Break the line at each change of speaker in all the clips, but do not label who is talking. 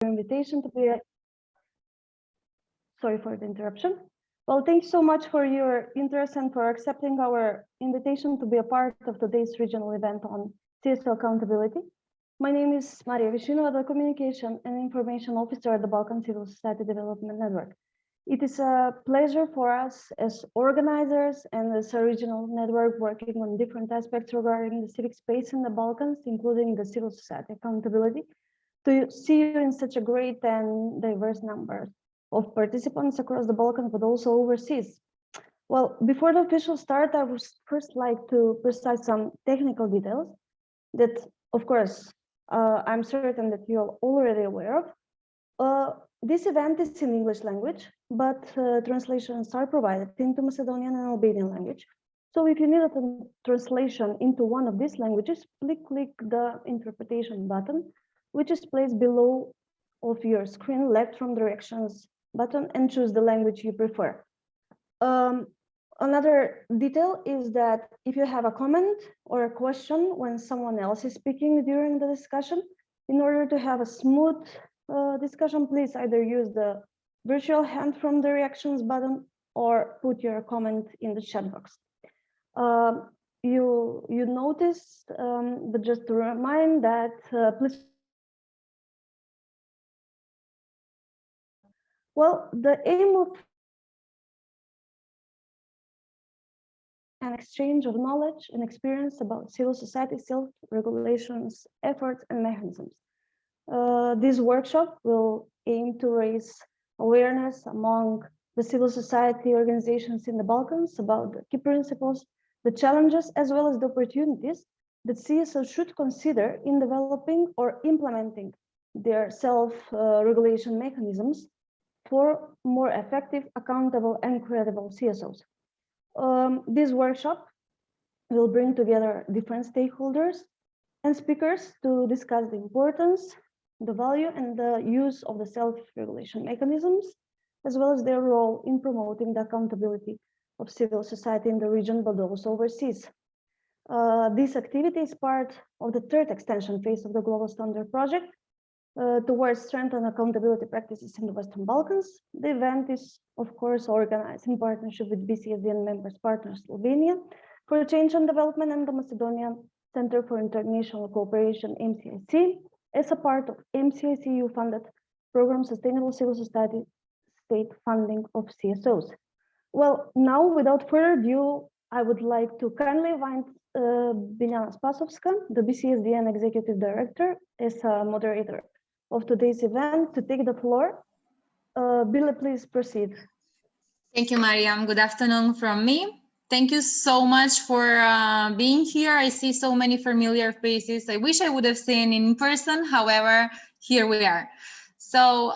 invitation to be sorry for the interruption. Well, thanks so much for your interest and for accepting our invitation to be a part of today's regional event on CSO accountability. My name is Maria Vishinova, the Communication and Information Officer at the Balkan Civil Society Development Network. It is a pleasure for us as organizers and as a regional network working on different aspects regarding the civic space in the Balkans, including the civil society accountability, to see you in such a great and diverse number of participants across the Balkans, but also overseas. Well, before the official start, I would first like to precise some technical details that, of course, I'm certain that you're already aware of. This event is in English language, but translations are provided into Macedonian and Albanian language. So if you need a translation into one of these languages, please click the interpretation button, which is placed below of your screen, left from directions button, and choose the language you prefer. Another detail is that if you have a comment or a question when someone else is speaking during the discussion, in order to have a smooth discussion, please either use the virtual hand from the reactions button or put your comment in the chat box. You noticed, but just to remind that please. Well, the aim of an exchange of knowledge and experience about civil society, self-regulations, efforts, and mechanisms. This workshop will aim to raise awareness among the civil society organizations in the Balkans about the key principles, the challenges, as well as the opportunities that CSO should consider in developing or implementing their self-regulation mechanisms for more effective, accountable, and credible CSOs. This workshop will bring together different stakeholders and speakers to discuss the importance, the value, and the use of the self-regulation mechanisms, as well as their role in promoting the accountability of civil society in the region, but also overseas. This activity is part of the third extension phase of the Global Standard Project, towards strengthen accountability practices in the Western Balkans. The event is, of course, organized in partnership with BCSD and members partners Slovenia for Change and Development and the Macedonian Center for International Cooperation, MCIC, as a part of MCIC EU-funded program Sustainable Civil Society State Funding of CSOs. Well, now, without further ado, I would like to kindly invite Biljana Spasovska, the BCSD and Executive Director, as a moderator of today's event, to take the floor. Bila, please proceed.
Thank you, Mariam. Good afternoon from me. Thank you so much for being here. I see so many familiar faces. I wish I would have seen in person. However, here we are. So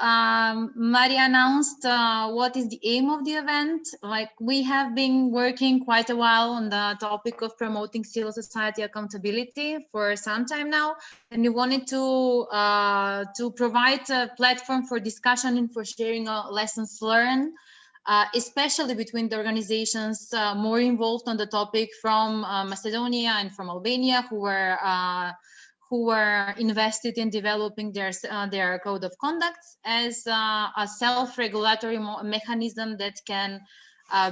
Maria announced what is the aim of the event. Like, we have been working quite a while on the topic of promoting civil society accountability for some time now, and we wanted to provide a platform for discussion and for sharing lessons learned, especially between the organizations more involved on the topic from Macedonia and from Albania, who were invested in developing their code of conduct as a self-regulatory mechanism that can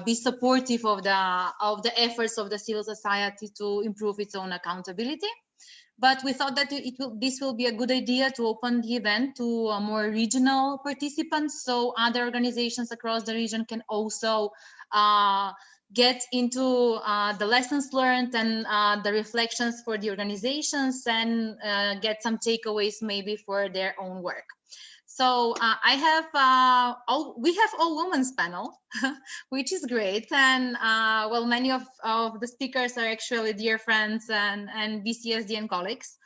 be supportive of the efforts of the civil society to improve its own accountability. But we thought that this will be a good idea to open the event to more regional participants, so other organizations across the region can also get into the lessons learned and the reflections for the organizations, and get some takeaways maybe for their own work. So we have all women's panel, which is great, and well, many of the speakers are actually dear friends and BCSD and colleagues.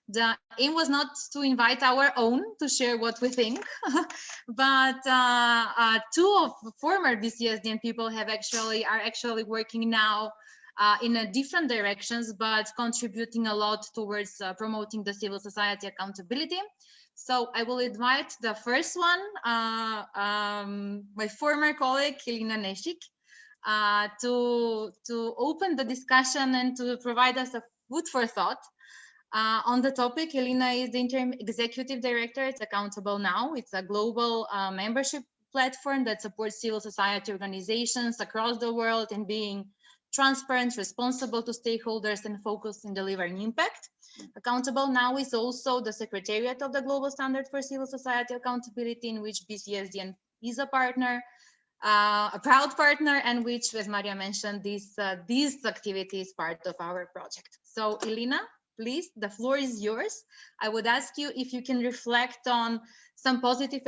The aim was not to invite our own to share what we think, but two of former BCSDN people are actually working now in different directions, but contributing a lot towards promoting the civil society accountability. So I will invite the first one, my former colleague, Ilina Nešiќ, to open the discussion and to provide us a food for thought On the topic, Ilina is the interim executive director. It's Accountable Now. It's a global membership platform that supports civil society organizations across the world in being transparent, responsible to stakeholders, and focused in delivering impact. Accountable Now is also the Secretariat of the Global Standard for Civil Society Accountability, in which BCSDN is a partner, a proud partner, and which, as Maria mentioned, this activity is part of our project. So, Ilina, please, the floor is yours. I would ask you if you can reflect on some positive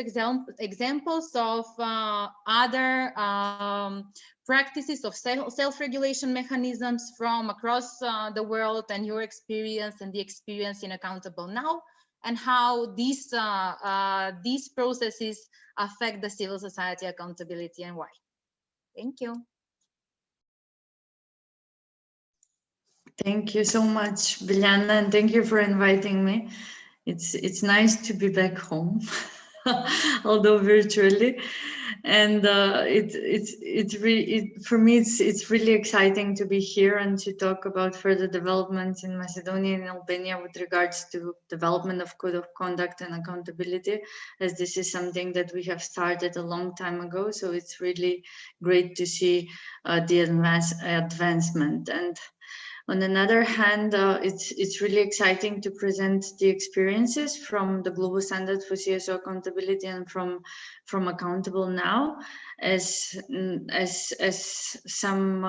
examples of other practices of self-regulation mechanisms from across the world, and your experience and the experience in Accountable Now, and how these processes affect the civil society accountability and why. Thank you.
Thank you so much, Biljana, and thank you for inviting me. It's nice to be back home, although virtually, and for me it's really exciting to be here and to talk about further developments in Macedonia and Albania with regards to development of code of conduct and accountability, as this is something that we have started a long time ago. So it's really great to see the advancement. And on another hand, it's really exciting to present the experiences from the Global Standard for CSO Accountability and from Accountable Now as some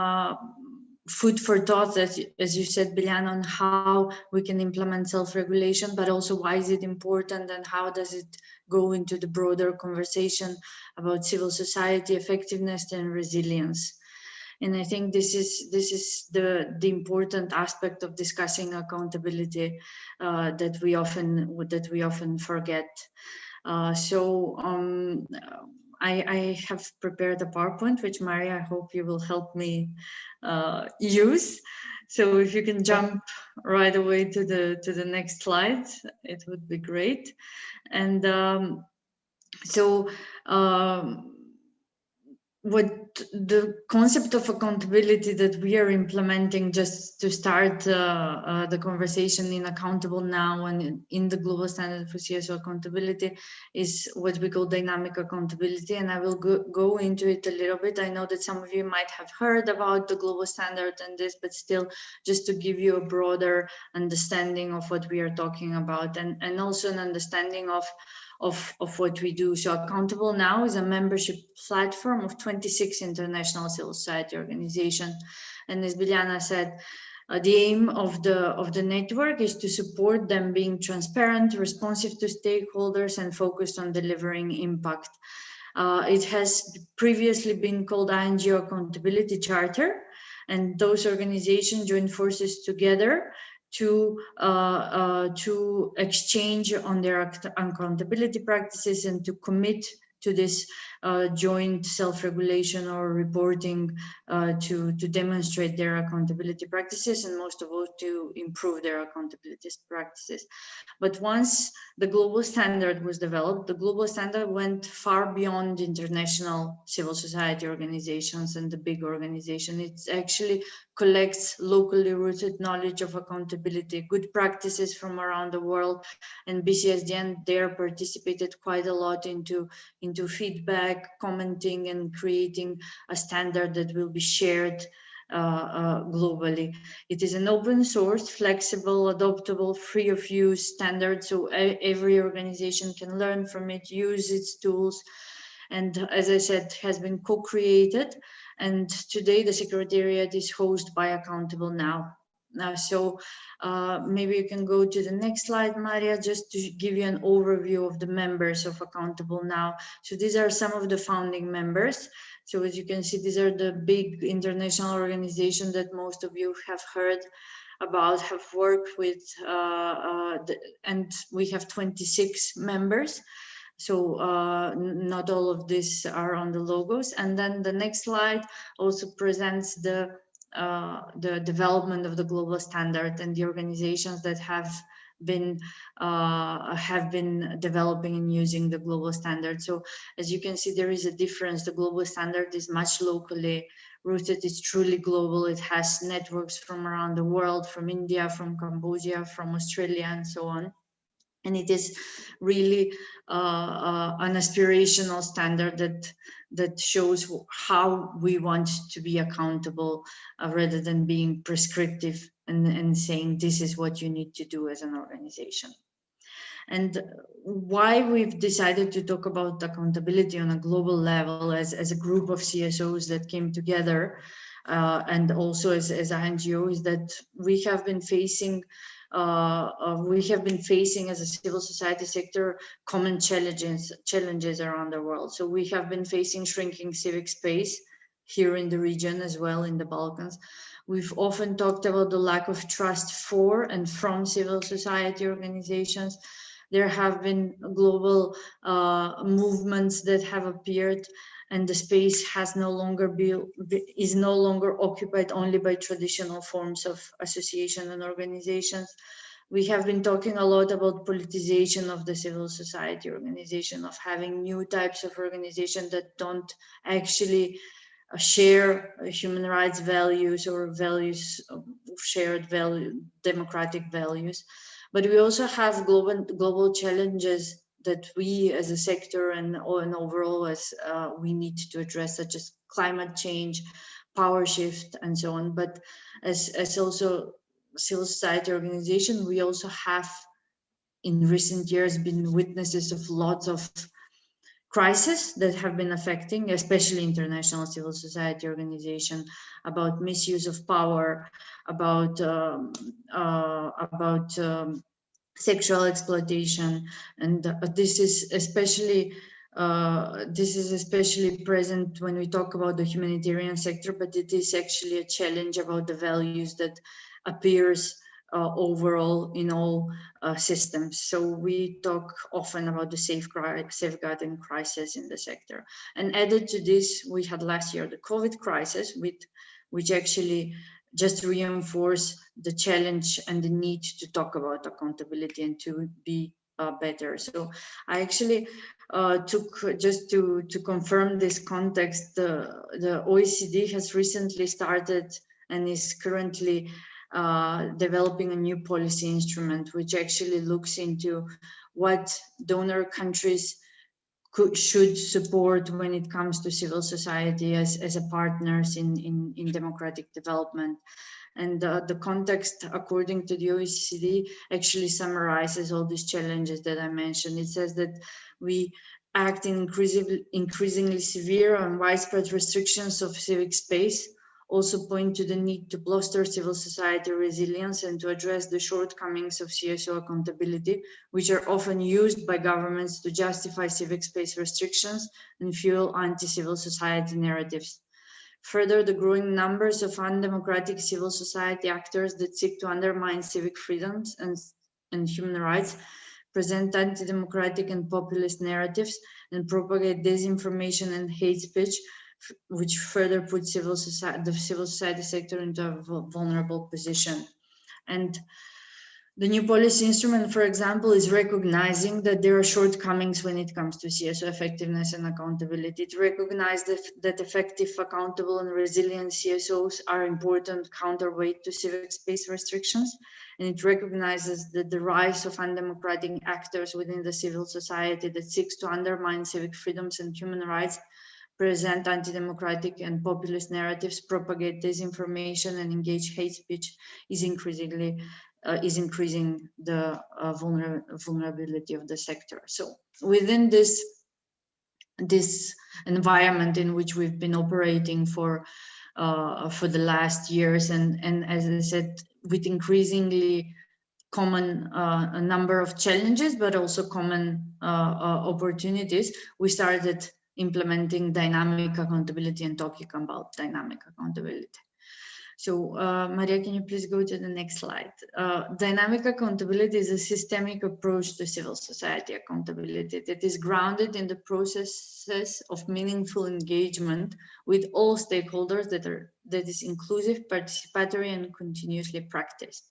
food for thought, as you said, Biljana, on how we can implement self-regulation, but also why is it important and how does it go into the broader conversation about civil society effectiveness and resilience. And I think this is the important aspect of discussing accountability that we often forget. I have prepared a PowerPoint, which Maria, I hope you will help me use. So if you can jump right away to the next slide, it would be great. And what the concept of accountability that we are implementing, just to start the conversation in Accountable Now and in the Global Standard for CSO Accountability, is what we call dynamic accountability. And I will go into it a little bit. I know that some of you might have heard about the Global Standard and this, but still just to give you a broader understanding of what we are talking about, and also an understanding of what we do. So Accountable Now is a membership platform of 26 international civil society organizations. And as Biljana said, the aim of the network is to support them being transparent, responsive to stakeholders, and focused on delivering impact. It has previously been called INGO Accountability Charter, and those organizations join forces together to exchange on their accountability practices and to commit to this joint self-regulation or reporting to demonstrate their accountability practices, and most of all to improve their accountability practices. But once the global standard was developed, the global standard went far beyond international civil society organizations and the big organization. It actually collects locally rooted knowledge of accountability, good practices from around the world, and BCSDN there participated quite a lot into feedback, commenting, and creating a standard that will be shared globally. It is an open source, flexible, adoptable, free of use standard, so every organization can learn from it, use its tools, and as I said, has been co-created. And today the Secretariat is hosted by Accountable Now. So maybe you can go to the next slide, Maria, just to give you an overview of the members of Accountable Now. So these are some of the founding members. So as you can see, these are the big international organizations that most of you have heard about, have worked with, and we have 26 members. So not all of these are on the logos. And then the next slide also presents the development of the global standard and the organizations that have have been developing and using the global standard. So as you can see, there is a difference. The global standard is much locally rooted. It's truly global. It has networks from around the world, from India, from Cambodia, from Australia, and so on. And it is really an aspirational standard that shows how we want to be accountable, rather than being prescriptive and saying this is what you need to do as an organization. And why we've decided to talk about accountability on a global level as a group of CSOs that came together, and also as an NGO, is that we have been facing as a civil society sector common challenges around the world. So we have been facing shrinking civic space here in the region as well, in the Balkans. We've often talked about the lack of trust for and from civil society organizations. There have been global movements that have appeared, and the space is no longer occupied only by traditional forms of association and organizations. We have been talking a lot about politicization of the civil society organization, of having new types of organization that don't actually share human rights values or values of shared value, democratic values. But we also have global challenges that we as a sector and overall as we need to address, such as climate change, power shift, and so on. But as also civil society organization, we also have in recent years been witnesses of lots of crises that have been affecting, especially international civil society organization, about misuse of power, about sexual exploitation, and this is especially present when we talk about the humanitarian sector, but it is actually a challenge about the values that appears overall in all systems. So we talk often about the safeguarding crisis in the sector. And added to this, we had last year the COVID crisis, which actually just reinforce the challenge and the need to talk about accountability and to be better. So I actually took, just to confirm this context, the OECD has recently started and is currently developing a new policy instrument, which actually looks into what donor countries should support when it comes to civil society as a partners in democratic development. And the context, according to the OECD, actually summarizes all these challenges that I mentioned. It says that we act in increasingly severe and widespread restrictions of civic space, also point to the need to bolster civil society resilience and to address the shortcomings of CSO accountability, which are often used by governments to justify civic space restrictions and fuel anti-civil society narratives. Further, the growing numbers of undemocratic civil society actors that seek to undermine civic freedoms and human rights present anti-democratic and populist narratives and propagate disinformation and hate speech, which further puts the civil society sector into a vulnerable position. And the new policy instrument, for example, is recognizing that there are shortcomings when it comes to CSO effectiveness and accountability. It recognizes that effective, accountable, and resilient CSOs are important counterweight to civic space restrictions. And it recognizes that the rise of undemocratic actors within the civil society that seeks to undermine civic freedoms and human rights, present anti-democratic and populist narratives, propagate disinformation, and engage hate speech is increasing the vulnerability of the sector. So within this environment in which we've been operating for the last years, and as I said, with increasingly common a number of challenges, but also common opportunities, we started implementing dynamic accountability and talking about dynamic accountability. So Maria, can you please go to the next slide? Dynamic accountability is a systemic approach to civil society accountability that is grounded in the processes of meaningful engagement with all stakeholders that is inclusive, participatory, and continuously practiced.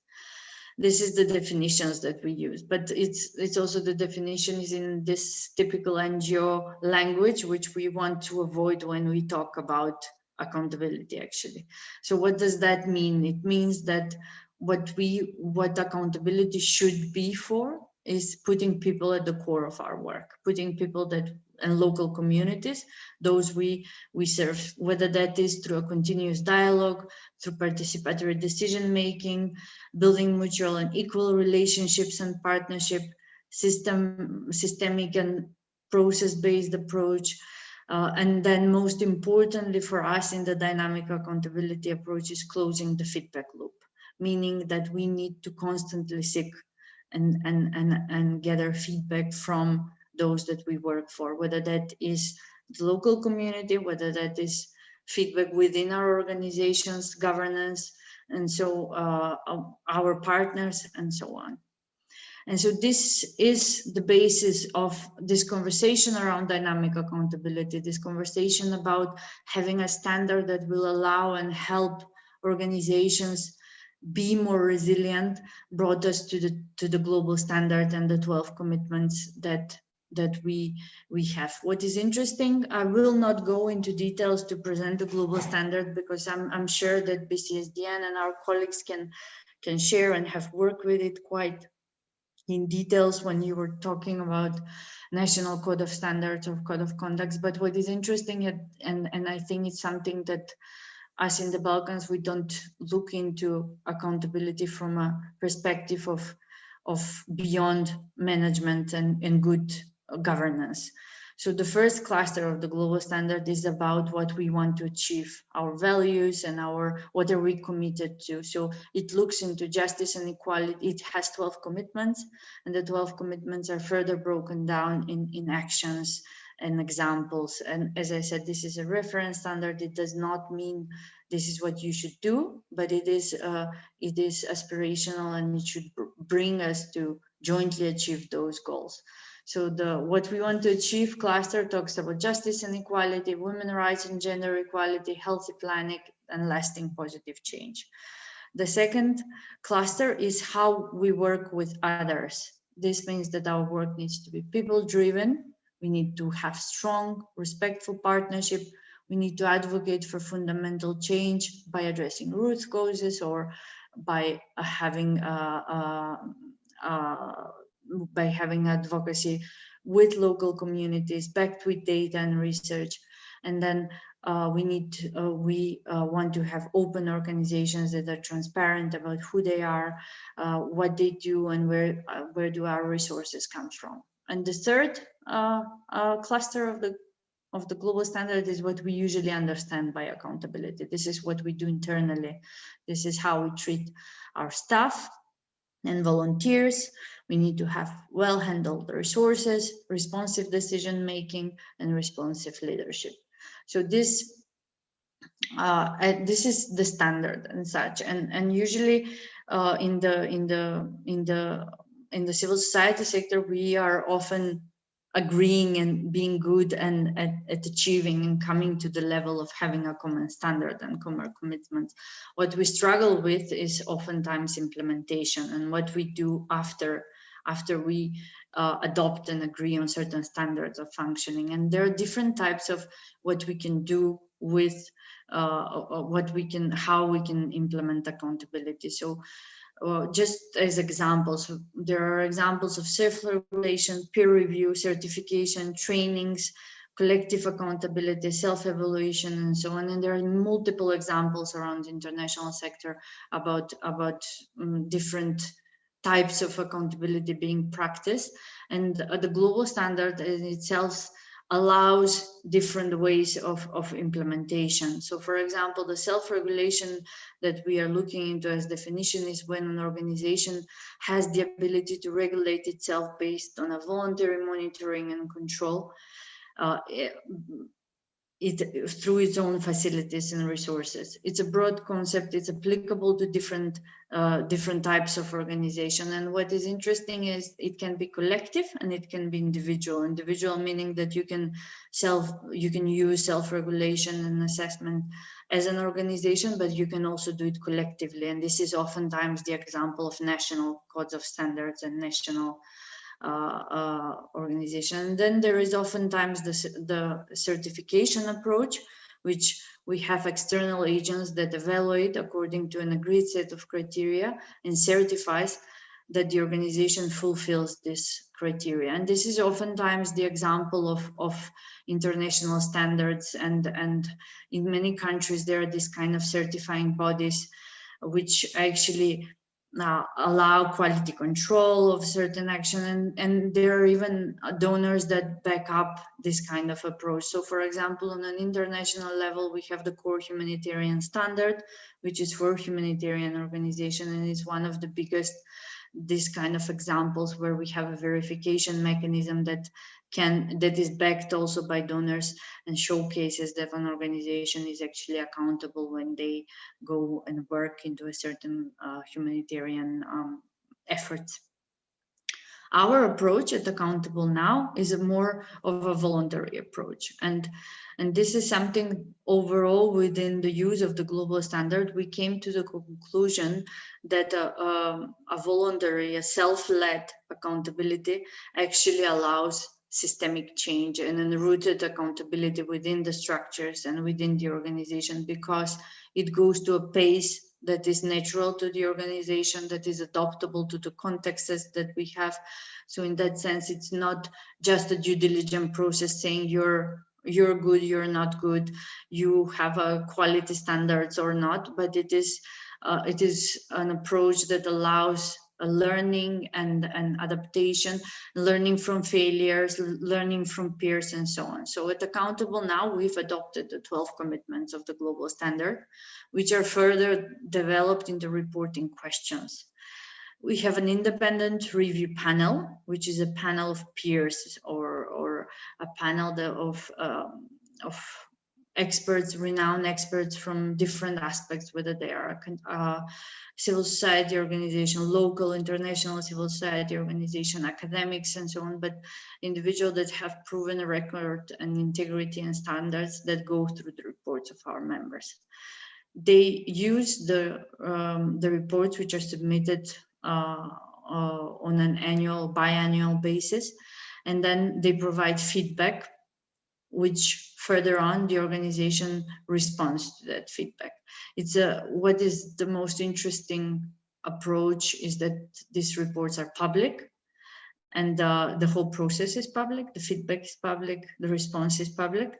This is the definitions that we use, but it's also the definition is in this typical NGO language, which we want to avoid when we talk about accountability, actually. So what does that mean? It means that what accountability should be for is putting people at the core of our work, putting people that and local communities, those we serve, whether that is through a continuous dialogue, through participatory decision making, building mutual and equal relationships and partnership, systemic and process-based approach, and then most importantly for us in the dynamic accountability approach is closing the feedback loop, meaning that we need to constantly seek and gather feedback from those that we work for, whether that is the local community, whether that is feedback within our organizations, governance, and so our partners, and so on. And so this is the basis of this conversation around dynamic accountability, this conversation about having a standard that will allow and help organizations be more resilient, brought us to the global standard and the 12 commitments that we have. What is interesting, I will not go into details to present the global standard because I'm sure that BCSDN and our colleagues can share and have worked with it quite in details when you were talking about national code of standards or code of conducts. But what is interesting, and I think it's something that us in the Balkans, we don't look into accountability from a perspective of beyond management and good governance. So the first cluster of the global standard is about what we want to achieve, our values and what are we committed to. So it looks into justice and equality. It has 12 commitments, and the 12 commitments are further broken down in actions and examples. And as I said, this is a reference standard. It does not mean this is what you should do, but it is aspirational, and it should bring us to jointly achieve those goals. So what we want to achieve cluster talks about justice and equality, women's rights and gender equality, healthy planet, and lasting positive change. The second cluster is how we work with others. This means that our work needs to be people-driven. We need to have strong, respectful partnership. We need to advocate for fundamental change by addressing root causes or by having advocacy with local communities backed with data and research. And then we want to have open organizations that are transparent about who they are, what they do, and where do our resources come from. And the third cluster of the global standard is what we usually understand by accountability. This is what we do internally. This is how we treat our staff and volunteers. We need to have well-handled resources, responsive decision-making, and responsive leadership. So this is the standard and such. And usually in the civil society sector, we are often agreeing and being good and at achieving and coming to the level of having a common standard and common commitments. What we struggle with is oftentimes implementation and what we do after we adopt and agree on certain standards of functioning. And there are different types of what we can do with how we can implement accountability. So just as examples, there are examples of self-regulation, peer review, certification, trainings, collective accountability, self-evaluation, and so on. And there are multiple examples around the international sector about different types of accountability being practiced. And the global standard in itself allows different ways of implementation. So for example, the self-regulation that we are looking into as definition is when an organization has the ability to regulate itself based on a voluntary monitoring and control. through its own facilities and resources. It's a broad concept. It's applicable to different types of organization. And what is interesting is it can be collective and it can be individual. Individual meaning that you can use self-regulation and assessment as an organization, but you can also do it collectively. And this is oftentimes the example of national codes of standards and national organization. And then there is oftentimes the certification approach, which we have external agents that evaluate according to an agreed set of criteria and certifies that the organization fulfills this criteria. And this is oftentimes the example of international standards, and in many countries there are these kind of certifying bodies which actually allow quality control of certain action, and there are even donors that back up this kind of approach. So for example, on an international level, we have the core humanitarian standard, which is for humanitarian organization, and it's one of the biggest this kind of examples where we have a verification mechanism that is backed also by donors and showcases that an organization is actually accountable when they go and work into a certain humanitarian efforts. Our approach at Accountable Now is a more of a voluntary approach, and this is something overall within the use of the global standard. We came to the conclusion that a voluntary, a self-led accountability actually allows systemic change and enrooted accountability within the structures and within the organization, because it goes to a pace that is natural to the organization, that is adaptable to the contexts that we have. So in that sense, it's not just a due diligence process saying you're good, you're not good, you have a quality standards or not, but it is an approach that allows a learning and adaptation, learning from failures, learning from peers, and so on. So at Accountable Now, we've adopted the 12 commitments of the global standard, which are further developed in the reporting questions. We have an independent review panel, which is a panel of peers or a panel of experts, renowned experts from different aspects, whether they are civil society organization, local, international civil society organization, academics, and so on, but individuals that have proven a record and integrity and standards that go through the reports of our members. They use the reports which are submitted on an biannual basis, and then they provide feedback, which further on the organization responds to that feedback. It's what is the most interesting approach is that these reports are public, and the whole process is public, the feedback is public, the response is public,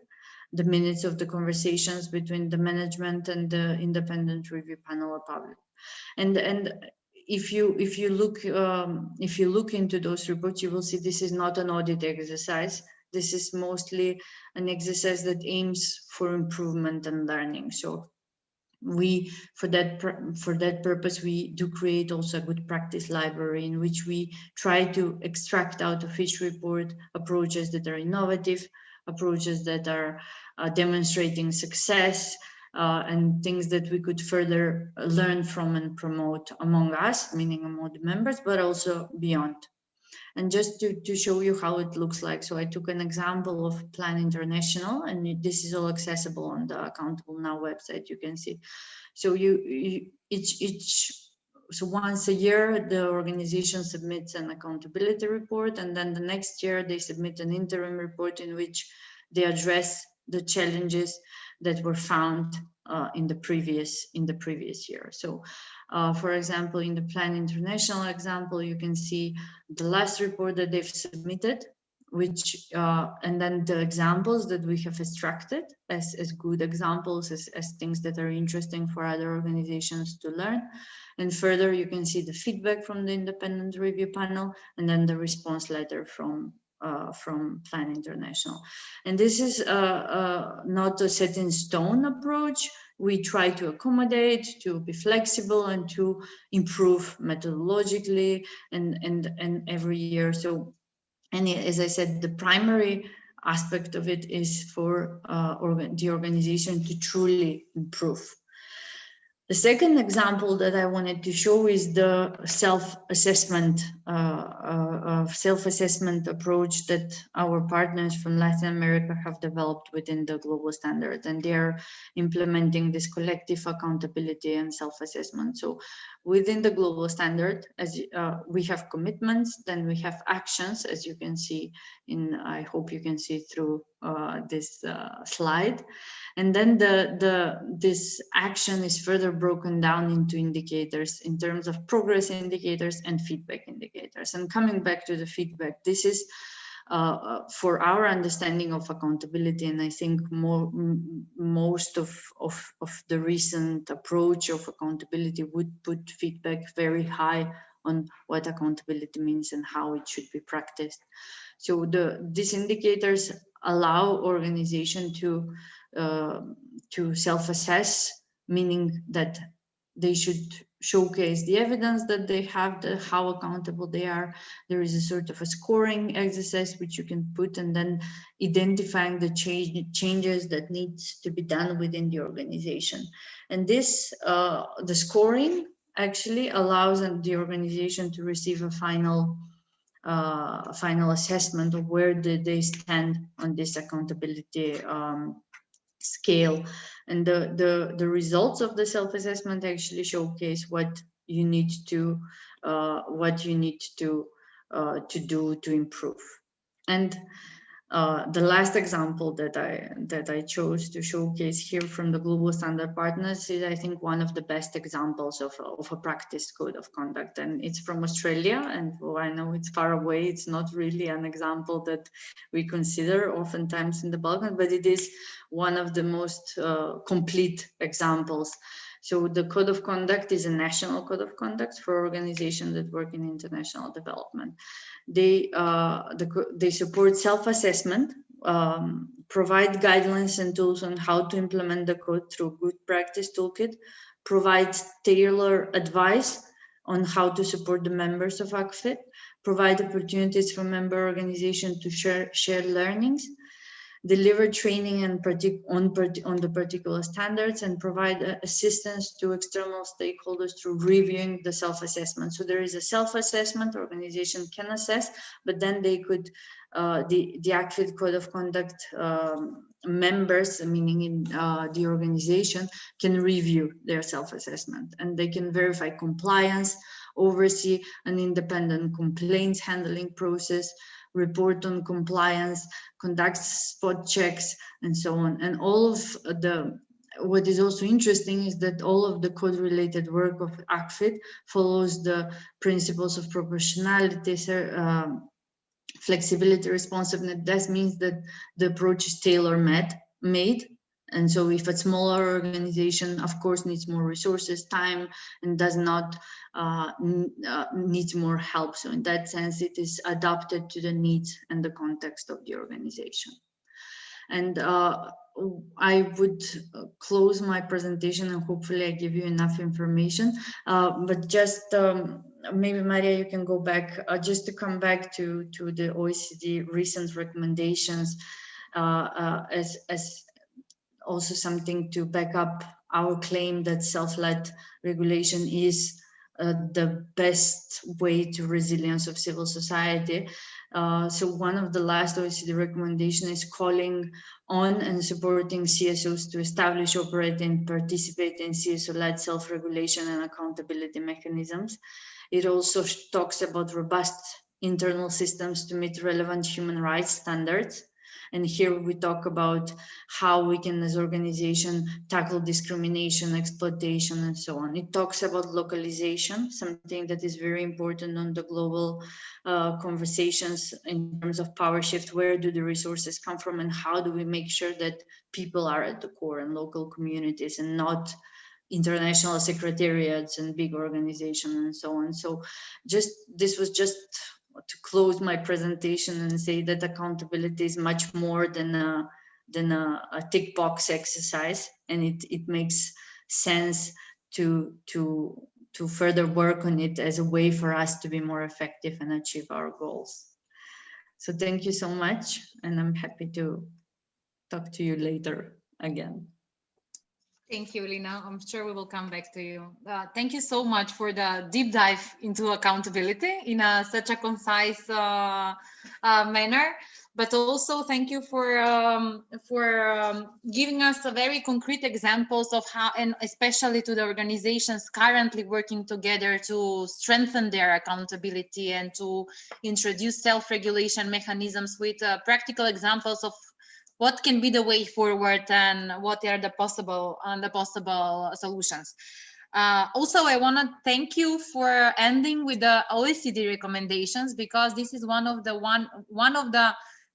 the minutes of the conversations between the management and the independent review panel are public. And if you look into those reports, you will see this is not an audit exercise. This is mostly an exercise that aims for improvement and learning. So we, for that purpose, we do create also a good practice library in which we try to extract out of each report approaches that are innovative, approaches that are demonstrating success, and things that we could further learn from and promote among us, meaning among the members, but also beyond. And just to show you how it looks like, so I took an example of Plan International, and this is all accessible on the Accountable Now website. You can see. So so once a year, the organization submits an accountability report, and then the next year they submit an interim report in which they address the challenges that were found in the previous year. So, for example, in the Plan International example, you can see the last report that they've submitted, which and then the examples that we have extracted as good examples, as things that are interesting for other organizations to learn. And further, you can see the feedback from the independent review panel, and then the response letter from Plan International. And this is not a set in stone approach. We try to accommodate, to be flexible, and to improve methodologically and every year. So, and as I said, the primary aspect of it is for the organization to truly improve. The second example that I wanted to show is the self-assessment approach that our partners from Latin America have developed within the global standard, and they are implementing this collective accountability and self-assessment. So within the global standard, as we have commitments, then we have actions, as you can see I hope you can see through this slide. And then this action is further broken down into indicators in terms of progress indicators and feedback indicators. And coming back to the feedback, this is for our understanding of accountability, and I think most of the recent approach of accountability would put feedback very high on what accountability means and how it should be practiced. So these indicators allow organization to self-assess, meaning that they should showcase the evidence that they have, how accountable they are. There is a sort of a scoring exercise which you can put, and then identifying the changes that needs to be done within the organization. And this, the scoring actually allows the organization to receive a final assessment of where did they stand on this accountability scale. And the results of the self-assessment actually showcase what you need to do to improve. And the last example that I chose to showcase here from the global standard partners is, I think, one of the best examples of a practice code of conduct, and it's from Australia. And I know it's far away, it's not really an example that we consider oftentimes in the Balkans, but it is one of the most complete examples. So the code of conduct is a national code of conduct for organizations that work in international development. They support self-assessment, provide guidelines and tools on how to implement the code through good practice toolkit, provide tailored advice on how to support the members of ACFIT, provide opportunities for member organizations to share learnings, deliver training and on the particular standards, and provide assistance to external stakeholders through reviewing the self-assessment. So there is a self-assessment organization can assess, but then they could, the ACFIT Code of Conduct members, meaning in the organization, can review their self-assessment, and they can verify compliance, oversee an independent complaints handling process, report on compliance, conduct spot checks, and so on. And all of what is also interesting is that all of the code-related work of ACFIT follows the principles of proportionality, flexibility, responsiveness. That means that the approach is tailor-made. And so if a smaller organization, of course, needs more resources, time, and does not needs more help. So in that sense, it is adapted to the needs and the context of the organization. And I would close my presentation, and hopefully I give you enough information. But just maybe, Maria, you can go back, just to come back to the OECD recent recommendations as also something to back up our claim that self-led regulation is the best way to resilience of civil society. So one of the last OECD recommendations is calling on and supporting CSOs to establish, operate, and participate in CSO-led self-regulation and accountability mechanisms. It also talks about robust internal systems to meet relevant human rights standards. And here we talk about how we can, as organization, tackle discrimination, exploitation, and so on. It talks about localization, something that is very important on the global conversations in terms of power shift. Where do the resources come from, and how do we make sure that people are at the core and local communities, and not international secretariats and big organizations and so on. So this was just to close my presentation and say that accountability is much more than a tick box exercise, and it makes sense to further work on it as a way for us to be more effective and achieve our goals. So thank you so much, and I'm happy to talk to you later again.
Thank you, Ilina. I'm sure we will come back to you. Thank you so much for the deep dive into accountability in such a concise manner. But also thank you for giving us a very concrete examples of how, and especially to the organizations currently working together to strengthen their accountability and to introduce self-regulation mechanisms with practical examples of what can be the way forward and what are the possible solutions. Also, I want to thank you for ending with the OECD recommendations, because this is one of the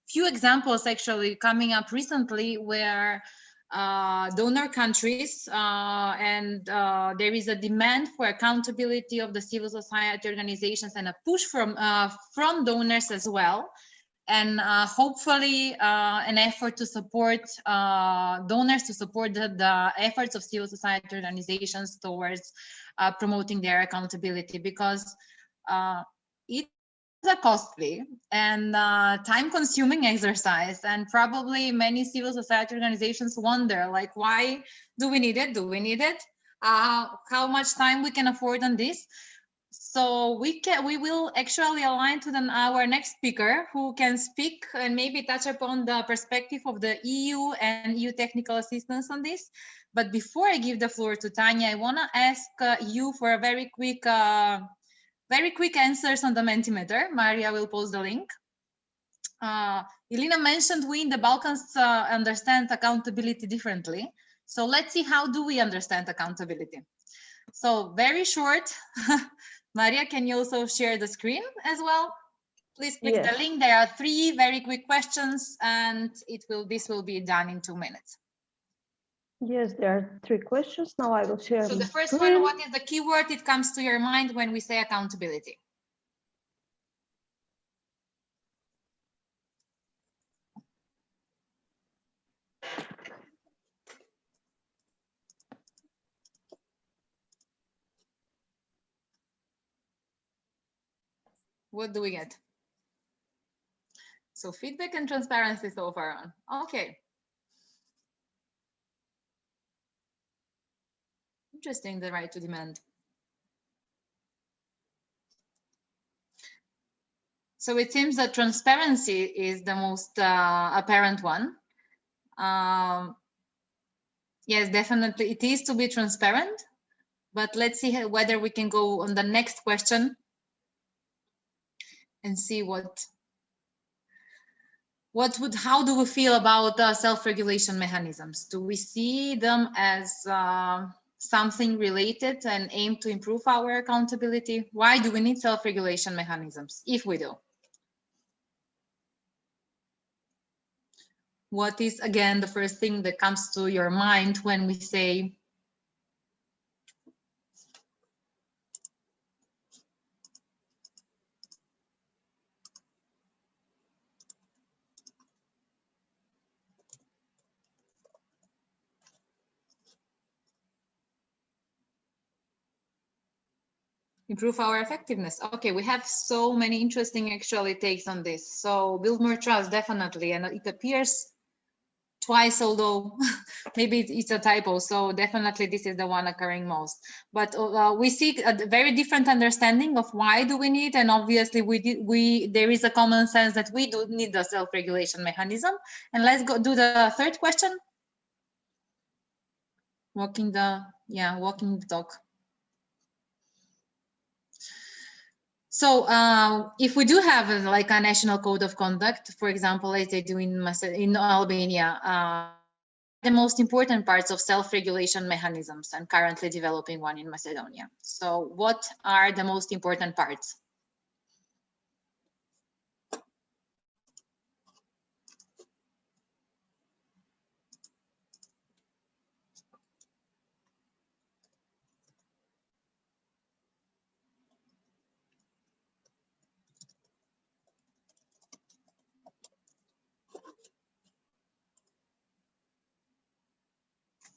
few examples actually coming up recently where donor countries and there is a demand for accountability of the civil society organizations and a push from donors as well. And hopefully an effort to support donors to support the efforts of civil society organizations towards promoting their accountability, because it's a costly and time-consuming exercise, and probably many civil society organizations wonder, like, why do we need it? Do we need it? How much time we can afford on this? So we will actually align to our next speaker, who can speak and maybe touch upon the perspective of the EU and EU technical assistance on this. But before I give the floor to Taña, I want to ask you for a very quick answers on the Mentimeter. Maria will post the link. Ilina mentioned we in the Balkans understand accountability differently. So let's see, how do we understand accountability? So very short. Maria, can you also share the screen as well? Please click the link. There are 3 very quick questions, and this will be done in 2 minutes.
Yes, there are 3 questions. Now I will share.
So the first one, what is the keyword it comes to your mind when we say accountability? What do we get? So feedback and transparency so far on. Okay. Interesting, the right to demand. So it seems that transparency is the most apparent one. Yes, definitely it is to be transparent, but let's see whether we can go on the next question and see how do we feel about self-regulation mechanisms? Do we see them as something related and aim to improve our accountability? Why do we need self-regulation mechanisms, if we do? What is, again, the first thing that comes to your mind when we say improve our effectiveness? Okay, we have so many interesting actually takes on this. So build more trust, definitely, and it appears twice, although maybe it's a typo. So definitely this is the one occurring most. But we see a very different understanding of why do we need, and obviously there is a common sense that we do need the self-regulation mechanism. And let's go do the third question. Walking the talk. So if we do have like a national code of conduct, for example, as they do in Albania, the most important parts of self-regulation mechanisms, and currently developing one in Macedonia. So what are the most important parts?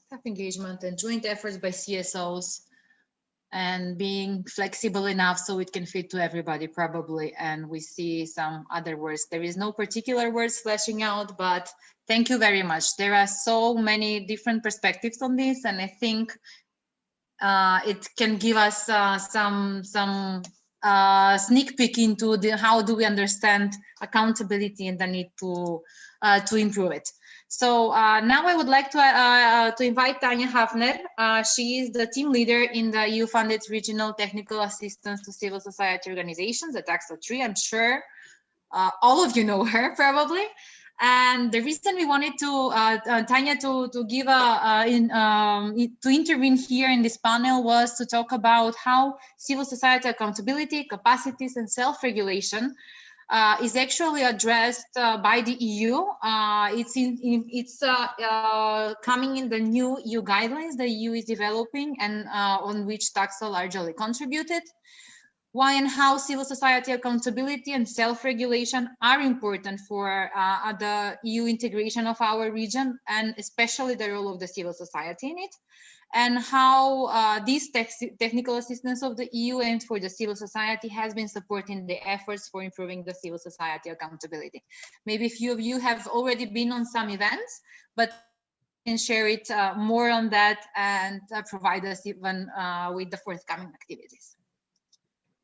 Staff engagement and joint efforts by CSOs. and being flexible enough so it can fit to everybody probably. And we see some other words. There is no particular words flashing out, but thank you very much. There are so many different perspectives on this, and I think it can give us some sneak peek into how do we understand accountability and the need to improve it. So now I would like to invite Taņa Hafner. She is the team leader in the EU-funded regional technical assistance to civil society organizations at TAXO 3. I'm sure all of you know her probably. And the reason we wanted to Taņa to give to intervene here in this panel was to talk about how civil society accountability, capacities, and self-regulation is actually addressed by the EU. It's coming in the new EU guidelines the EU is developing and on which TAXO largely contributed. Why and how civil society accountability and self-regulation are important for the EU integration of our region, and especially the role of the civil society in it, and how this technical assistance of the EU and for the civil society has been supporting the efforts for improving the civil society accountability. Maybe a few of you have already been on some events, but can share it more on that and provide us even with the forthcoming activities.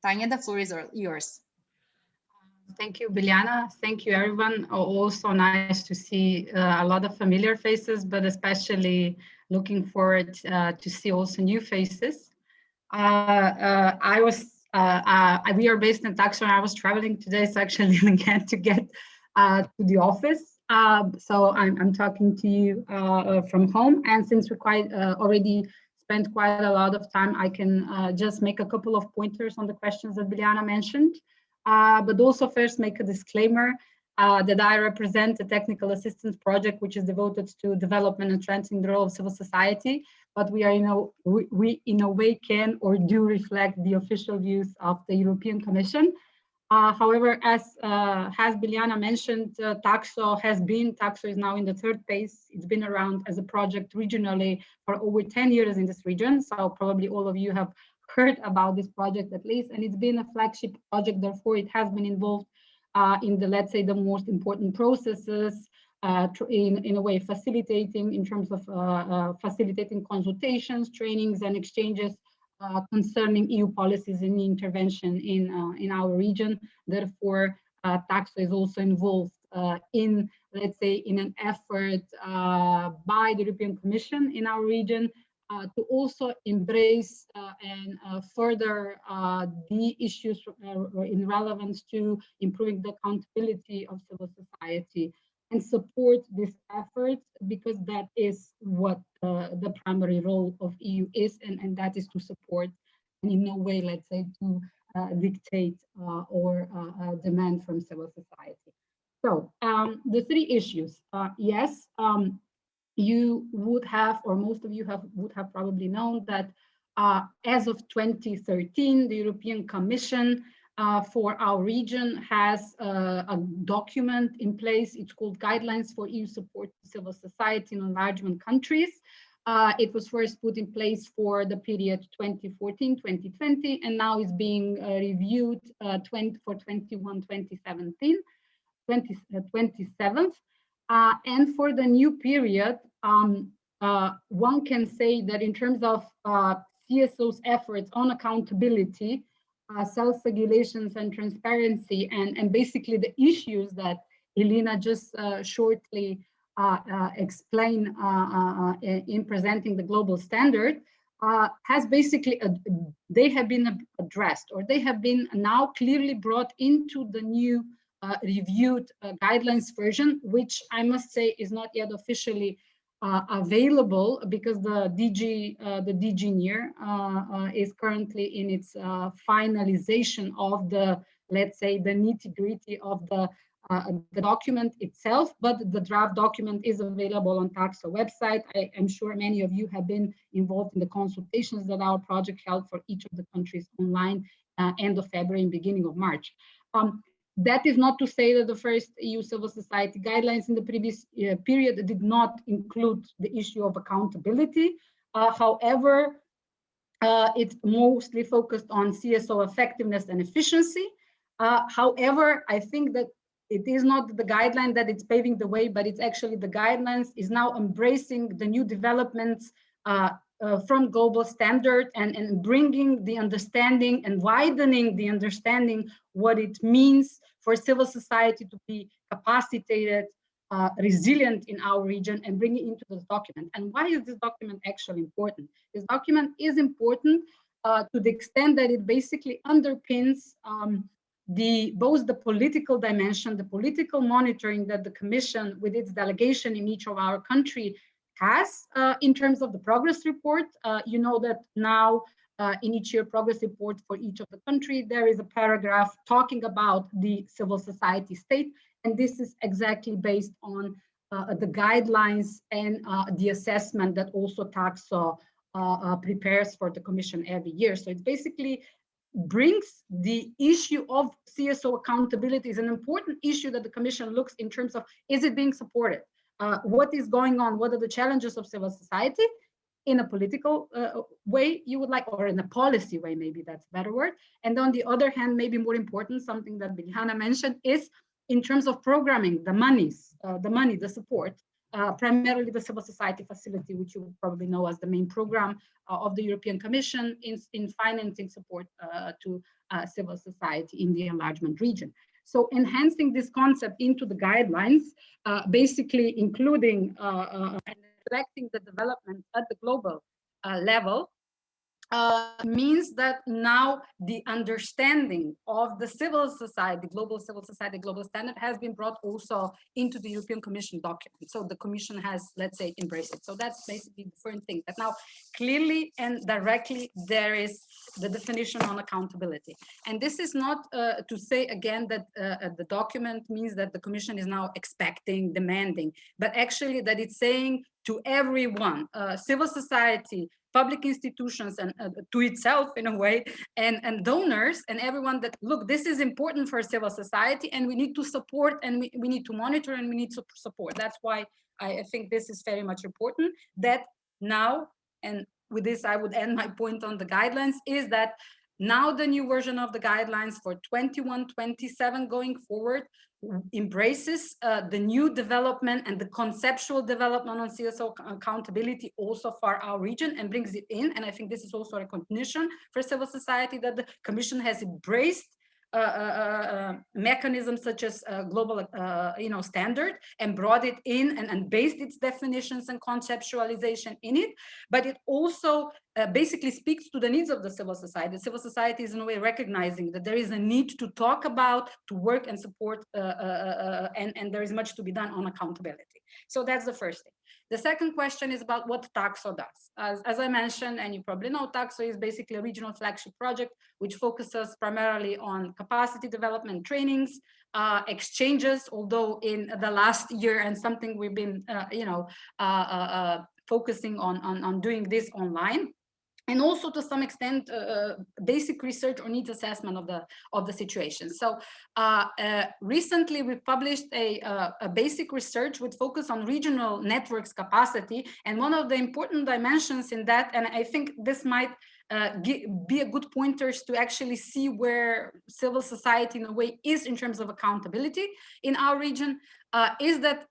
Taņa, the floor is yours.
Thank you, Biljana. Thank you, everyone. Also nice to see a lot of familiar faces, but especially looking forward to see also new faces. We are based in TAXO, and I was traveling today, so actually didn't get to to the office. So I'm talking to you from home, and since we already spent quite a lot of time, I can just make a couple of pointers on the questions that Biljana mentioned, but also first make a disclaimer that I represent a technical assistance project which is devoted to development and strengthening the role of civil society, but we in a way can or do reflect the official views of the European Commission. However, as Biljana mentioned, TAXO is now in the third phase. It's been around as a project regionally for over 10 years in this region. So probably all of you have heard about this project at least, and it's been a flagship project. Therefore, it has been involved in the, let's say, the most important processes, in a way facilitating in terms of facilitating consultations, trainings, and exchanges concerning EU policies and intervention in our region. Therefore, TAXO is also involved in, let's say, in an effort by the European Commission in our region to also embrace and further the issues in relevance to improving the accountability of civil society and support this effort, because that is what the primary role of EU is, and that is to support, and in no way, let's say, to dictate or demand from civil society. So the three issues, yes, you would have, or most of you would have probably known that as of 2013, the European Commission for our region has a document in place. It's called Guidelines for EU Support to Civil Society in Enlargement Countries. It was first put in place for the period 2014-2020, and now is being reviewed for 2021-2027. And for the new period, one can say that in terms of CSO's efforts on accountability, self-regulations and transparency, and basically the issues that Ilina just shortly explained in presenting the global standard, has basically, they have been addressed, or they have been now clearly brought into the new reviewed guidelines version, which I must say is not yet officially available, because the DG NIR is currently in its finalization of the, let's say, the nitty-gritty of the document itself, but the draft document is available on TAXO website. I am sure many of you have been involved in the consultations that our project held for each of the countries online end of February and beginning of March. That is not to say that the first EU civil society guidelines in the previous period did not include the issue of accountability. However, It's mostly focused on CSO effectiveness and efficiency. However, I think that it is not the guideline that it's paving the way, but it's actually the guidelines is now embracing the new developments from global standard and bringing the understanding and widening the understanding what it means for civil society to be capacitated, resilient in our region, and bring it into this document. And why is this document actually important? This document is important to the extent that it basically underpins both the political dimension, the political monitoring that the Commission with its delegation in each of our country has in terms of the progress report. You know that now in each year progress report for each of the country, there is a paragraph talking about the civil society state. And this is exactly based on the guidelines and the assessment that also TAXO prepares for the Commission every year. So it basically brings the issue of CSO accountability is an important issue that the Commission looks in terms of, is it being supported? What is going on? What are the challenges of civil society in a political way you would like, or in a policy way, maybe that's a better word. And on the other hand, maybe more important, something that Biljana mentioned is in terms of programming, the monies, the support, primarily the civil society facility, which you probably know as the main program of the European Commission in financing support to civil society in the enlargement region. So enhancing this concept into the guidelines, basically including and reflecting the development at the global level, means that now the understanding of the civil society, global standard has been brought also into the European Commission document. So the Commission has, let's say, embraced it. So that's basically the first thing, that now clearly and directly there is the definition on accountability. And this is not to say again that the document means that the Commission is now expecting, demanding, but actually that it's saying to everyone, civil society, public institutions, and to itself in a way, and donors and everyone, that look, this is important for civil society and we need to support, and we need to monitor, and we need to support. That's why I think this is very much important, that now, and with this I would end my point on the guidelines, is that now the new version of the guidelines for 21-27 going forward embraces the new development and the conceptual development on CSO accountability also for our region, and brings it in. And I think this is also a recognition for civil society that the Commission has embraced mechanisms such as global standard, and brought it in and based its definitions and conceptualization in it. But it also basically speaks to the needs of the civil society. The civil society is in a way recognizing that there is a need to talk about, to work and support, and there is much to be done on accountability. So that's the first thing. The second question is about what TAXO does. As I mentioned, and you probably know, TAXO is basically a regional flagship project which focuses primarily on capacity development trainings, exchanges, although in the last year and something we've been focusing on doing this online. And also to some extent, basic research or needs assessment of the situation. So recently we published a basic research with focus on regional networks capacity. And one of the important dimensions in that, and I think this might be a good pointers to actually see where civil society in a way is in terms of accountability in our region, is that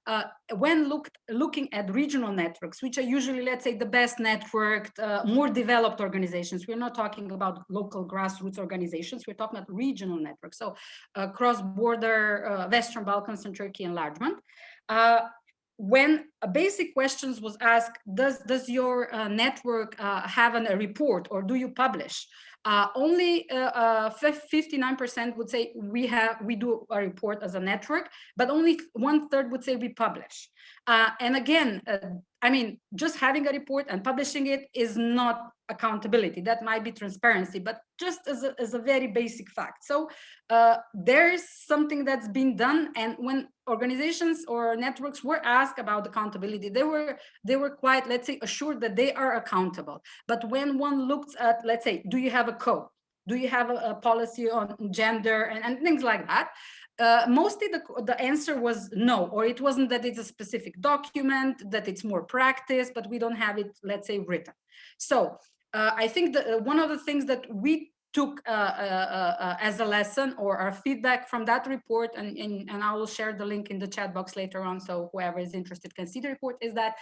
when looking at regional networks, which are usually, let's say, the best networked, more developed organizations, we're not talking about local grassroots organizations, we're talking about regional networks. So cross-border Western Balkans and Turkey enlargement. When a basic questions was asked, does your network have a report, or do you publish? Only 59% would say we do a report as a network, but only 1/3 would say we publish. And again, I mean, just having a report and publishing it is not accountability. That might be transparency, but just as a very basic fact. So there's something that's been done, and when organizations or networks were asked about accountability, they were quite, let's say, assured that they are accountable. But when one looks at, let's say, do you have a code? Do you have a policy on gender and things like that? Mostly the answer was no, or it wasn't that it's a specific document, that it's more practice, but we don't have it, let's say, written. So I think that one of the things that we took as a lesson or our feedback from that report, and I will share the link in the chat box later on, so whoever is interested can see the report, is that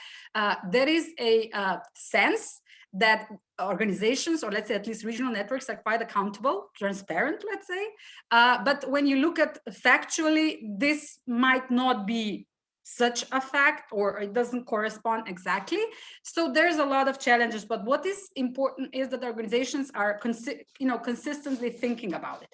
there is a sense that organizations, or let's say at least regional networks, are quite accountable, transparent, let's say. But when you look at factually, this might not be such a fact, or it doesn't correspond exactly. So there's a lot of challenges, but what is important is that organizations are consistently thinking about it.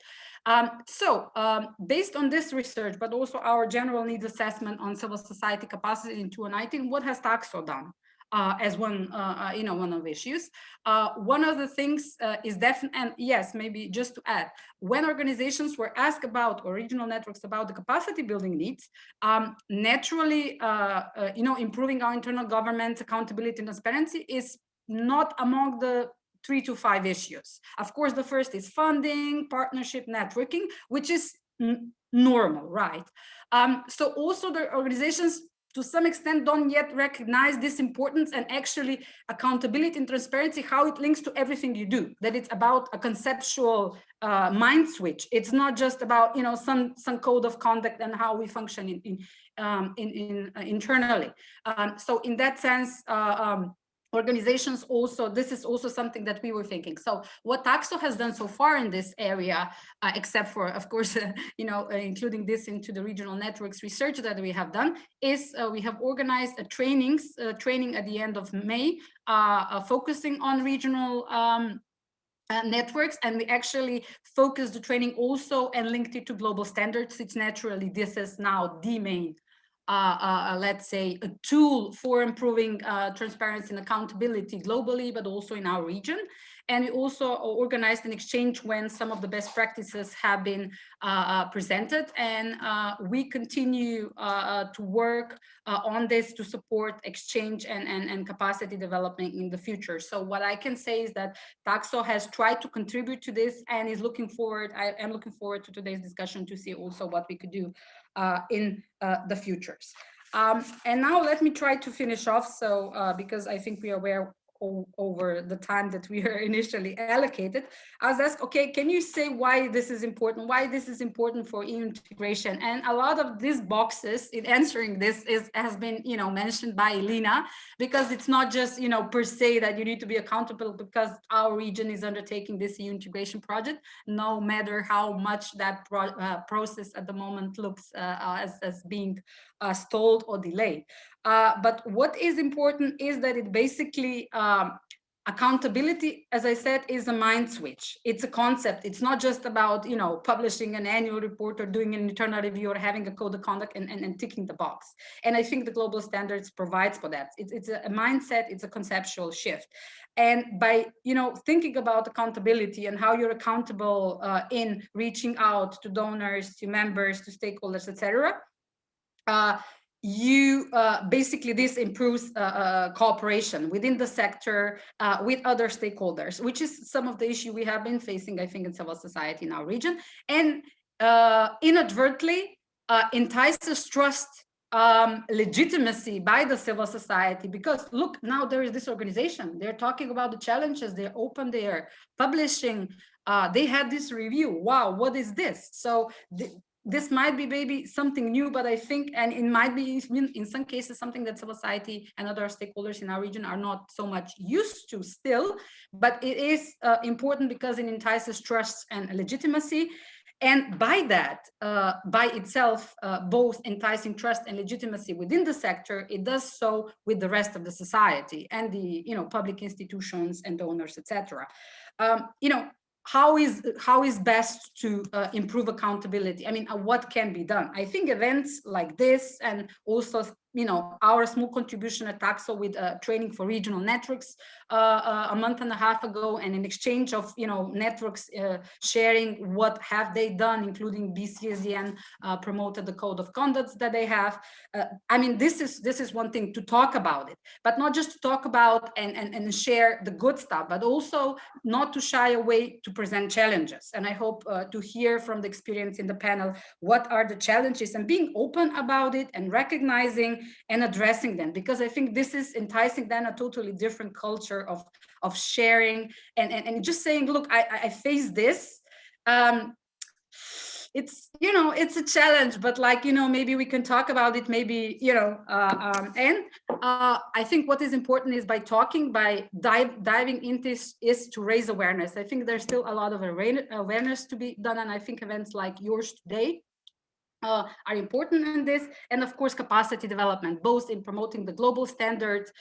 Based on this research, but also our general needs assessment on civil society capacity in 2019, what has Taxo done? As one of issues. One of the things is definitely, and yes, maybe just to add, when organizations were asked about, or regional networks, about the capacity building needs, naturally, improving our internal governance, accountability, and transparency is not among the 3 to 5 issues. Of course, the first is funding, partnership, networking, which is normal, right? So also the organizations, to some extent, don't yet recognize this importance, and actually accountability and transparency, how it links to everything you do, that it's about a conceptual mind switch. It's not just about some code of conduct and how we function internally. So in that sense, organizations also, this is also something that we were thinking. So what Taxo has done so far in this area, except for, of course, including this into the regional networks research that we have done, is we have organized a training at the end of May, focusing on regional networks, and we actually focused the training also and linked it to global standards. It's naturally, this is now the main let's say, a tool for improving transparency and accountability globally, but also in our region. And we also organized an exchange when some of the best practices have been presented. And we continue to work on this to support exchange and capacity development in the future. So what I can say is that Taxo has tried to contribute to this and is looking forward. I am looking forward to today's discussion to see also what we could do in the futures. And now let me try to finish off. So because I think we are aware over the time that we are initially allocated, I was asked, okay, can you say why this is important, why this is important for EU integration? And a lot of these boxes in answering this has been, mentioned by Ilina, because it's not just, per se that you need to be accountable because our region is undertaking this EU integration project, no matter how much that process at the moment looks as being stalled or delayed. But what is important is that it basically, accountability, as I said, is a mind switch. It's a concept. It's not just about, publishing an annual report or doing an internal review or having a code of conduct and ticking the box. And I think the global standards provides for that. It's a mindset, it's a conceptual shift. And by, thinking about accountability and how you're accountable in reaching out to donors, to members, to stakeholders, etc., basically this improves cooperation within the sector with other stakeholders, which is some of the issue we have been facing, I think, in civil society in our region, and inadvertently entices trust, legitimacy by the civil society, because look, now there is this organization, they're talking about the challenges, they're open, they're publishing, they had this review, wow, what is this? So this might be maybe something new, but I think, and it might be in some cases something that civil society and other stakeholders in our region are not so much used to still, but it is important because it entices trust and legitimacy. And by that, by itself, both enticing trust and legitimacy within the sector, it does so with the rest of the society and the public institutions and donors, etc. How is best to improve accountability? I mean, what can be done? I think events like this, and also our small contribution at Taxo with training for regional networks a month and a half ago, and an exchange of networks sharing what have they done, including BCSDN promoted the code of conduct that they have. I mean, this is one thing to talk about it, but not just to talk about and share the good stuff, but also not to shy away to present challenges. And I hope to hear from the experience in the panel what are the challenges, and being open about it and recognizing
and addressing them, because I think this is enticing then a totally different culture of sharing and just saying, look, I face this. It's, you know, it's a challenge, but like, you know, maybe we can talk about it, maybe, you know, I think what is important is by talking, by diving into this, is to raise awareness. I think there's still a lot of awareness to be done, and I think events like yours today are important in this, and of course capacity development, both in promoting the global standards,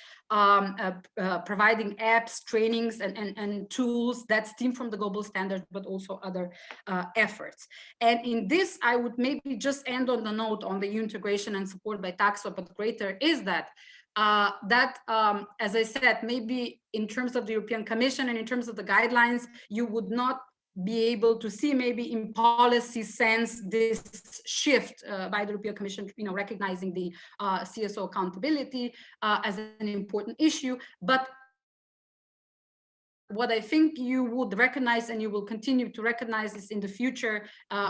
providing apps, trainings, and tools that stem from the global standards, but also other efforts. And in this, I would maybe just end on the note on the integration and support by Taxo, but greater is that as I said, maybe in terms of the European Commission and in terms of the guidelines, you would not be able to see maybe in policy sense this shift by the European Commission, you know, recognizing the CSO accountability as an important issue. But what I think you would recognize, and you will continue to recognize, is in the future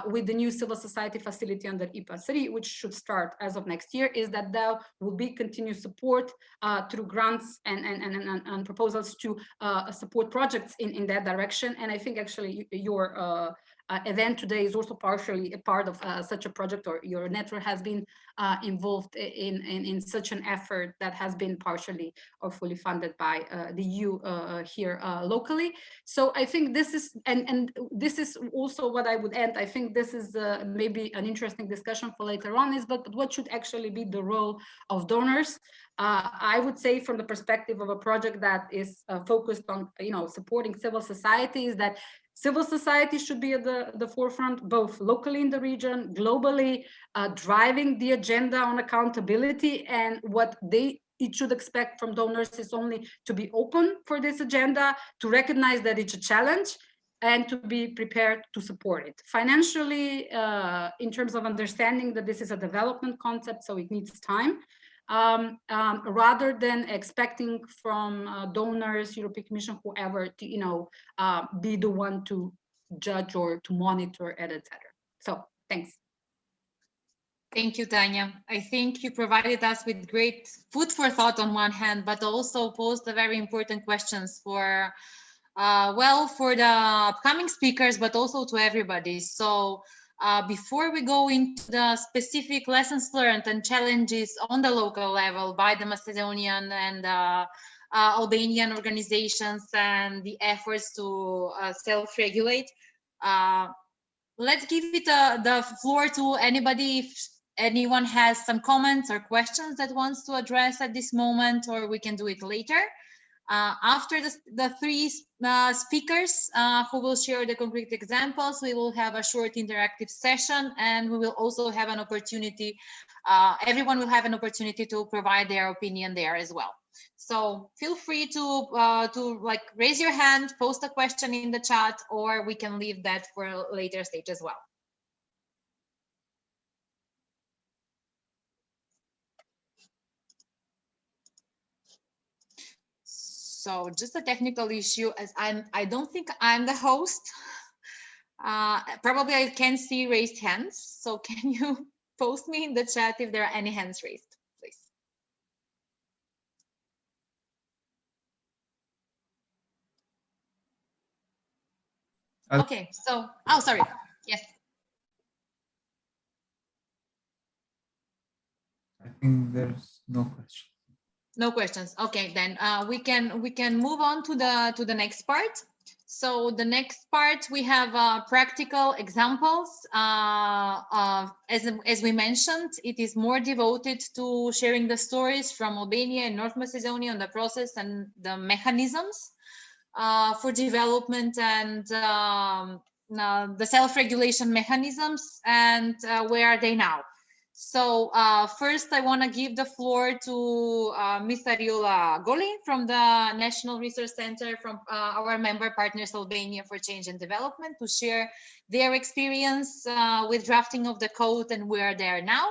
with the new civil society facility under IPA 3, which should start as of next year, is that there will be continued support through grants and proposals to support projects in that direction. And I think actually your event today is also partially a part of such a project, or your network has been involved in such an effort that has been partially or fully funded by the EU here locally. So I think this is, and this is also what I would end. I think this is maybe an interesting discussion for later on, is but what should actually be the role of donors? I would say, from the perspective of a project that is focused on, you know, supporting civil society, is that civil society should be at the forefront, both locally in the region, globally, driving the agenda on accountability. And what it should expect from donors is only to be open for this agenda, to recognize that it's a challenge, and to be prepared to support it. Financially, in terms of understanding that this is a development concept, so it needs time. Rather than expecting from donors, European Commission, whoever, to, you know, be the one to judge or to monitor it, etc. So thanks.
Thank you, Taña. I think you provided us with great food for thought on one hand, but also posed a very important questions for, well, for the upcoming speakers, but also to everybody. So before we go into the specific lessons learned and challenges on the local level by the Macedonian and Albanian organizations and the efforts to self-regulate, let's give it the floor to anybody. If anyone has some comments or questions that wants to address at this moment, or we can do it later. After the three speakers who will share the concrete examples, we will have a short interactive session, and we will also have an opportunity, everyone will have an opportunity to provide their opinion there as well. So feel free to like raise your hand, post a question in the chat, or we can leave that for a later stage as well. So just a technical issue, as I don't think I'm the host. Probably I can see raised hands. So can you post me in the chat if there are any hands raised, please? Okay, so, oh, sorry, yes.
I think there's no question.
No questions. Okay, then we can move on to the next part. So the next part, we have practical examples. As we mentioned, it is more devoted to sharing the stories from Albania and North Macedonia on the process and the mechanisms for development and the self-regulation mechanisms, and where are they now. So first, I want to give the floor to Ms. Ariola Goli from the National Research Center, from our member partners Albania for Change and Development, to share their experience with drafting of the code and where they are now,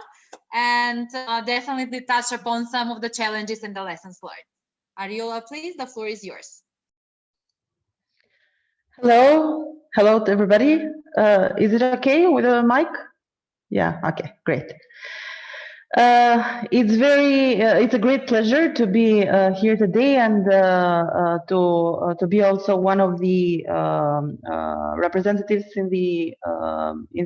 and definitely touch upon some of the challenges and the lessons learned. Ariola, please, the floor is yours.
Hello to everybody. Is it okay with the mic? Yeah, okay, great. It's a great pleasure to be here today and to be also one of the representatives in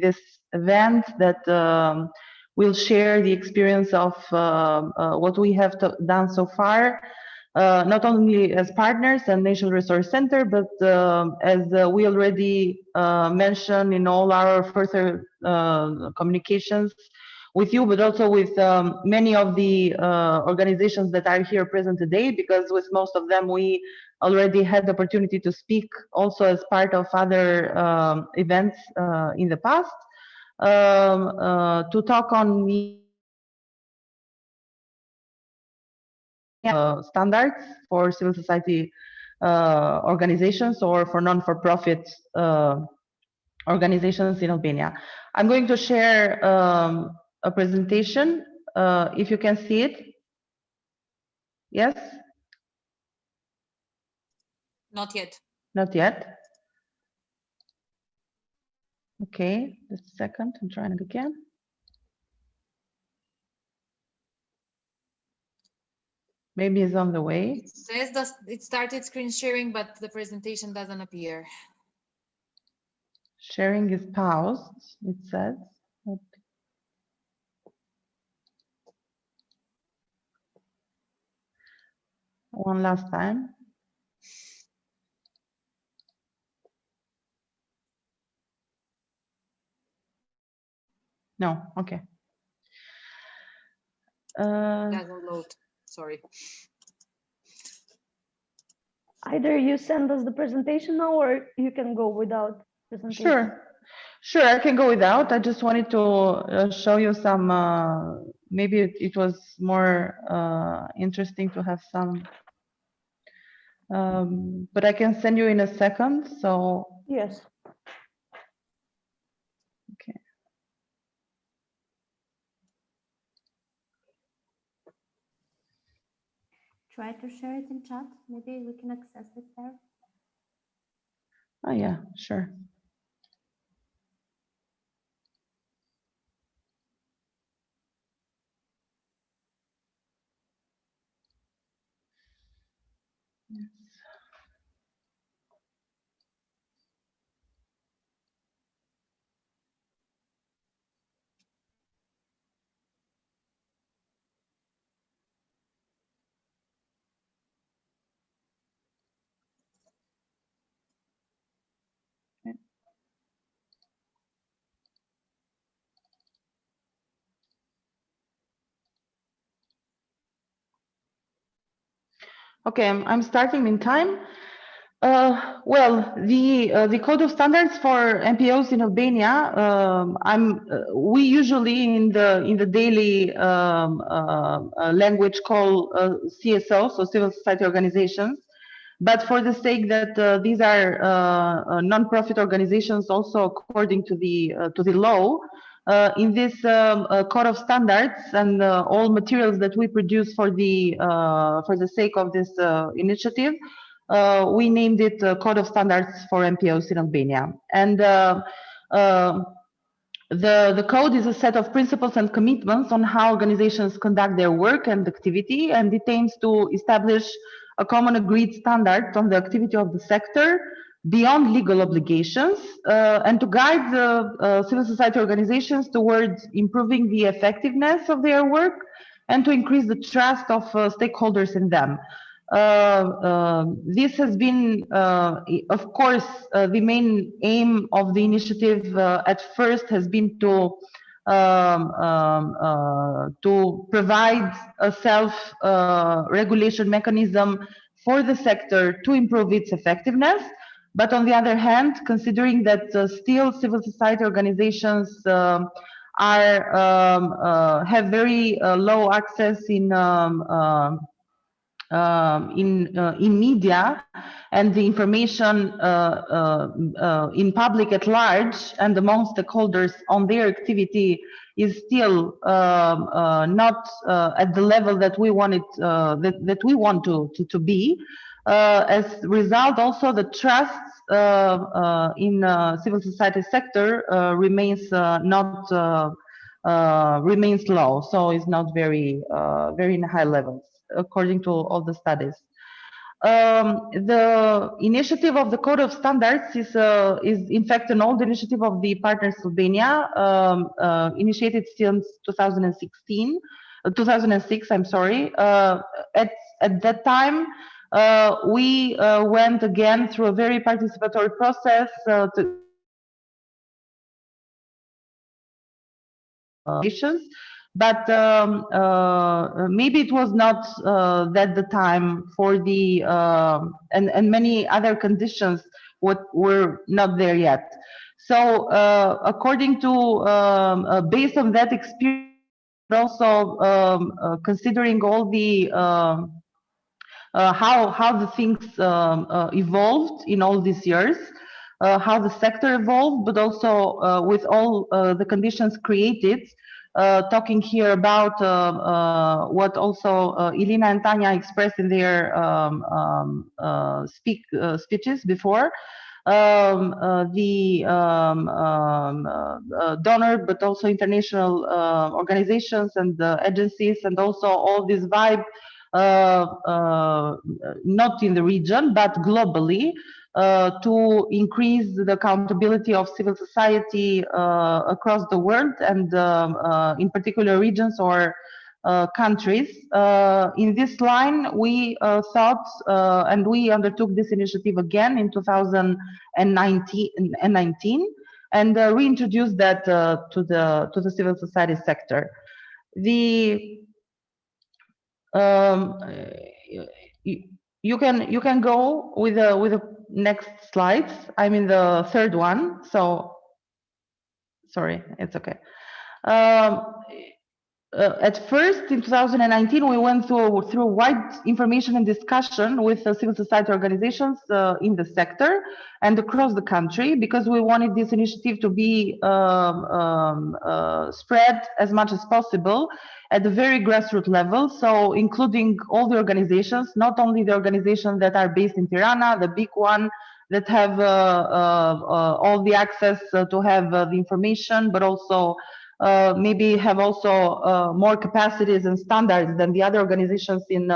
this event that will share the experience of what we have done so far, not only as partners and National Resource Center, but as we already mentioned in all our further communications with you, but also with many of the organizations that are here present today, because with most of them we already had the opportunity to speak also as part of other events in the past, to talk on the standards for civil society organizations or for non-for-profit organizations in Albania. I'm going to share a presentation, if you can see it. Yes?
Not yet.
Not yet. Okay, just a second, I'm trying it again. Maybe it's on the way.
It says that it started screen sharing, but the presentation doesn't appear.
Sharing is paused, it says. One last time. No, okay.
Doesn't load, sorry.
Either you send us the presentation now, or you can go without presentation.
Sure, I can go without. I just wanted to show you some, maybe it was more interesting to have some, but I can send you in a second, so.
Yes.
Okay.
Try to share it in chat. Maybe we can access it there.
Oh yeah, sure. Yes. Okay, I'm starting in time. Well, the code of standards for NPOs in Albania. We usually in the daily language call CSO, so civil society organizations. But for the sake that these are non-profit organizations, also according to the law, in this code of standards and all materials that we produce for the sake of this initiative, we named it Code of Standards for NPOs in Albania. And the code is a set of principles and commitments on how organizations conduct their work and activity, and it aims to establish a common agreed standard on the activity of the sector beyond legal obligations, and to guide the civil society organizations towards improving the effectiveness of their work and to increase the trust of stakeholders in them. This has been, of course, the main aim of the initiative at first has been to provide a self-regulation mechanism for the sector to improve its effectiveness. But on the other hand, considering that still civil society organizations have very low access in media and the information in public at large and among stakeholders on their activity is still not at the level that we want it that we want to be. As a result, also the trust in civil society sector remains not remains low, so it's not very very high levels according to all the studies. The initiative of the Code of Standards is in fact an old initiative of the partner Slovenia, initiated since 2006. I'm sorry. At that time, we went again through a very participatory process but maybe it was not that the time for the and many other conditions were not there yet. So according to based on that experience, also considering all the how the things evolved in all these years, how the sector evolved, but also with all the conditions created. Talking here about what also Ilina and Taņa expressed in their speeches before, the donor, but also international organizations and agencies, and also all this vibe, not in the region, but globally, to increase the accountability of civil society across the world, and in particular regions or countries. In this line, we thought, and we undertook this initiative again in 2019, and reintroduced that to the civil society sector. You can go with the next slides. I'm in the third one, so sorry, it's okay. At first, in 2019, we went through wide information and discussion with civil society organizations in the sector and across the country, because we wanted this initiative to be spread as much as possible at the very grassroots level, so including all the organizations, not only the organizations that are based in Tirana, the big one that have all the access to have the information, but also maybe have also more capacities and standards than the other organizations in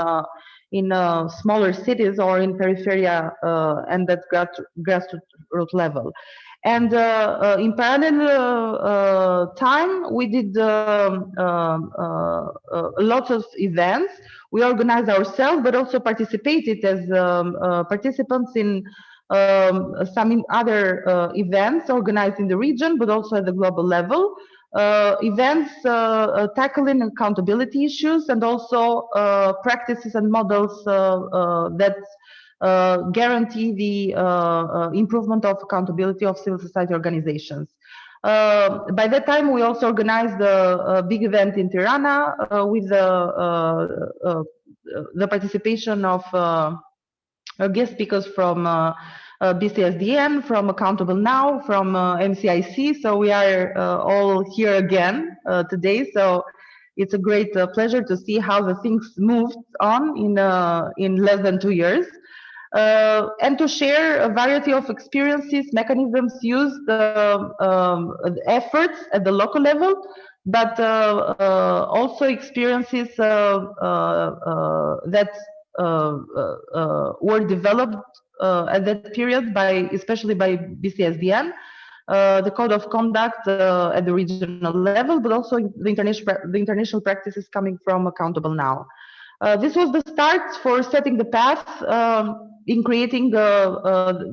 smaller cities or in peripheria and at grassroots level. And in parallel time, we did lots of events. We organized ourselves, but also participated as participants in some other events organized in the region, but also at the global level. Events tackling accountability issues, and also practices and models that guarantee the improvement of accountability of civil society organizations. By that time, we also organized a big event in Tirana with the participation of guest speakers from BCSDN, from Accountable Now, from MCIC. So we are all here again today. So it's a great pleasure to see how the things moved on in less than 2 years. And to share a variety of experiences, mechanisms used, efforts at the local level, but also experiences that were developed at that period especially by BCSDN, the code of conduct at the regional level, but also the international practices coming from Accountable Now. This was the start for setting the path in creating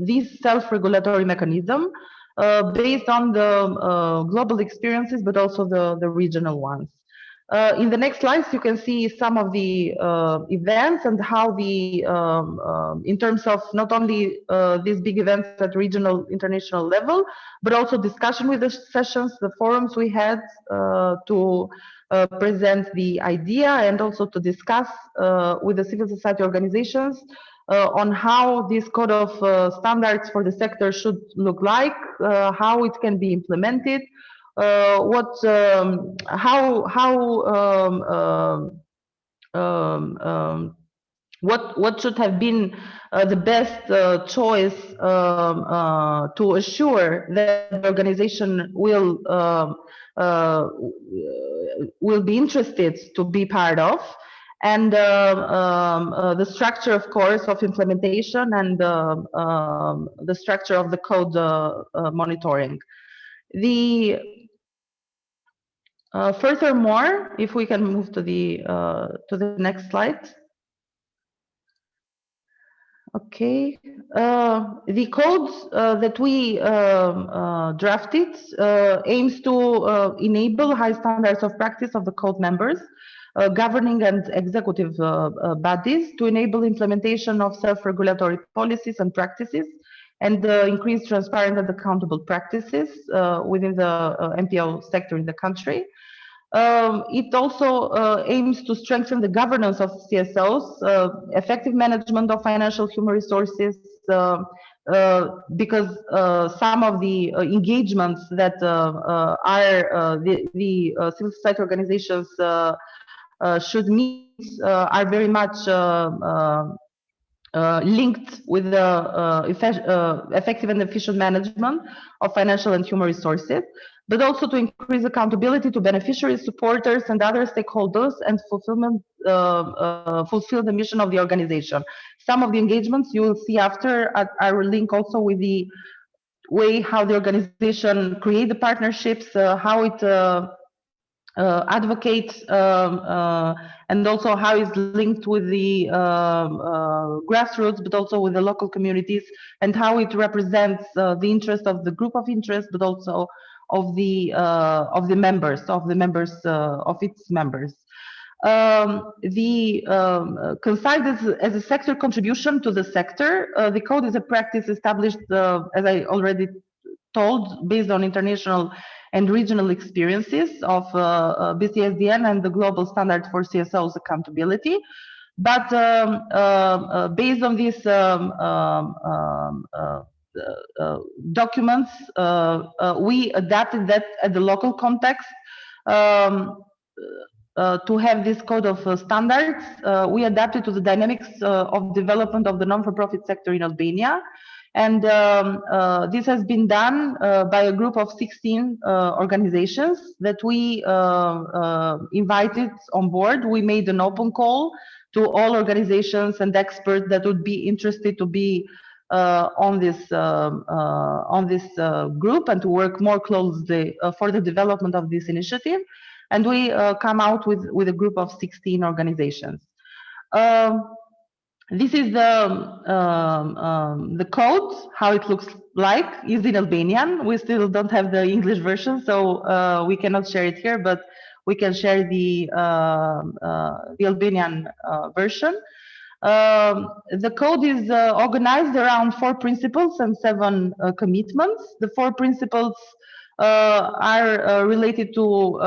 this self-regulatory mechanism based on the global experiences, but also the regional ones. In the next slides, you can see some of the events and how in terms of not only these big events at regional, international level, but also discussion with the sessions, the forums we had to present the idea, and also to discuss with the civil society organizations on how this code of standards for the sector should look like, how it can be implemented, what should have been the best choice to assure that the organization will be interested to be part of, and the structure, of course, of implementation, and the structure of the code monitoring. Furthermore, if we can move to the next slide. Okay, the code that we drafted aims to enable high standards of practice of the code members, governing and executive bodies, to enable implementation of self-regulatory policies and practices, and increase transparent and accountable practices within the NPO sector in the country. It also aims to strengthen the governance of CSOs, effective management of financial human resources, because some of the engagements that are the civil society organizations should meet are very much linked with the effective and efficient management of financial and human resources, but also to increase accountability to beneficiaries, supporters, and other stakeholders, and fulfill the mission of the organization. Some of the engagements you will see after are linked also with the way how the organization create the partnerships, how it advocates, and also how it's linked with the grassroots, but also with the local communities, and how it represents the interest of the group of interest, but also of the members of its members. Considered as a sector contribution to the sector, the code is a practice established, as I already told, based on international and regional experiences of BCSDN and the global standard for CSO's accountability. But based on these documents, we adapted that at the local context to have this code of standards. We adapted to the dynamics of development of the non-for-profit sector in Albania. And this has been done by a group of 16 organizations that we invited on board. We made an open call to all organizations and experts that would be interested to be on this group and to work more closely for the development of this initiative. And we come out with a group of 16 organizations. This is the code, how it looks like, is in Albanian. We still don't have the English version, so we cannot share it here, but we can share the Albanian version. The code is organized around 4 principles and 7 commitments. The 4 principles are related to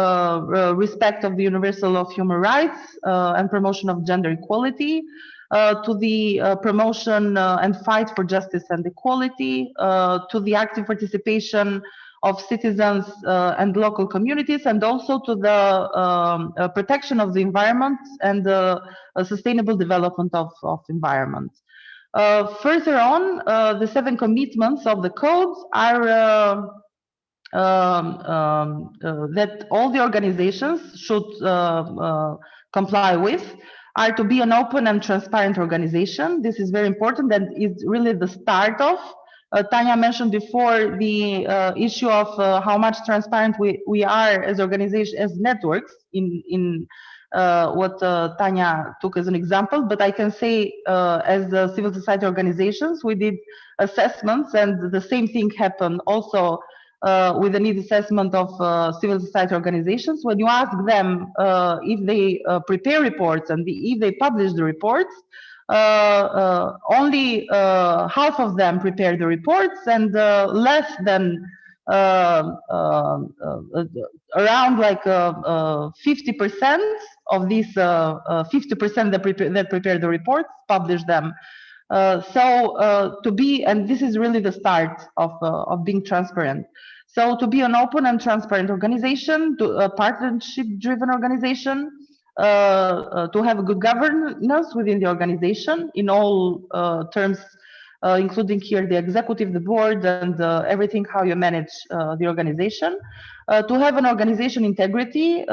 respect of the universal of human rights and promotion of gender equality, to the promotion and fight for justice and equality, to the active participation of citizens and local communities, and also to the protection of the environment and the sustainable development of environment. Further on, the 7 commitments of the code are that all the organizations should comply with, are to be an open and transparent organization. This is very important, and it's really the start of. Taњa mentioned before the issue of how much transparent we are as organizations, as networks, in what Taњa took as an example, but I can say as civil society organizations, we did assessments, and the same thing happened also with the need assessment of civil society organizations. When you ask them if they prepare reports and if they publish the reports, only half of them prepare the reports, and less than around like 50% of these 50% that prepare the reports publish them. And this is really the start of being transparent. So to be an open and transparent organization, a partnership-driven organization, to have a good governance within the organization in all terms, including here the executive, the board, and everything how you manage the organization. To have an organization integrity,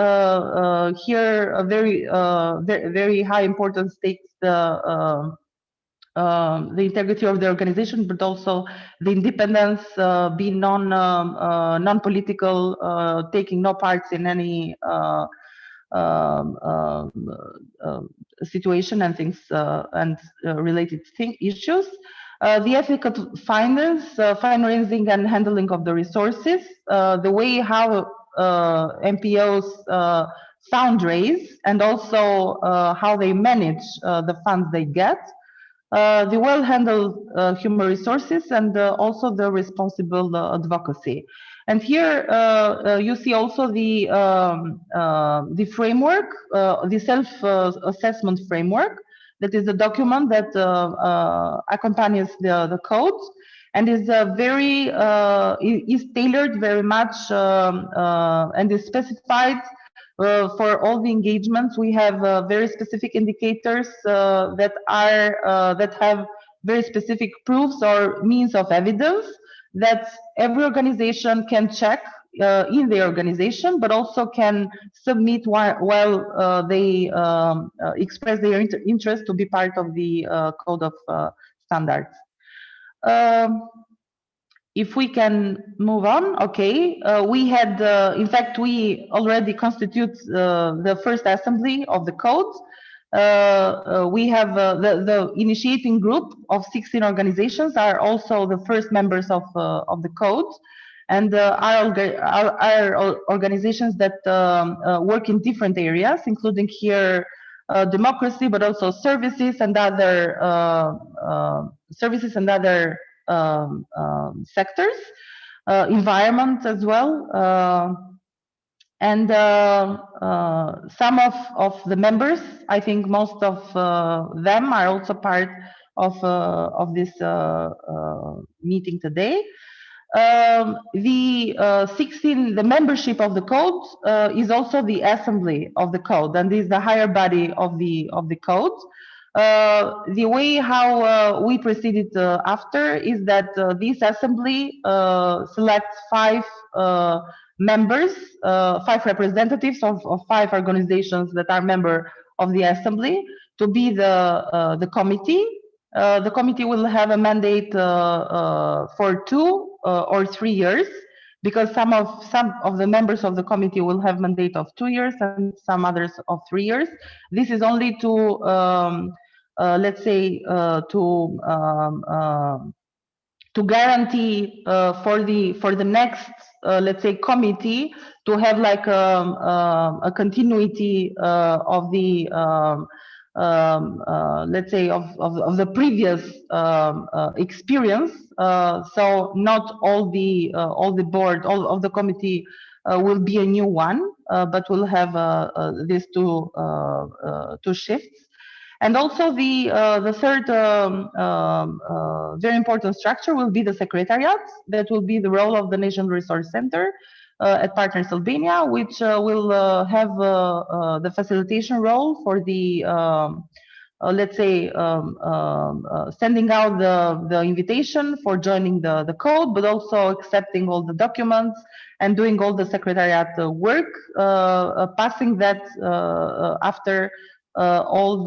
here a very high importance takes the integrity of the organization, but also the independence, being non-political, taking no parts in any situation and things and related issues. The ethical finance, financing and handling of the resources, the way how MPOs fundraise, and also how they manage the funds they get. The well-handled human resources, and also the responsible advocacy. And here you see also the framework, the self-assessment framework. That is a document that accompanies the code, and is is tailored very much and is specified. For all the engagements, we have very specific indicators that have very specific proofs or means of evidence that every organization can check in their organization, but also can submit while they express their interest to be part of the code of standards. If we can move on, okay. We had, in fact, we already constitute the first assembly of the code. We have the initiating group of 16 organizations are also the first members of the code, and our organizations that work in different areas, including here democracy, but also services and other sectors, environment as well, and some of the members, I think most of them are also part of this meeting today. The membership of the code is also the assembly of the code, and is the higher body of the code. The way how we proceeded after is that this assembly selects 5 members, 5 representatives of 5 organizations that are member of the assembly to be the committee. The committee will have a mandate for 2 or 3 years, because some of the members of the committee will have mandate of 2 years and some others of 3 years. This is only to let's say to guarantee for the next let's say committee to have like a continuity of the let's say of the previous experience. So not all the board, all of the committee will be a new one, but we'll have these two shifts. And also the third very important structure will be the Secretariat. That will be the role of the National Resource Center at Partners Albania, which will have the facilitation role for the let's say sending out the invitation for joining the code, but also accepting all the documents and doing all the Secretariat work, passing that after all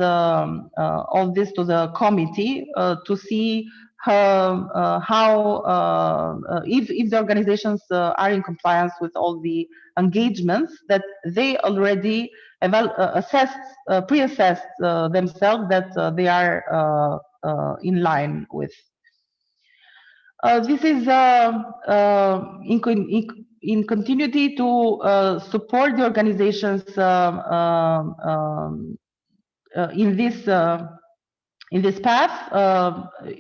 this to the committee to see how if the organizations are in compliance with all the engagements that they already pre-assessed themselves that they are in line with. This is in continuity to support the organizations in this path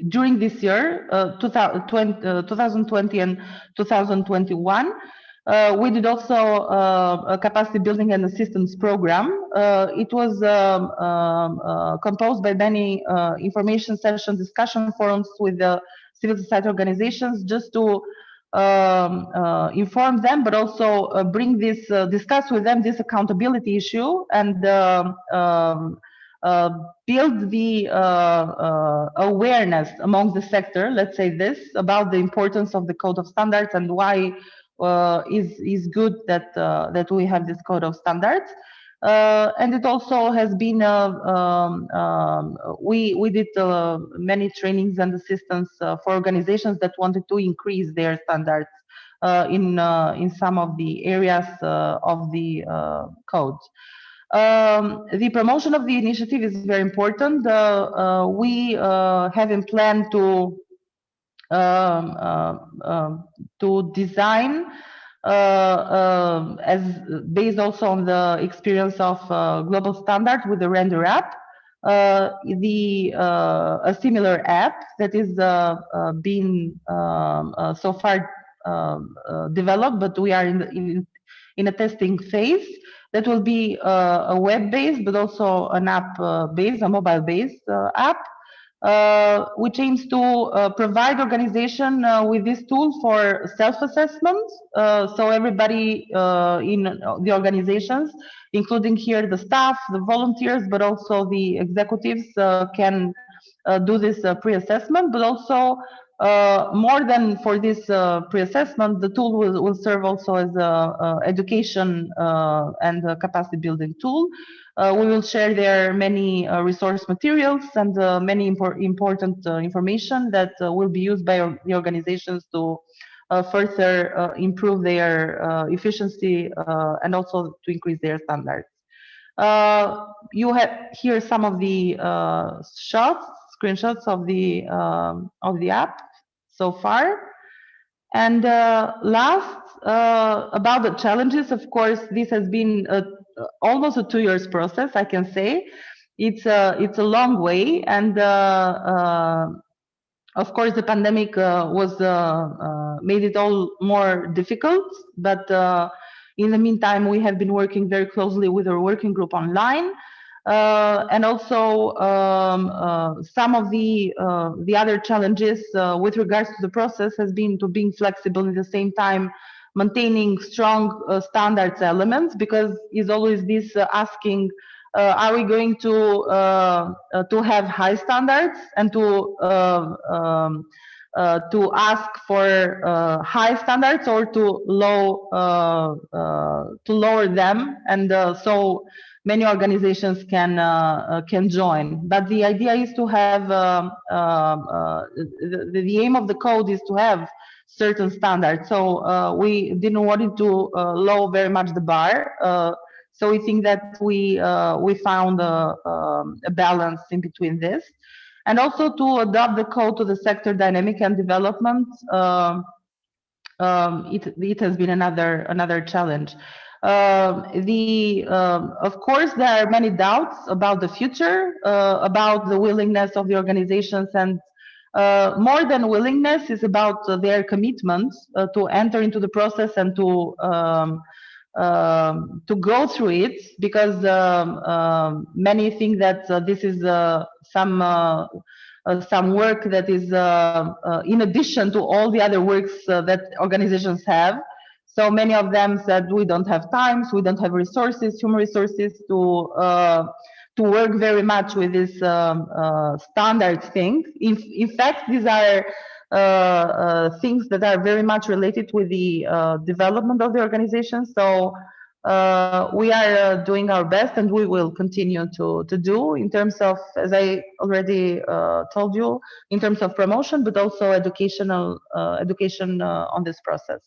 during this year, 2020 and 2021. We did also a capacity building and assistance program. It was composed by many information sessions, discussion forums with the civil society organizations, just to inform them, but also bring this, discuss with them this accountability issue, and build the awareness among the sector, let's say this, about the importance of the code of standards and why is good that that we have this code of standards. And it also has been we did many trainings and assistance for organizations that wanted to increase their standards in some of the areas of the code. The promotion of the initiative is very important. We have in plan to design as based also on the experience of global standards with the Render app, a similar app that is being so far developed, but we are in a testing phase. That will be a web-based, but also an app-based, a mobile-based app, which aims to provide organization with this tool for self-assessment. So everybody in the organizations, including here the staff, the volunteers, but also the executives can do this pre-assessment, but also more than for this pre-assessment, the tool will serve also as a education and a capacity building tool. We will share there many resource materials and many important information that will be used by the organizations to further improve their efficiency and also to increase their standards. You have here some of the screenshots of the app so far. And last, about the challenges, of course, this has been almost a 2 years process, I can say. It's a long way, and of course the pandemic was made it all more difficult, but in the meantime we have been working very closely with our working group online, and also some of the other challenges with regards to the process has been to being flexible at the same time maintaining strong standards elements, because it's always this asking, are we going to have high standards and to ask for high standards, or to lower them, and so many organizations can join. But the idea is to have the aim of the code is to have certain standards. So we didn't want it to lower very much the bar. So we think that we found a balance in between this, and also to adapt the code to the sector dynamic and development. It has been another challenge. Of course, there are many doubts about the future, about the willingness of the organizations, and more than willingness is about their commitment to enter into the process and to go through it, because many think that this is some work that is in addition to all the other works that organizations have. So many of them said, we don't have time, so we don't have resources, human resources to work very much with this standard thing. In fact, these are things that are very much related with the development of the organization. So we are doing our best, and we will continue to do in terms of, as I already told you, in terms of promotion, but also education on this process.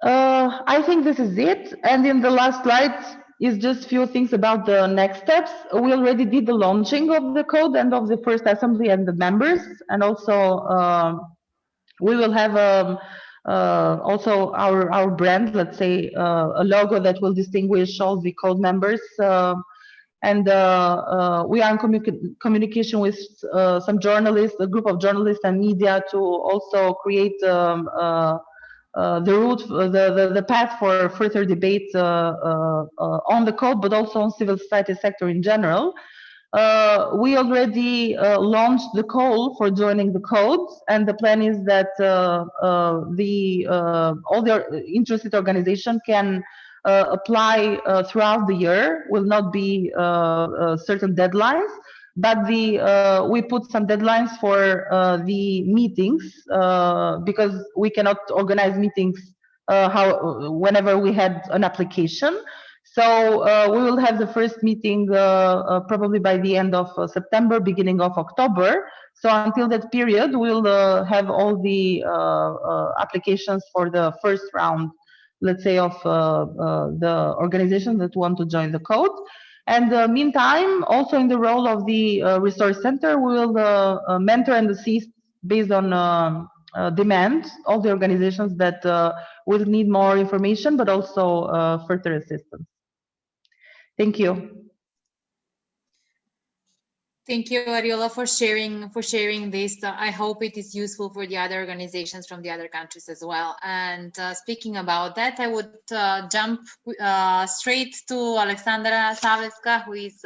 I think this is it. And in the last slide is just few things about the next steps. We already did the launching of the code and of the first assembly and the members, and also we will have also our brand, let's say a logo that will distinguish all the code members. And we are in communication with some journalists, a group of journalists and media, to also create the path for further debate on the code, but also on civil society sector in general. we already launched the call for joining the codes, and the plan is that all the interested organization can apply throughout the year. Will not be certain deadlines, but we put some deadlines for the meetings because we cannot organize meetings whenever we had an application. So we will have the first meeting probably by the end of September, beginning of October. So until that period, we'll have all the applications for the first round, let's say, of the organizations that want to join the code. And meantime, also in the role of the resource center, we will mentor and assist based on demand all the organizations that will need more information, but also further assistance. Thank you.
Thank you, Ariola, for sharing this. I hope it is useful for the other organizations from the other countries as well. And speaking about that, I would jump straight to Alexandra Savecka, who is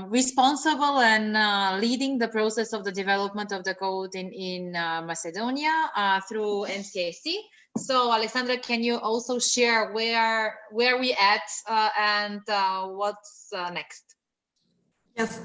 responsible and leading the process of the development of the code in Macedonia through MCIC. So, Alexandra, can you also share where we at and what's next?
Yes,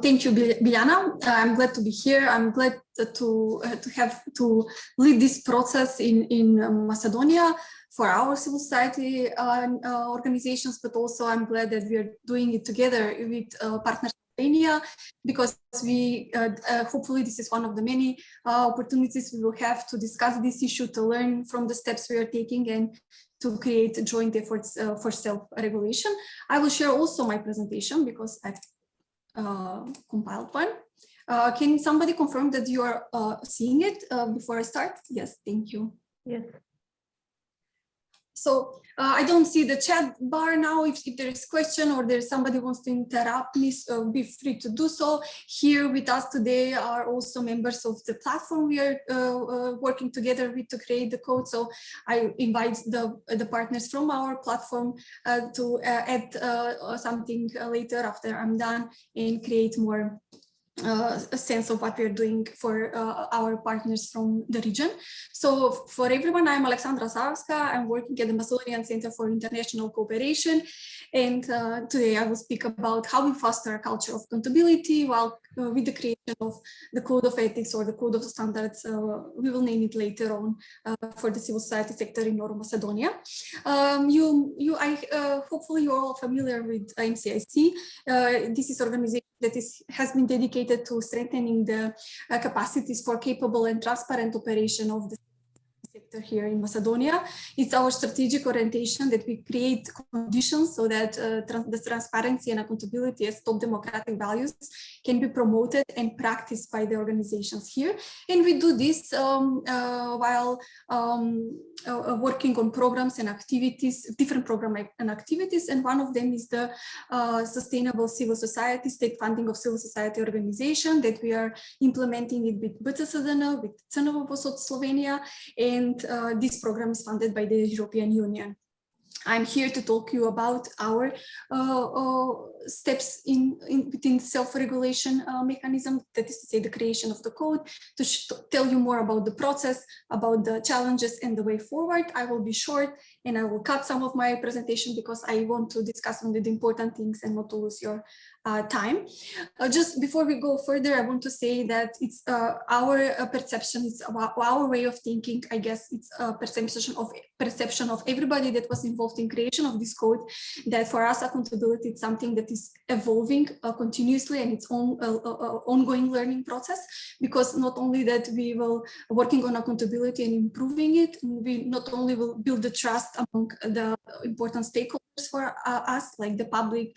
thank you, Biljana. I'm glad to be here. I'm glad to have to lead this process in Macedonia for our civil society organizations, but also I'm glad that we are doing it together with partners in Albania, because we hopefully this is one of the many opportunities we will have to discuss this issue, to learn from the steps we are taking, and to create joint efforts for self-regulation. I will share also my presentation because I've compiled one. Can somebody confirm that you are seeing it before I start? Yes, thank you.
Yes.
So I don't see the chat bar now. If there is a question or there's somebody who wants to interrupt me, be free to do so. Here with us today are also members of the platform we are working together with to create the code. So I invite the partners from our platform to add something later after I'm done and create more a sense of what we're doing for our partners from the region. So for everyone, I'm Alexandra Savecka. I'm working at the Macedonian Center for International Cooperation. And today I will speak about how we foster a culture of accountability while with the creation of the Code of Ethics or the Code of Standards. We will name it later on for the civil society sector in North Macedonia. Hopefully you're all familiar with MCIC. This is an organization that has been dedicated to strengthening the capacities for capable and transparent operation of the sector here in Macedonia. It's our strategic orientation that we create conditions so that the transparency and accountability as top democratic values can be promoted and practiced by the organizations here. And we do this while working on programs and activities, different programs and activities. And one of them is the Sustainable Civil Society, State Funding of Civil Society Organization that we are implementing it with BCSDN, with Crnovo Posod Slovenia, and this program is funded by the European Union. I'm here to talk to you about our steps within self-regulation mechanism, that is to say the creation of the code, to tell you more about the process, about the challenges and the way forward. I will be short and I will cut some of my presentation because I want to discuss only the important things and not to lose your time. Just before we go further, I want to say that it's our perception, it's our way of thinking. I guess it's a perception of everybody that was involved in creation of this code, that for us accountability is something that is evolving continuously and its own ongoing learning process, because not only that we will working on accountability and improving it, we not only will build the trust among the important stakeholders for us, like the public,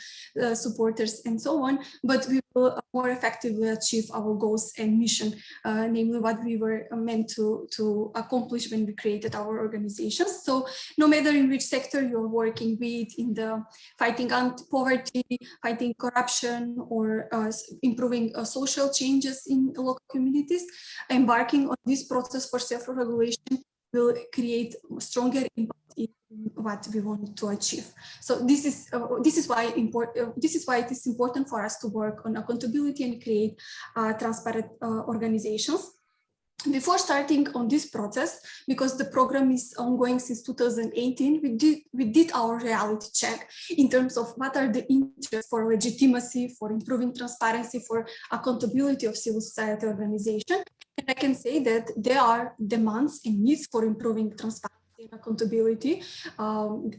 supporters and so on, but we will more effectively achieve our goals and mission, namely what we were meant to accomplish when we created our organizations. So no matter in which sector you're working with, in the fighting poverty, fighting corruption, or improving social changes in local communities, embarking on this process for self-regulation will create stronger impact in what we want to achieve. So this is why it is important for us to work on accountability and create transparent organizations. Before starting on this process, because the program is ongoing since 2018, we did our reality check in terms of what are the interests for legitimacy, for improving transparency, for accountability of civil society organization. And I can say that there are demands and needs for improving transparency and accountability.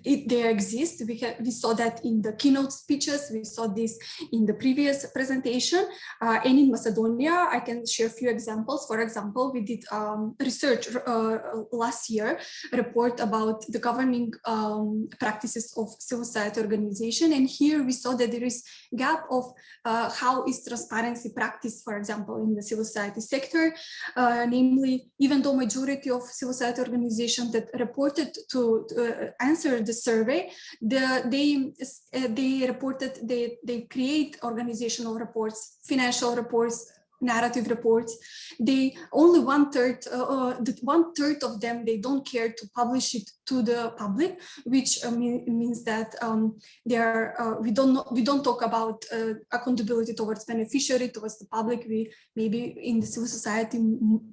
They exist. We saw that in the keynote speeches. We saw this in the previous presentation. And in Macedonia, I can share a few examples. For example, we did research last year, a report about the governing practices of civil society organization. And here we saw that there is a gap of how is transparency practiced, for example, in the civil society sector. Namely, even though majority of civil society organizations that reported to answer the survey, they reported they create organizational reports, financial reports, narrative reports. They only one third of them, they don't care to publish it to the public, which means that we don't talk about accountability towards beneficiary, towards the public. We maybe in the civil society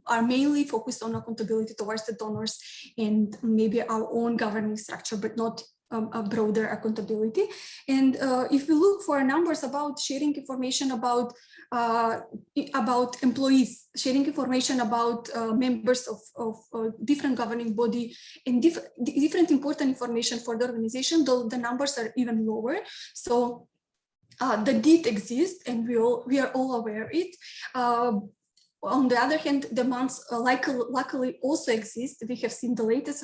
are mainly focused on accountability towards the donors and maybe our own governing structure, but not a broader accountability. And if we look for numbers about sharing information about employees, sharing information about members of different governing body and different important information for the organization, though the numbers are even lower. So the need exists, and we are all aware of it. On the other hand, demands luckily also exist. We have seen the latest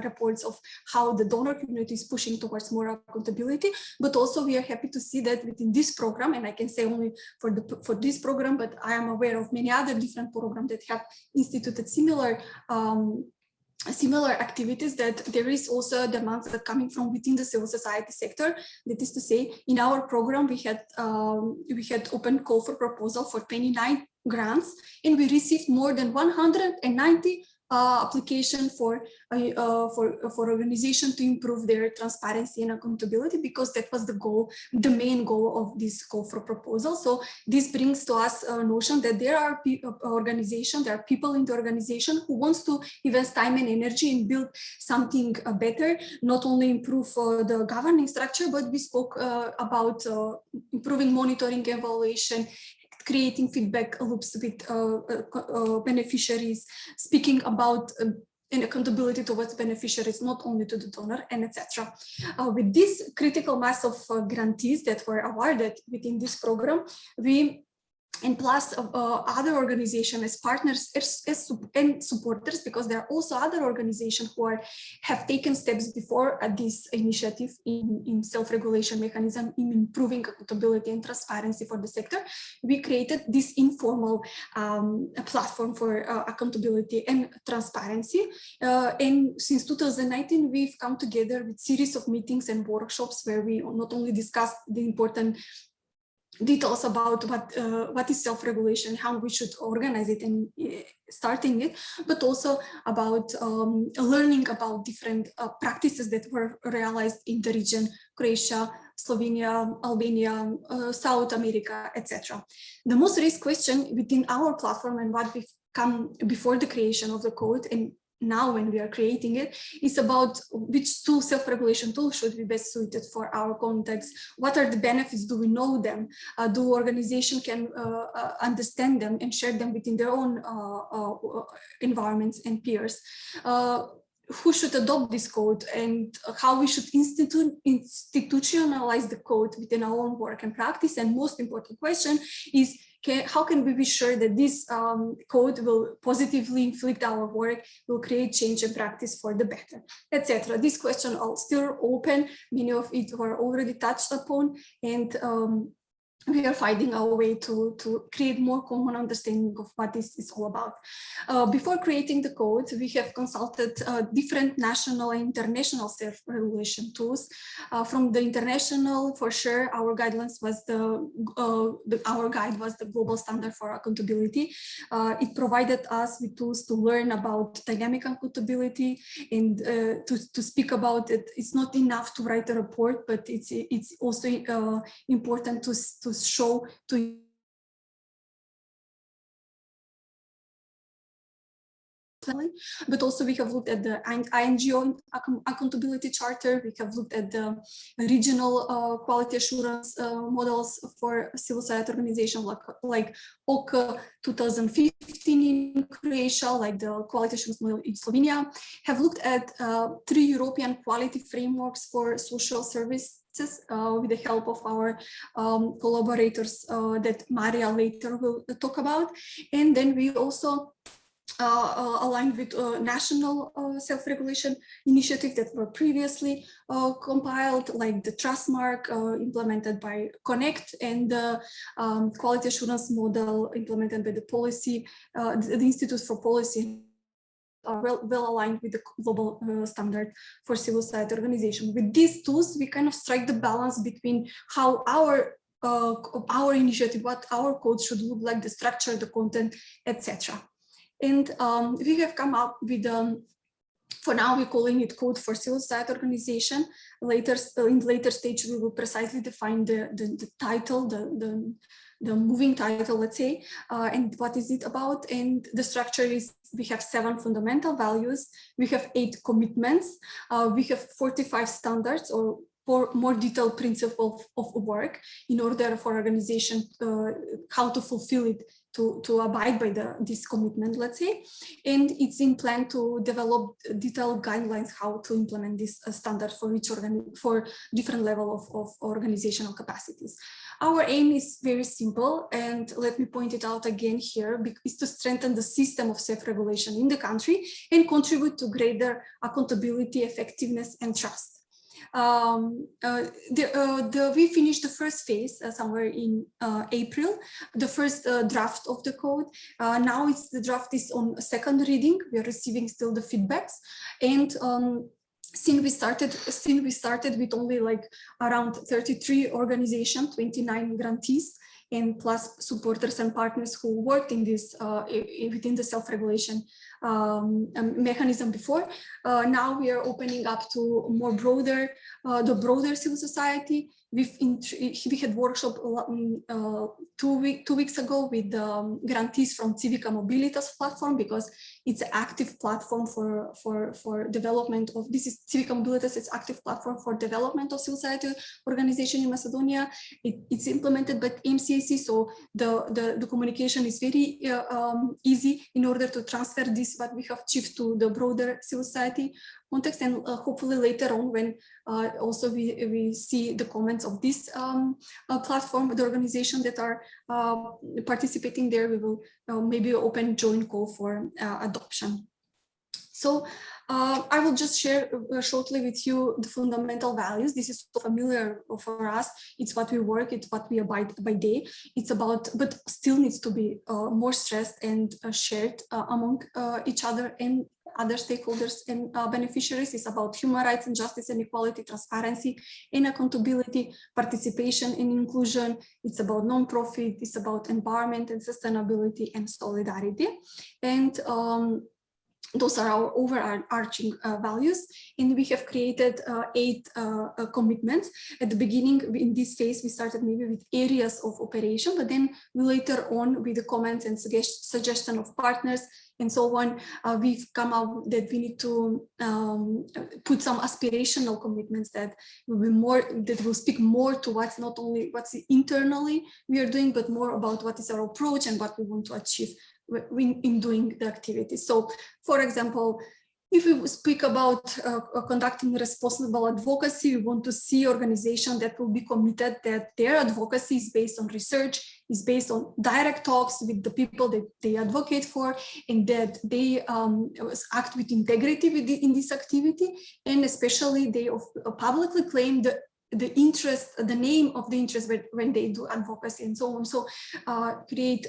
reports of how the donor community is pushing towards more accountability, but also we are happy to see that within this program, and I can say only for this program, but I am aware of many other different programs that have instituted similar activities, that there is also demands that are coming from within the civil society sector. That is to say, in our program, we had open call for proposal for 29 grants, and we received more than 190 application for organization to improve their transparency and accountability, because that was the goal, the main goal of this call for proposal. So this brings to us a notion that there are organizations, there are people in the organization who wants to invest time and energy and build something better, not only improve the governing structure, but we spoke about improving monitoring, evaluation, creating feedback loops with beneficiaries, speaking about and accountability towards beneficiaries, not only to the donor, and etc. With this critical mass of grantees that were awarded within this program, and plus other organizations as partners and supporters, because there are also other organizations who have taken steps before this initiative in self-regulation mechanism, in improving accountability and transparency for the sector. We created this informal platform for accountability and transparency. And since 2019, we've come together with series of meetings and workshops where we not only discussed the important details about what is self-regulation, how we should organize it and starting it, but also about learning about different practices that were realized in the region, Croatia, Slovenia, Albania, South America, etc. The most raised question within our platform and what we've come before the creation of the code, and now when we are creating it, is about which self-regulation tool should be best suited for our context. What are the benefits? Do we know them? Do organizations can understand them and share them within their own environments and peers? Who should adopt this code, and how we should institutionalize the code within our own work and practice? And most important question is, how can we be sure that this code will positively influence our work, will create change and practice for the better, etc. These questions are still open. Many of it were already touched upon, and we are finding our way to create more common understanding of what this is all about. Before creating the code, we have consulted different national and international self-regulation tools. From the international, for sure, our guidelines was our guide was the global standard for accountability. It provided us with tools to learn about dynamic accountability and to speak about it. It's not enough to write a report, but it's also important to show to but also we have looked at the INGO accountability charter. We have looked at the regional quality assurance models for civil society organization like OCA 2015 in Croatia, like the quality assurance model in Slovenia. Have looked at 3 European quality frameworks for social service with the help of our collaborators that Maria later will talk about. And then we also aligned with national self-regulation initiatives that were previously compiled, like the trust mark implemented by Connect and the quality assurance model implemented by the policy, the Institute for Policy, well aligned with the global standard for civil society organization. With these tools, we kind of strike the balance between how our initiative, what our code should look like, the structure, the content, etc. And we have come up with, for now we're calling it Code for Civil Society Organization. Later, in the later stage, we will precisely define the title, the moving title, let's say, and what is it about. And the structure is, we have 7 fundamental values, we have 8 commitments, we have 45 standards or more detailed principles of work in order for organization how to fulfill it, to abide by this commitment, let's say. And it's in plan to develop detailed guidelines how to implement this standard for each for different level of organizational capacities. Our aim is very simple, and let me point it out again here, is to strengthen the system of self-regulation in the country and contribute to greater accountability, effectiveness, and trust. We finished the first phase somewhere in April, the first draft of the code. Now the draft is on second reading. We are receiving still the feedbacks, and since we started with only like around 33 organizations, 29 grantees, and plus supporters and partners who worked in this within the self-regulation mechanism before. Now we are opening up to more broader, the broader civil society. We had workshop 2 weeks ago with grantees from Civica Mobilitas platform, because it's an active platform for development of, this is Civica Mobilitas, it's active platform for development of civil society organization in Macedonia. It's implemented by MCAC, so the communication is very easy in order to transfer this, what we have achieved, to the broader civil society context. And hopefully later on, when also we see the comments of this platform, the organization that are participating there, we will maybe open joint call for adoption. So I will just share shortly with you the fundamental values. This is so familiar for us. It's what we work, it's what we abide by day. It's about, but still needs to be more stressed and shared among each other and other stakeholders and beneficiaries. Is about human rights and justice and equality, transparency and accountability, participation and inclusion. It's about non-profit, it's about environment and sustainability and solidarity. And those are our overarching values. And we have created 8 commitments. At the beginning, in this phase, we started maybe with areas of operation, but then we later on, with the comments and suggestion of partners and so on, we've come out that we need to put some aspirational commitments that will be more, that will speak more to what's not only what's internally we are doing, but more about what is our approach and what we want to achieve in doing the activity. So, for example, if we speak about conducting responsible advocacy, we want to see organizations that will be committed that their advocacy is based on research, is based on direct talks with the people that they advocate for, and that they act with integrity in this activity, and especially they publicly claim the the interest, the name of the interest when they do advocacy and so on. So create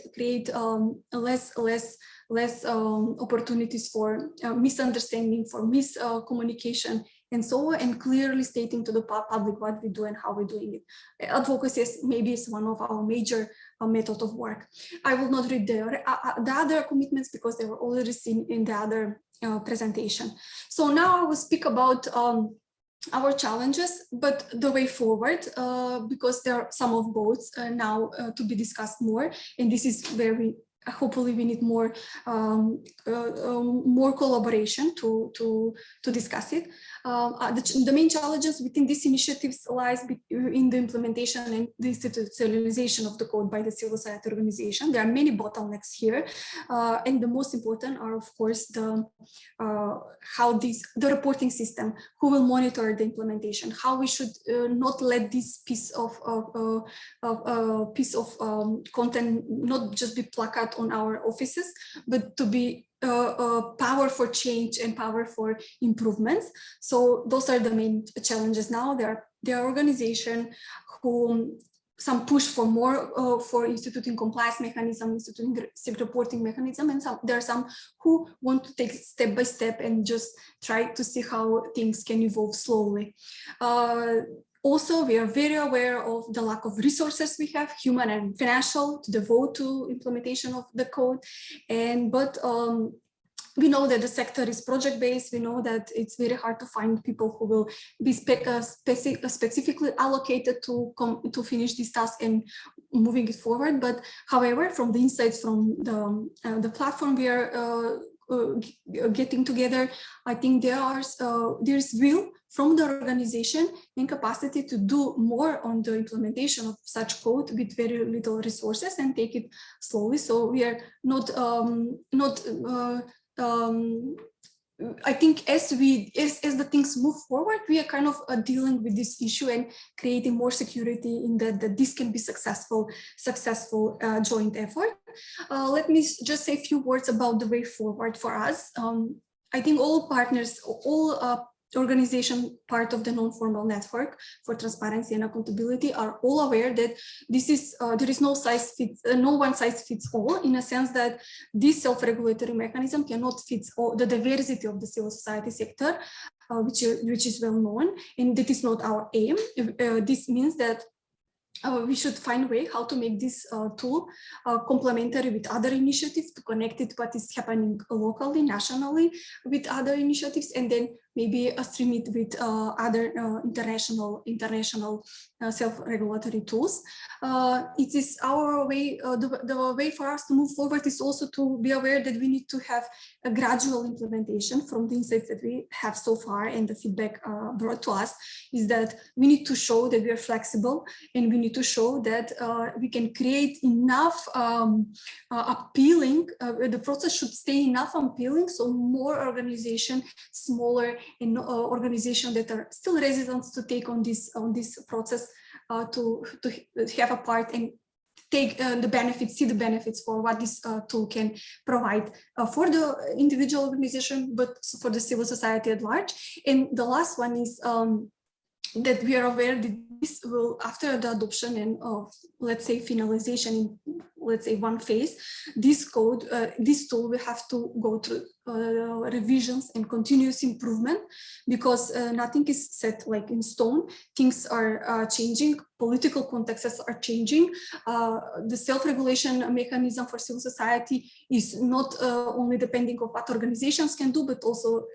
less opportunities for misunderstanding, for miscommunication, and so on, and clearly stating to the public what we do and how we're doing it. Advocacy maybe is one of our major method of work. I will not read the other commitments because they were already seen in the other presentation. So now I will speak about our challenges, but the way forward, because there are some of both now to be discussed more, and this is where we hopefully we need more more collaboration to discuss it. The main challenges within these initiatives lies in the implementation and the institutionalization of the code by the civil society organization. There are many bottlenecks here, and the most important are, of course, the reporting system, who will monitor the implementation, how we should not let this piece of content not just be placard on our offices, but to be power for change and power for improvements. So those are the main challenges now. There are organizations who some push for more for instituting compliance mechanism, instituting reporting mechanism, and there are some who want to take step by step and just try to see how things can evolve slowly. Also, we are very aware of the lack of resources we have, human and financial, to devote to implementation of the code. But we know that the sector is project-based. We know that it's very hard to find people who will be specifically allocated to finish this task and moving it forward. But however, from the insights from the platform we are getting together, I think there's will from the organization and capacity to do more on the implementation of such code with very little resources and take it slowly. So we are I think as the things move forward, we are kind of dealing with this issue and creating more security in that this can be successful joint effort. Let me just say a few words about the way forward for us. I think all partners, all organization part of the non-formal network for transparency and accountability are all aware that this is there is no one size fits all, in a sense that this self-regulatory mechanism cannot fit all the diversity of the civil society sector, which is well known, and that is not our aim. This means that we should find a way how to make this tool complementary with other initiatives, to connect it what is happening locally, nationally with other initiatives, and then maybe stream it with other international self-regulatory tools. It is our way, the way for us to move forward is also to be aware that we need to have a gradual implementation. From the insights that we have so far and the feedback brought to us is that we need to show that we are flexible, and we need to show that we can create enough appealing, the process should stay enough appealing, so more organization, smaller and organizations that are still resident to take on this process, to have a part and take the benefits, see the benefits for what this tool can provide for the individual organization, but for the civil society at large. And the last one is that we are aware that this will, after the adoption and let's say finalization in, let's say, one phase, this code, this tool will have to go through revisions and continuous improvement, because nothing is set like in stone. Things are changing, political contexts are changing. The self-regulation mechanism for civil society is not only depending on what organizations can do, but also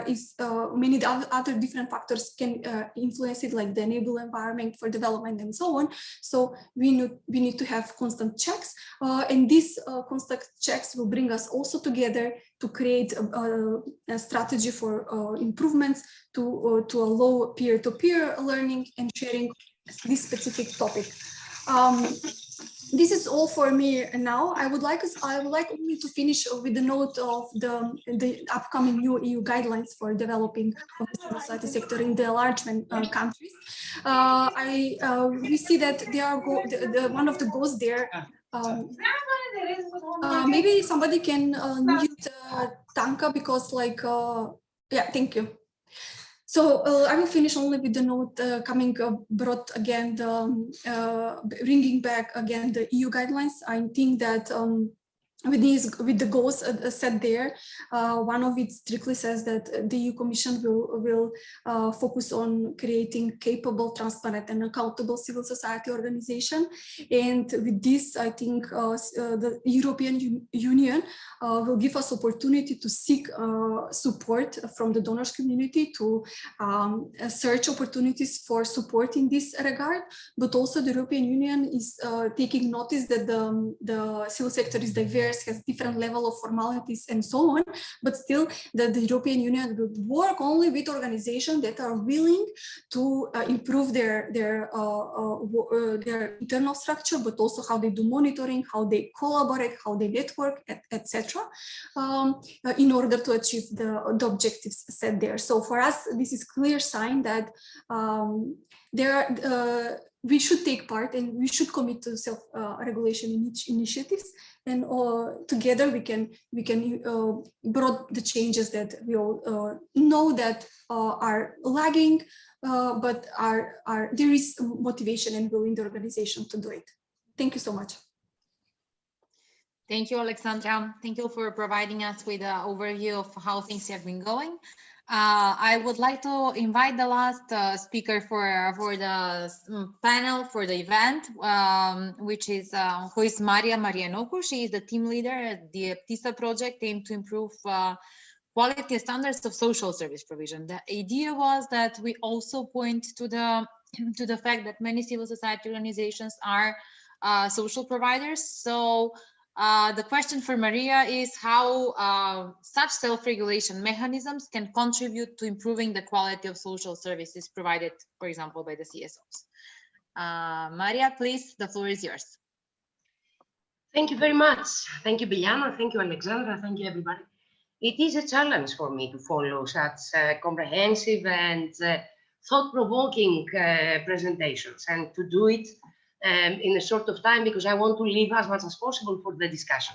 is many other different factors can influence it, like the enable environment for development and so on. So we need to have constant checks, and these constant checks will bring us also together to create a strategy for improvements, to allow peer-to-peer learning and sharing this specific topic. This is all for me now. I would like only to finish with the note of the upcoming new EU guidelines for developing the civil society sector in the enlargement countries. We see that they are one of the goals there. Maybe somebody can mute Tanka, because yeah, thank you. So I will finish only with the note brought again bringing back again the EU guidelines. I think that with the goals set there, one of it strictly says that the EU Commission will focus on creating capable, transparent, and accountable civil society organization. And with this, I think the European Union will give us opportunity to seek support from the donors community to search opportunities for support in this regard. But also the European Union is taking notice that the civil sector is diverse, has different level of formalities and so on, but still that the European Union will work only with organizations that are willing to improve their internal structure, but also how they do monitoring, how they collaborate, how they network, etc., in order to achieve the objectives set there. So for us, this is clear sign that we should take part and we should commit to self-regulation in each initiatives, and together we can bring the changes that we all know that are lagging, but there is motivation and will in the organization to do it. Thank you so much.
Thank you, Alexandra. Thank you for providing us with an overview of how things have been going. I would like to invite the last speaker for the panel, for the event, which is who is Maria Marianoku. She is the team leader at the TISA project aimed to improve quality standards of social service provision. The idea was that we also point to the fact that many civil society organizations are social providers. So the question for Maria is how such self-regulation mechanisms can contribute to improving the quality of social services provided, for example, by the CSOs. Maria, please, the floor is yours.
Thank you very much. Thank you, Biljana. Thank you, Alexandra. Thank you, everybody. It is a challenge for me to follow such comprehensive and thought-provoking presentations, and to do it in a short of time, because I want to leave as much as possible for the discussion.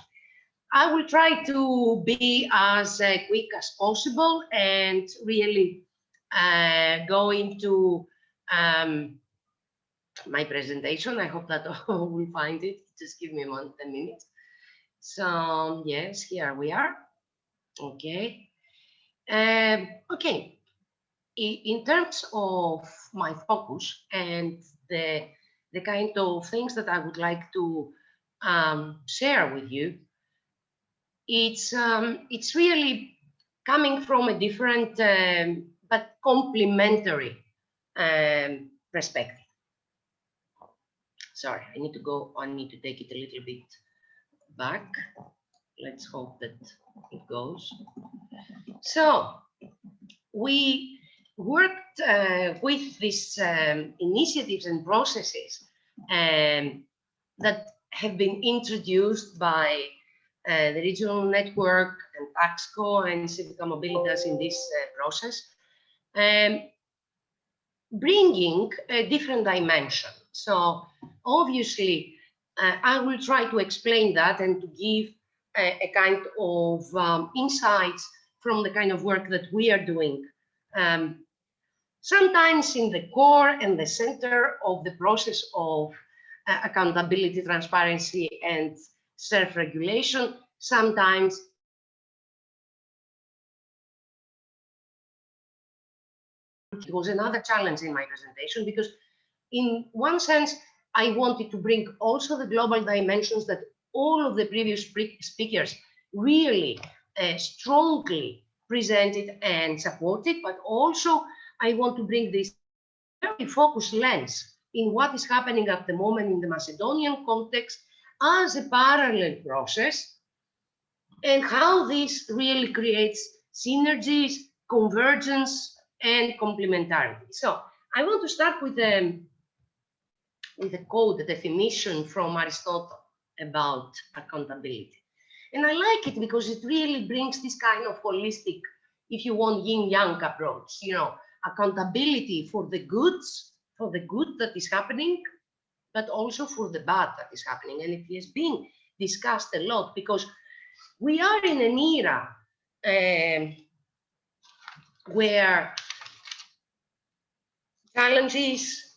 I will try to be as quick as possible and really go into my presentation. I hope that all will find it. Just give me a minute. So yes, here we are. Okay. Okay. In terms of my focus and the kind of things that I would like to share with you, it's really coming from a different but complementary perspective. Sorry, I need to take it a little bit back. Let's hope that it goes. So we worked with these initiatives and processes that have been introduced by the regional network and TAXCO and Civica Mobilitas in this process, bringing a different dimension. So obviously, I will try to explain that and to give a kind of insights from the kind of work that we are doing. Sometimes in the core and the center of the process of accountability, transparency, and self-regulation, sometimes it was another challenge in my presentation, because in one sense, I wanted to bring also the global dimensions that all of the previous speakers really strongly presented and supported, but also I want to bring this very focused lens in what is happening at the moment in the Macedonian context as a parallel process, and how this really creates synergies, convergence, and complementarity. So I want to start with a quote, the definition from Aristotle about accountability. And I like it because it really brings this kind of holistic, if you want, yin-yang approach, you know, accountability for the goods, for the good that is happening, but also for the bad that is happening. And it has been discussed a lot because we are in an era where challenges,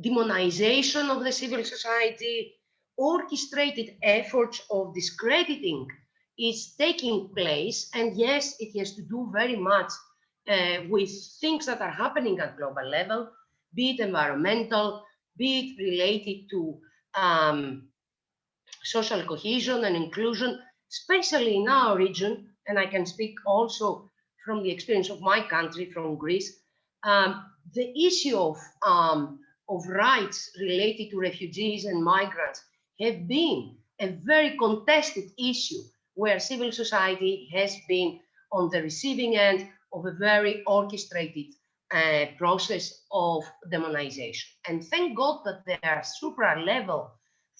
demonization of the civil society, orchestrated efforts of discrediting is taking place. And yes, it has to do very much with things that are happening at global level, be it environmental, be it related to social cohesion and inclusion, especially in our region. And I can speak also from the experience of my country, from Greece. The issue of rights related to refugees and migrants have been a very contested issue, where civil society has been on the receiving end of a very orchestrated process of demonization. And thank God that there are supra-level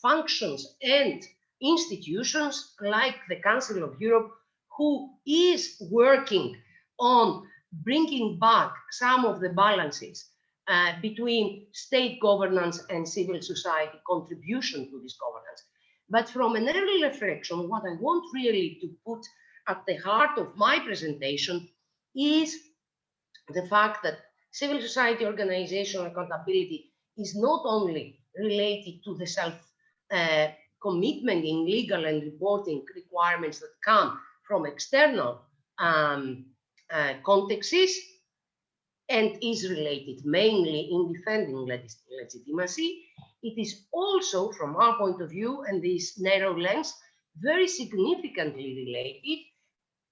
functions and institutions like the Council of Europe, who is working on bringing back some of the balances between state governance and civil society contribution to this governance. But from an early reflection, what I want really to put at the heart of my presentation is the fact that civil society organizational accountability is not only related to the self-commitment in legal and reporting requirements that come from external contexts, and is related mainly in defending legitimacy. It is also, from our point of view, and this narrow lens, very significantly related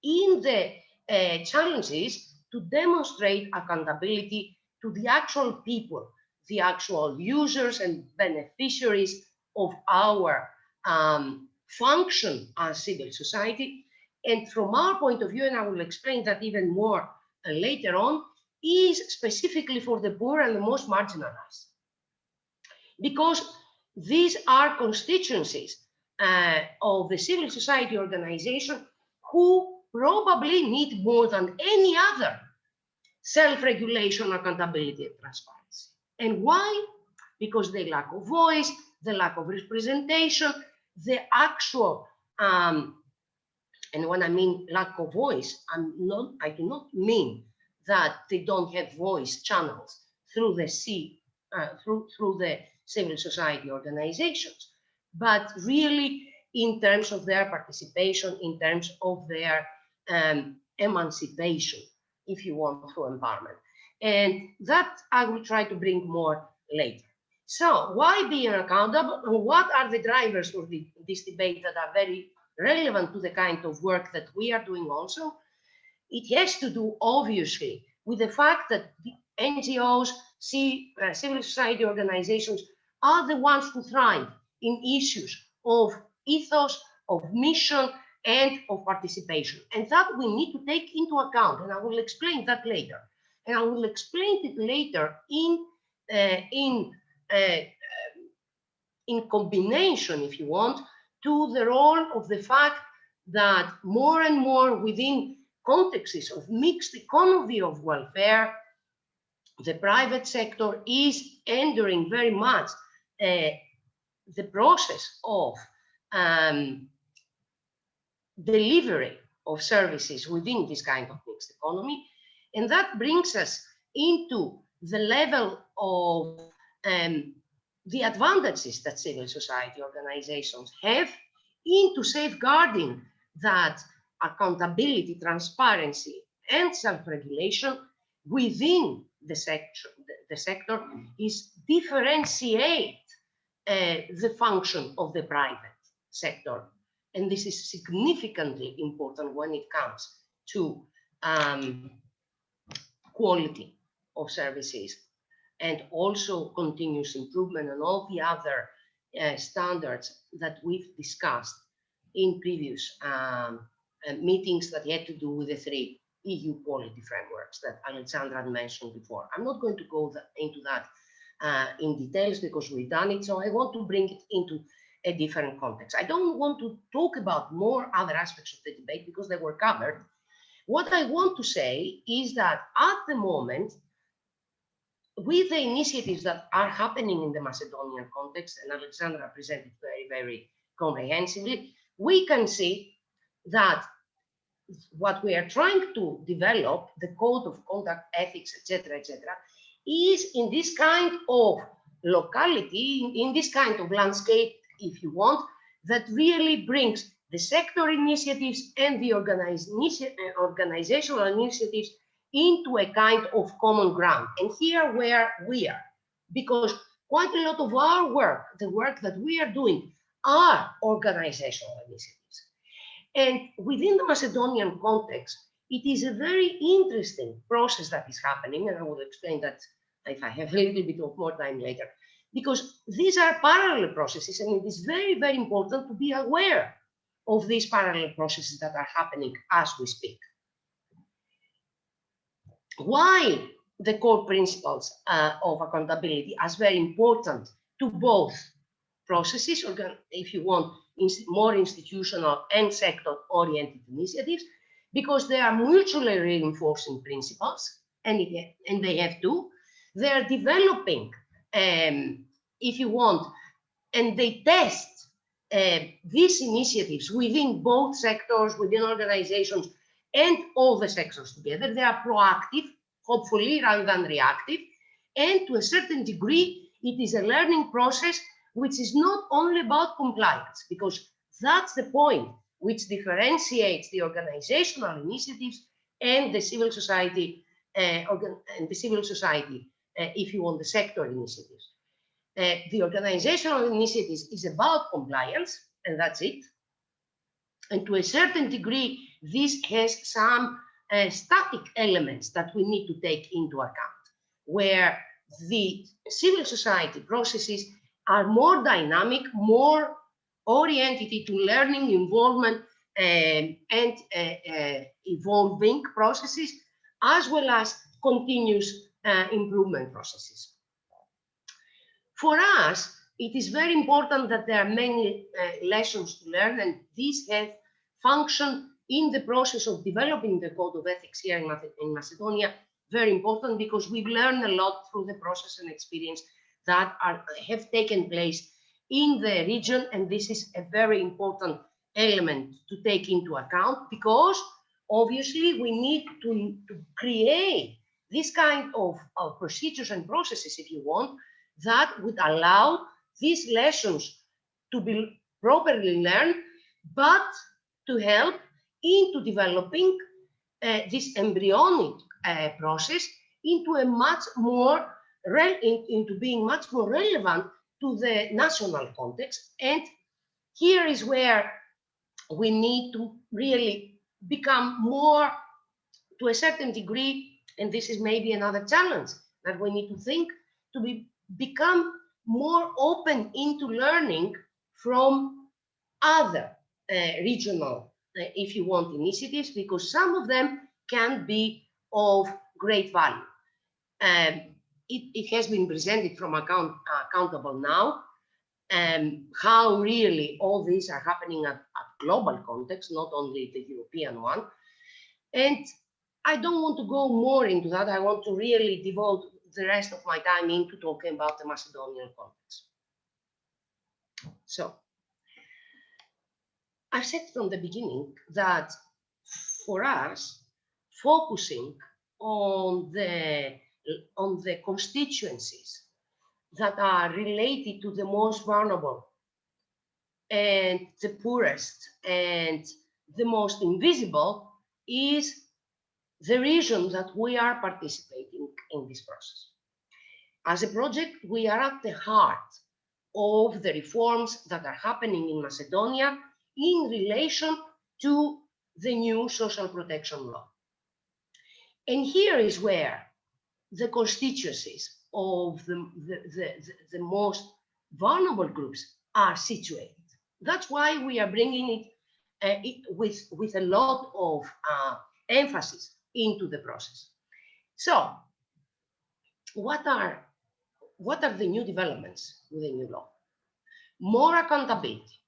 in the challenges to demonstrate accountability to the actual people, the actual users and beneficiaries of our function as civil society. And from our point of view, and I will explain that even more later on, is specifically for the poor and the most marginalized. Because these are constituencies of the civil society organization who probably need more than any other self-regulation, accountability, and transparency. And why? Because the lack of voice, the lack of representation, the actual, and when I mean lack of voice, I do not mean that they don't have voice channels through the through the civil society organizations, but really in terms of their participation, in terms of their emancipation, if you want, through empowerment. And that I will try to bring more later. So why being accountable, and what are the drivers for this debate that are very relevant to the kind of work that we are doing also? It has to do, obviously, with the fact that the NGOs, civil society organizations, are the ones who thrive in issues of ethos, of mission, and of participation. And that we need to take into account, and I will explain that later. And I will explain it later in combination, if you want, to the role of the fact that more and more within contexts of mixed economy of welfare, the private sector is entering very much the process of delivery of services within this kind of mixed economy. And that brings us into the level of the advantages that civil society organizations have into safeguarding that accountability, transparency, and self-regulation within the sector is differentiate the function of the private sector. And this is significantly important when it comes to quality of services and also continuous improvement and all the other standards that we've discussed in previous meetings that had to do with the 3 EU quality frameworks that Alexandra had mentioned before. I'm not going to go into that in details because we've done it, so I want to bring it into a different context. I don't want to talk about more other aspects of the debate because they were covered. What I want to say is that at the moment, with the initiatives that are happening in the Macedonian context, and Alexandra presented very, very comprehensively, we can see that what we are trying to develop, the code of conduct, ethics, etc., is in this kind of locality, in this kind of landscape, if you want, that really brings the sector initiatives and the organizational initiatives into a kind of common ground. And here where we are, because quite a lot of our work, the work that we are doing, are organizational initiatives. And within the Macedonian context, it is a very interesting process that is happening, and I will explain that if I have a little bit of more time later, because these are parallel processes, and it is very, very important to be aware of these parallel processes that are happening as we speak. Why the core principles of accountability are very important to both processes, if you want, more institutional and sector-oriented initiatives, because they are mutually reinforcing principles, and they have to. They are developing, if you want, and they test these initiatives within both sectors, within organizations, and all the sectors together. They are proactive, hopefully, rather than reactive. And to a certain degree, it is a learning process which is not only about compliance, because that's the point which differentiates the organizational initiatives and the civil society, if you want, the sector initiatives. The organizational initiatives is about compliance, and that's it. And to a certain degree, this has some static elements that we need to take into account, where the civil society processes are more dynamic, more oriented to learning, involvement, and evolving processes, as well as continuous improvement processes. For us, it is very important that there are many lessons to learn, and these have functioned in the process of developing the code of ethics here in Macedonia. Very important, because we've learned a lot through the process and experience that have taken place in the region, and this is a very important element to take into account, because obviously we need to create this kind of procedures and processes, if you want, that would allow these lessons to be properly learned, but to help into developing this embryonic process into a much more into being much more relevant to the national context. And here is where we need to really become more, to a certain degree, and this is maybe another challenge that we need to think, to become more open into learning from other regional, if you want, initiatives, because some of them can be of great value. It has been presented from Accountable Now, how really all these are happening at global context, not only the European one. And I don't want to go more into that. I want to really devote the rest of my time into talking about the Macedonian context. So, I said from the beginning that for us, focusing on the constituencies that are related to the most vulnerable and the poorest and the most invisible is the reason that we are participating in this process. As a project, we are at the heart of the reforms that are happening in Macedonia in relation to the new social protection law. And here is where the constituencies of the most vulnerable groups are situated. That's why we are bringing it with a lot of emphasis into the process. So, what are the new developments with the new law? More accountability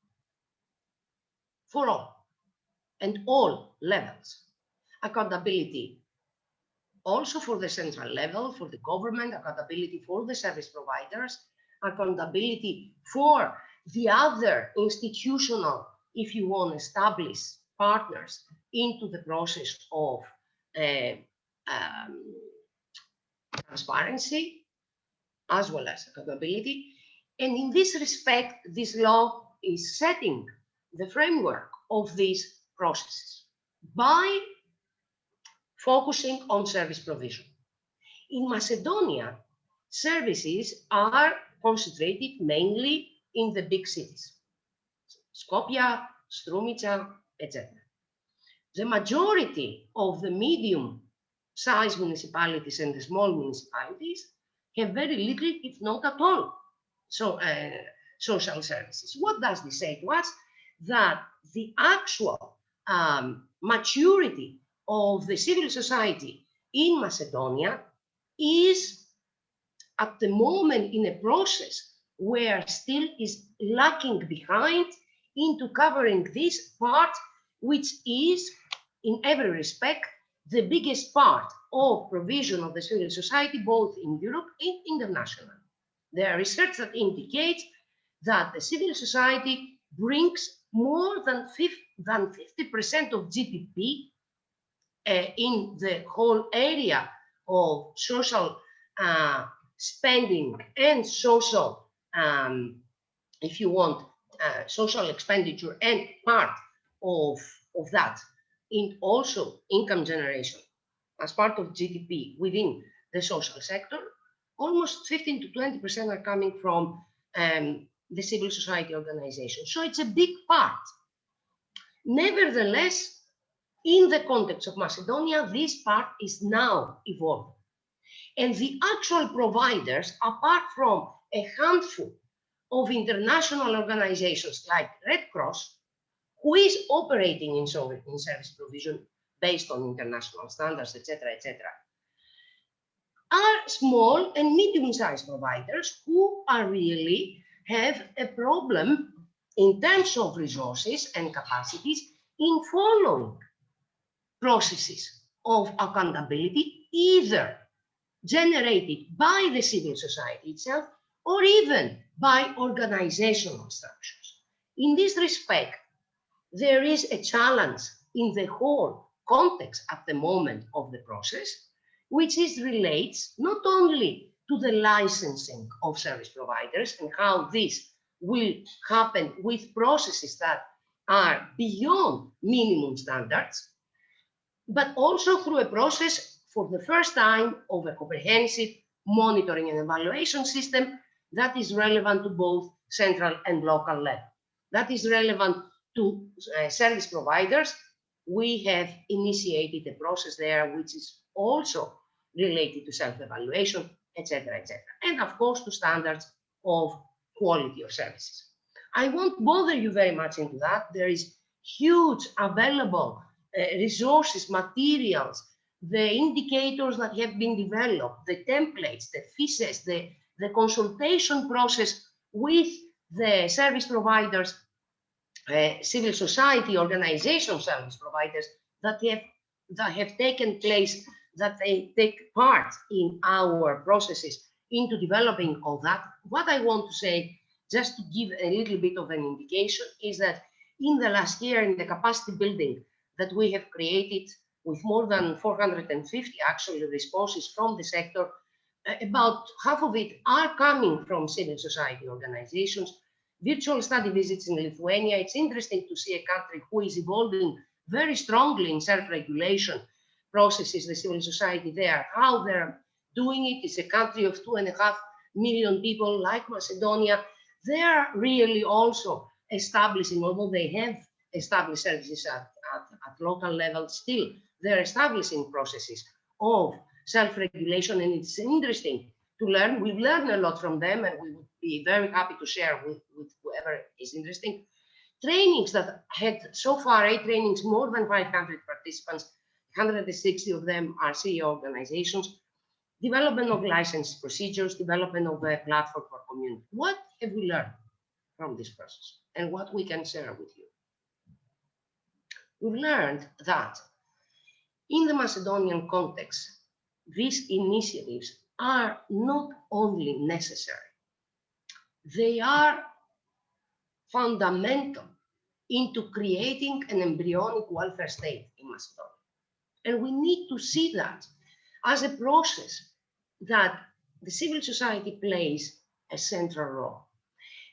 for all and all levels. Accountability also for the central level, for the government, accountability for the service providers, accountability for the other institutional, if you want, established partners into the process of transparency, as well as accountability. And in this respect, this law is setting the framework of these processes by focusing on service provision. In Macedonia, services are concentrated mainly in the big cities, Skopje, Strumica, etc. The majority of the medium-sized municipalities and the small municipalities have very little, if not at all, social services. What does this say to us? That the actual maturity of the civil society in Macedonia is at the moment in a process where still is lacking behind into covering this part, which is in every respect the biggest part of provision of the civil society, both in Europe and internationally. There are research that indicates that the civil society brings more than 50% of GDP in the whole area of social spending and social, if you want, social expenditure and part of that, in also income generation as part of GDP within the social sector. Almost 15 to 20% are coming from the civil society organization. So it's a big part. Nevertheless, in the context of Macedonia, this part is now evolving. And the actual providers, apart from a handful of international organizations like Red Cross, who is operating in service provision based on international standards, etc., are small and medium-sized providers who are really have a problem in terms of resources and capacities in following processes of accountability, either generated by the civil society itself or even by organizational structures. In this respect, there is a challenge in the whole context at the moment of the process, which relates not only to the licensing of service providers and how this will happen with processes that are beyond minimum standards, but also through a process for the first time of a comprehensive monitoring and evaluation system that is relevant to both central and local level. That is relevant to service providers. We have initiated a process there which is also related to self-evaluation, etc., and of course to standards of quality of services. I won't bother you very much into that. There is huge available resources, materials, the indicators that have been developed, the templates, the thesis, the consultation process with the service providers, civil society organization service providers that have taken place, that they take part in our processes into developing all that. What I want to say, just to give a little bit of an indication, is that in the last year, in the capacity building that we have created with more than 450 actually responses from the sector, about half of it are coming from civil society organizations. Virtual study visits in Lithuania. It's interesting to see a country who is evolving very strongly in self-regulation processes, the civil society there, how they're doing it. It's a country of 2.5 million people like Macedonia. They're really also establishing, although they have established services at local level, still they're establishing processes of self-regulation, and it's interesting to learn. We've learned a lot from them, and we would be very happy to share with whoever is interesting. Trainings that had so far 8 trainings, more than 500 participants, 160 of them are CEO organizations, development of license procedures, development of a platform for community. What have we learned from this process and what we can share with you? We've learned that in the Macedonian context, these initiatives are not only necessary, they are fundamental into creating an embryonic welfare state in Macedonia. And we need to see that as a process that the civil society plays a central role.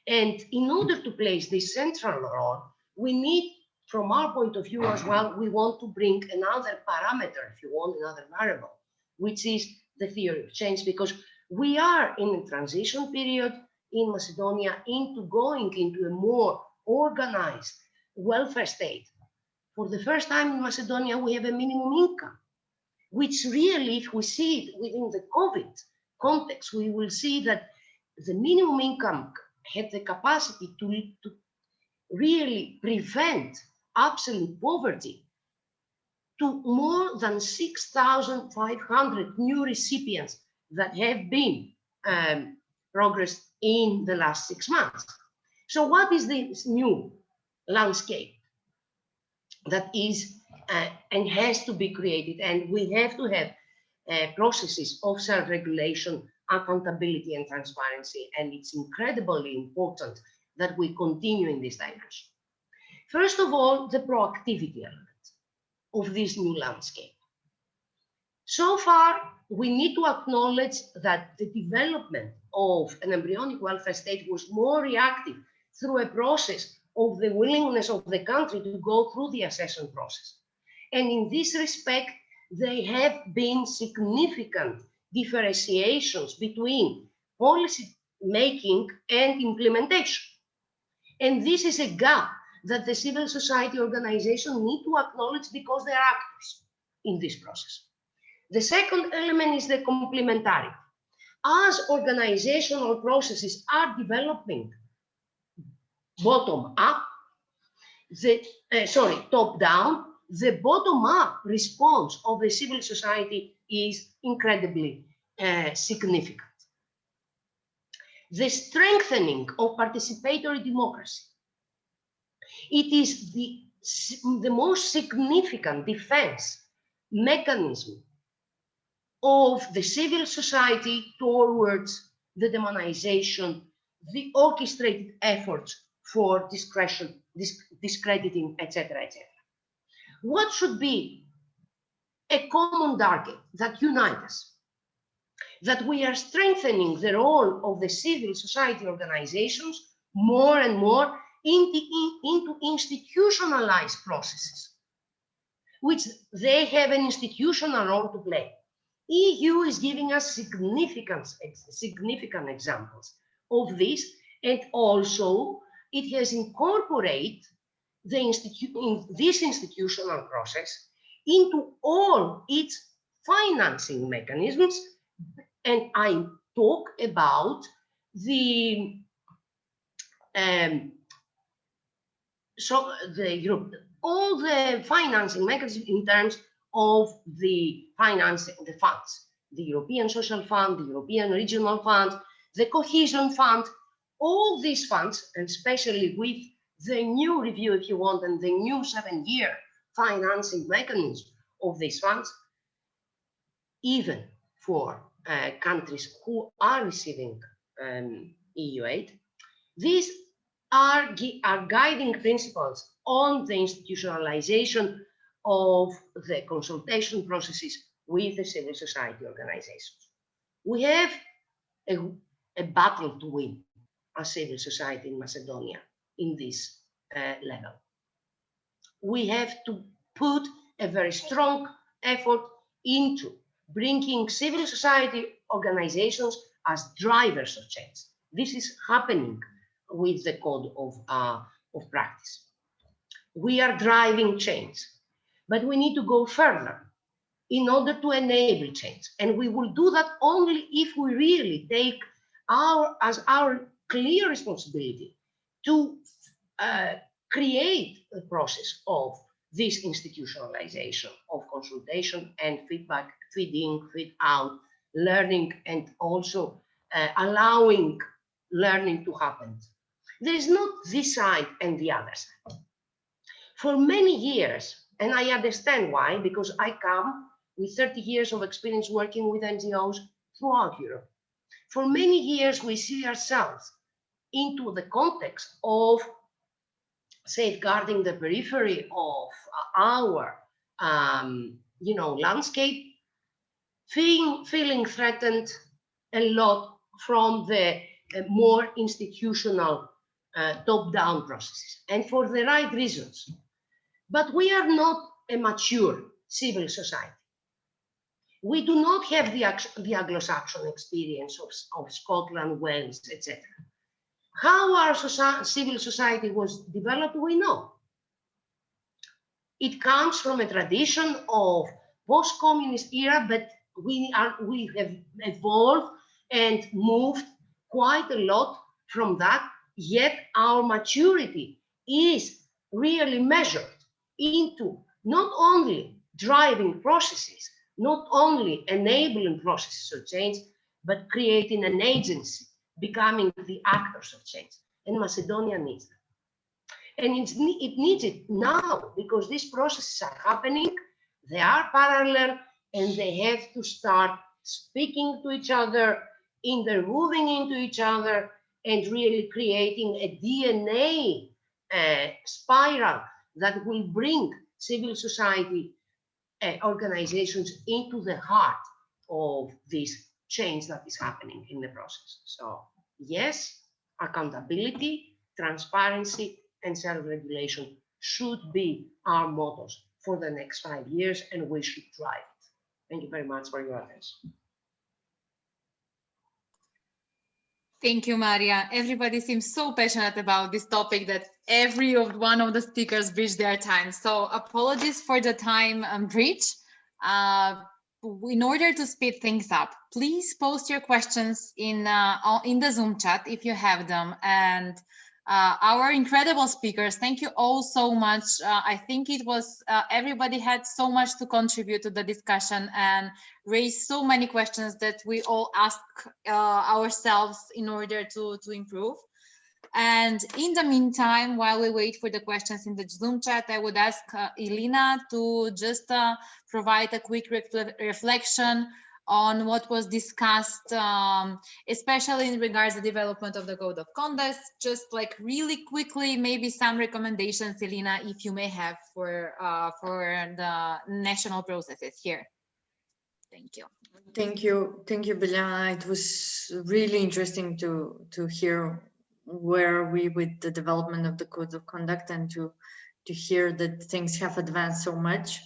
And in order to play this central role, we need, from our point of view as well, we want to bring another parameter, if you want, another variable, which is the theory of change, because we are in a transition period in Macedonia into going into a more organized welfare state. For the first time in Macedonia, we have a minimum income, which really, if we see it within the COVID context, we will see that the minimum income had the capacity to really prevent absolute poverty to more than 6,500 new recipients that have been progressed in the last 6 months. So what is this new landscape that is and has to be created? And we have to have processes of self-regulation, accountability, and transparency. And it's incredibly important that we continue in this dimension. First of all, the proactivity element of this new landscape. So far, we need to acknowledge that the development of an embryonic welfare state was more reactive through a process of the willingness of the country to go through the accession process. And in this respect, there have been significant differentiations between policy making and implementation. And this is a gap that the civil society organizations need to acknowledge because they are actors in this process. The second element is the complementarity. As organizational processes are developing bottom up, top down, the bottom up response of the civil society is incredibly significant. The strengthening of participatory democracy. It is the most significant defense mechanism of the civil society towards the demonization, the orchestrated efforts for discrediting, etc., etc. What should be a common target that unites us? That we are strengthening the role of the civil society organizations more and more into institutionalized processes, which they have an institutional role to play. EU is giving us significant examples of this, and also it has incorporated this institutional process into all its financing mechanisms. And I talk about all the financing mechanisms in terms of the financing, the funds, the European Social Fund, the European Regional Fund, the Cohesion Fund, all these funds, and especially with the new review, if you want, and the new 7-year financing mechanism of these funds, even for countries who are receiving EU aid, these are guiding principles on the institutionalization of the consultation processes with the civil society organizations. We have a battle to win as civil society in Macedonia in this level. We have to put a very strong effort into bringing civil society organizations as drivers of change. This is happening with the code of practice. We are driving change, but we need to go further in order to enable change. And we will do that only if we really take as our clear responsibility to create a process of this institutionalization of consultation and feedback, feed in, feed out, learning, and also allowing learning to happen. There is not this side and the other side. For many years, and I understand why, because I come with 30 years of experience working with NGOs throughout Europe. For many years, we see ourselves into the context of safeguarding the periphery of our landscape feeling threatened a lot from the more institutional top-down processes, and for the right reasons. But we are not a mature civil society. We do not have the Anglo-Saxon experience of Scotland, Wales, etc. How our civil society was developed, we know. It comes from a tradition of post-communist era, but we have evolved and moved quite a lot from that, yet our maturity is really measured into not only driving processes, not only enabling processes of change, but creating an agency, becoming the actors of change. And Macedonia needs that. And it needs it now, because these processes are happening, they are parallel, and they have to start speaking to each other, intermoving into each other, and really creating a DNA spiral that will bring civil society organizations into the heart of this change that is happening in the process. So yes, accountability, transparency, and self-regulation should be our mottos for the next 5 years, and we should drive it. Thank you very much for your attention.
Thank you, Maria. Everybody seems so passionate about this topic that every one of the speakers breached their time. So apologies for the time breach. In order to speed things up, please post your questions in the Zoom chat if you have them. And our incredible speakers, thank you all so much. I think it was everybody had so much to contribute to the discussion and raised so many questions that we all ask ourselves in order to improve. And in the meantime, while we wait for the questions in the Zoom chat, I would ask Ilina to just provide a quick reflection on what was discussed, especially in regards to the development of the Code of Conduct. Just like really quickly, maybe some recommendations, Ilina, if you may have for the national processes here. Thank you.
Thank you, Biljana. It was really interesting to hear where we with the development of the Code of Conduct, and to hear that things have advanced so much.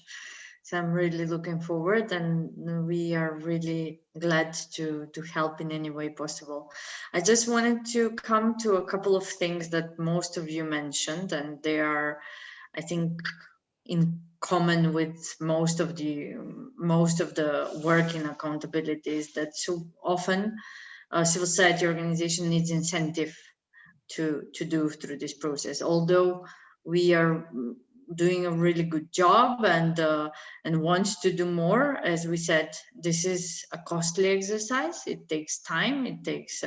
So I'm really looking forward, and we are really glad to help in any way possible. I just wanted to come to a couple of things that most of you mentioned, and they are, I think, in common with most of the work in accountability, that so often a civil society organization needs incentive to do through this process. Although we are doing a really good job and wants to do more, as we said, this is a costly exercise. It takes time, it takes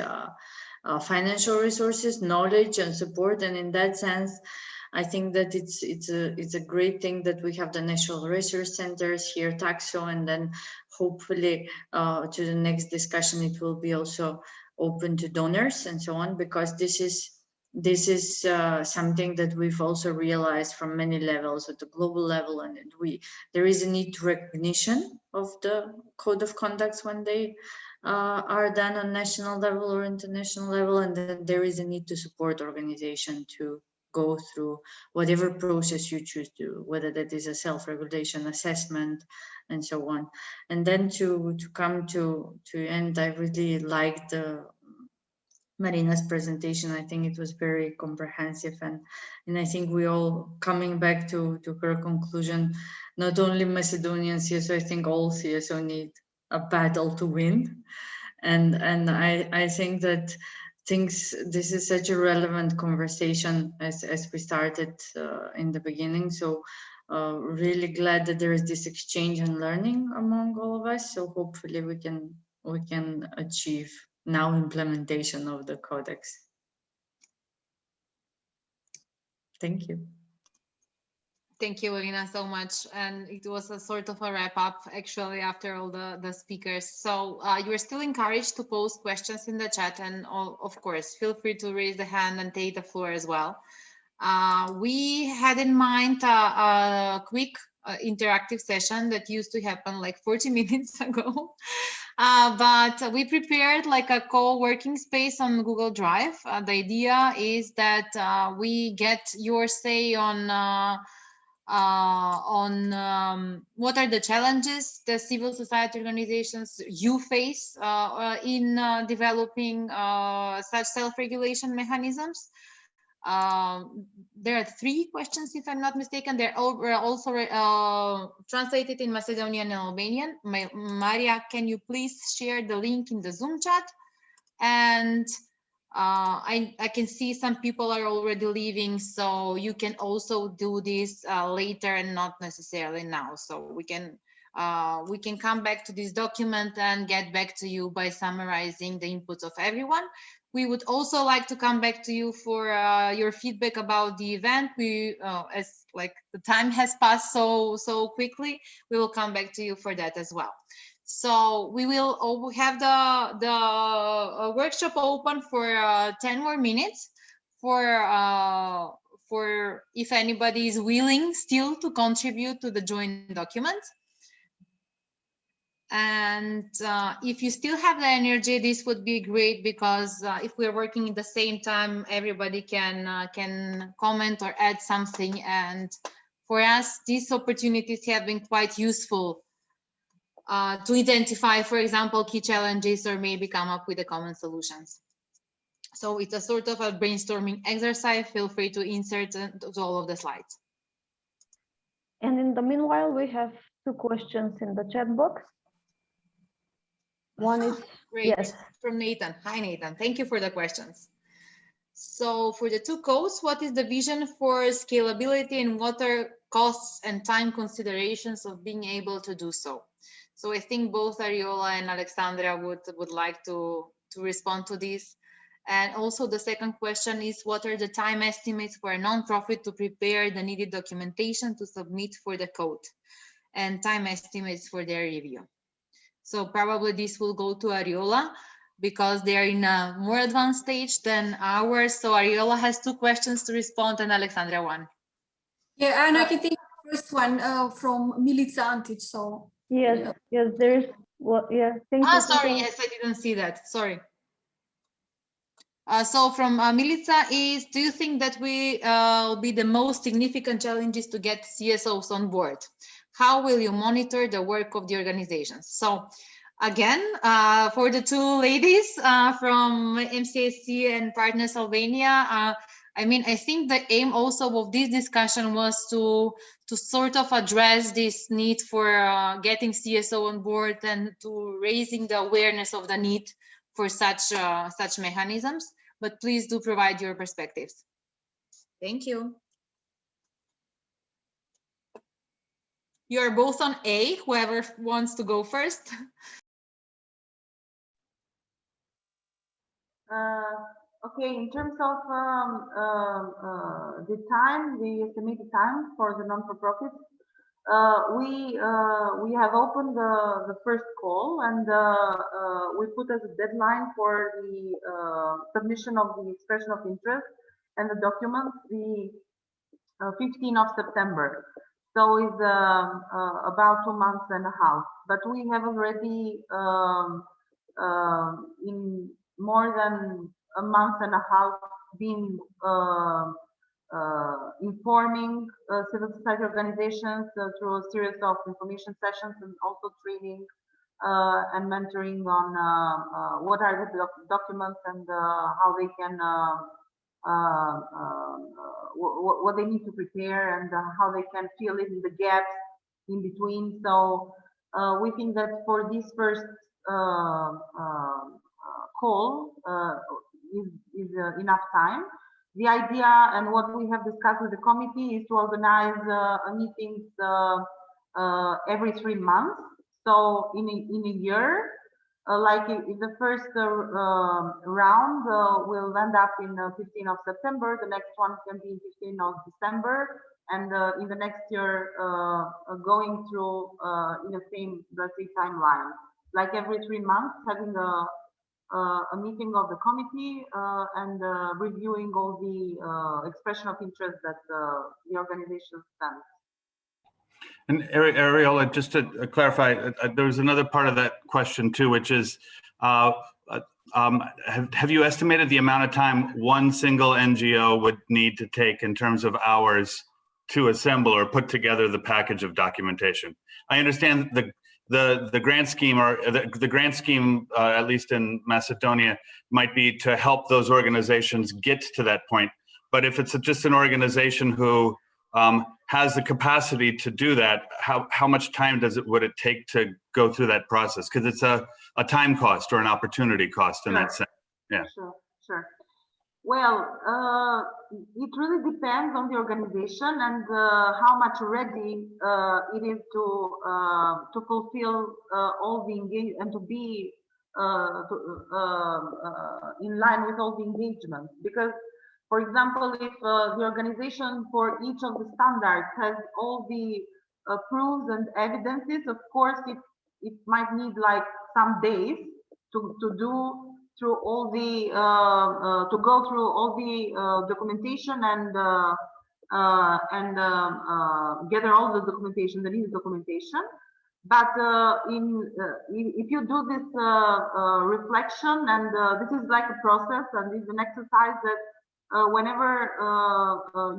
financial resources, knowledge, and support. And in that sense, I think that it's a great thing that we have the national research centers here, TAXO, and then hopefully to the next discussion it will be also open to donors and so on, because this is something that we've also realized from many levels at the global level, and there is a need to recognition of the Code of Conducts when they are done on national level or international level, and then there is a need to support organization to go through whatever process you choose to, whether that is a self-regulation assessment and so on. And then to come to end, I really liked Marina's presentation. I think it was very comprehensive, and I think we all coming back to her conclusion, not only Macedonian CSO, I think all CSO need a battle to win. And I think that this is such a relevant conversation as we started in the beginning. So really glad that there is this exchange and learning among all of us. So hopefully we can achieve now implementation of the codex. Thank you.
Thank you, Ilina, so much. And it was a sort of a wrap up actually after all the speakers. So you are still encouraged to post questions in the chat, and of course, feel free to raise the hand and take the floor as well. We had in mind a quick interactive session that used to happen like 40 minutes ago. But we prepared like a co-working space on Google Drive. The idea is that we get your say on what are the challenges the civil society organizations you face in developing such self-regulation mechanisms. There are 3 questions, if I'm not mistaken. They're also translated in Macedonian and Albanian. Maria, can you please share the link in the Zoom chat? And I can see some people are already leaving, so you can also do this later and not necessarily now. So we can come back to this document and get back to you by summarizing the inputs of everyone. We would also like to come back to you for your feedback about the event. We, as like the time has passed so quickly, we will come back to you for that as well. So we will have the workshop open for 10 more minutes for if anybody is willing still to contribute to the joint document. And if you still have the energy, this would be great, because if we're working at the same time, everybody can comment or add something. And for us, these opportunities have been quite useful to identify, for example, key challenges, or maybe come up with the common solutions. So it's a sort of a brainstorming exercise. Feel free to insert to all of the slides.
And in the meanwhile, we have 2 questions in the chat box. One is
great. Yes, from Nathan. Hi, Nathan. Thank you for the questions. So for the 2 codes, what is the vision for scalability, and what are costs and time considerations of being able to do so? So I think both Ariola and Alexandra would like to respond to this. And also the second question is, what are the time estimates for a nonprofit to prepare the needed documentation to submit for the code, and time estimates for their review? So probably this will go to Ariola, because they are in a more advanced stage than ours. So Ariola has 2 questions to respond, and Alexandra 1.
Yeah, and I can take the first one from Milica Antic. So
yes,
yeah.
Yes, there is. Well, yeah, thank you.
Sorry, yes, I didn't see that. Sorry. So from Milica is, do you think that will be the most significant challenges to get CSOs on board? How will you monitor the work of the organizations? So again, for the 2 ladies from MCAC and Partners Albania, I mean, I think the aim also of this discussion was to sort of address this need for getting CSO on board, and to raising the awareness of the need for such mechanisms. But please do provide your perspectives. Thank you. You're both on A, whoever wants to go first.
Okay, in terms of the time, the estimated time for the non-for-profits, we have opened the first call, and we put as a deadline for the submission of the expression of interest and the documents the 15th of September. So it's about 2 months and a half. But we have already in more than a month and a half been informing civil society organizations through a series of information sessions, and also training and mentoring on what are the documents, and how they can what they need to prepare, and how they can fill in the gaps in between. So we think that for this first call is enough time. The idea, and what we have discussed with the committee, is to organize meetings every 3 months. So in a year, like if the first round will end up in 15th of September, the next one can be 15th of December, and in the next year going through in the same, let's say, timeline. Like every 3 months, having a meeting of the committee and reviewing all the expression of interest that the organization sends.
And Ariola, just to clarify, there was another part of that question too, which is, have you estimated the amount of time one single NGO would need to take in terms of hours to assemble or put together the package of documentation? I understand the grand scheme, or the grand scheme, at least in Macedonia, might be to help those organizations get to that point. But if it's just an organization who has the capacity to do that, how much time would it take to go through that process? Because it's a time cost or an opportunity cost in that sense. Yeah.
Sure. Well, it really depends on the organization and how much ready it is to fulfill all the engagement and to be in line with all the engagement. Because, for example, if the organization for each of the standards has all the proofs and evidences, of course, it might need like some days to do through all the to go through all the documentation and gather all the documentation, the needed documentation. But if you do this reflection, and this is like a process, and it's an exercise that whenever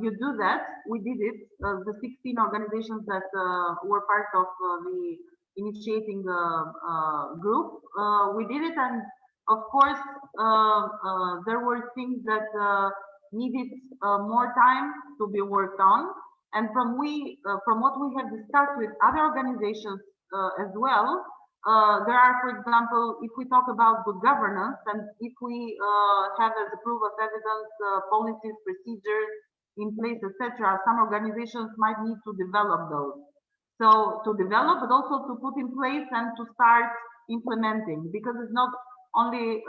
you do that, we did it. The 16 organizations that were part of the initiating group, we did it, and of course, there were things that needed more time to be worked on. And from what we have discussed with other organizations as well, there are, for example, if we talk about good governance, and if we have as a proof of evidence policies, procedures in place, etc., some organizations might need to develop those. So to develop, but also to put in place and to start implementing, because it's not only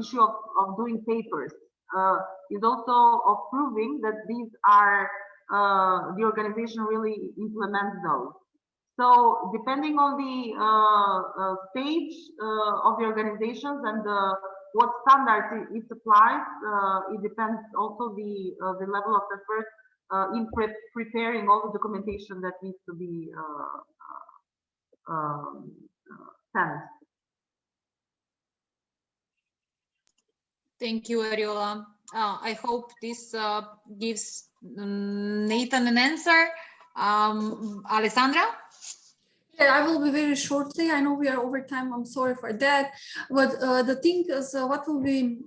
issue of doing papers, is also of proving that these are the organization really implements those. So depending on the stage of the organizations and what standards it applies, it depends also the level of effort in preparing all the documentation that needs to be sent.
Thank you, Ariola. I hope this gives Nathan an answer. Alessandra?
Yeah, I will be very shortly. I know we are over time. I'm sorry for that. But the thing is, what will be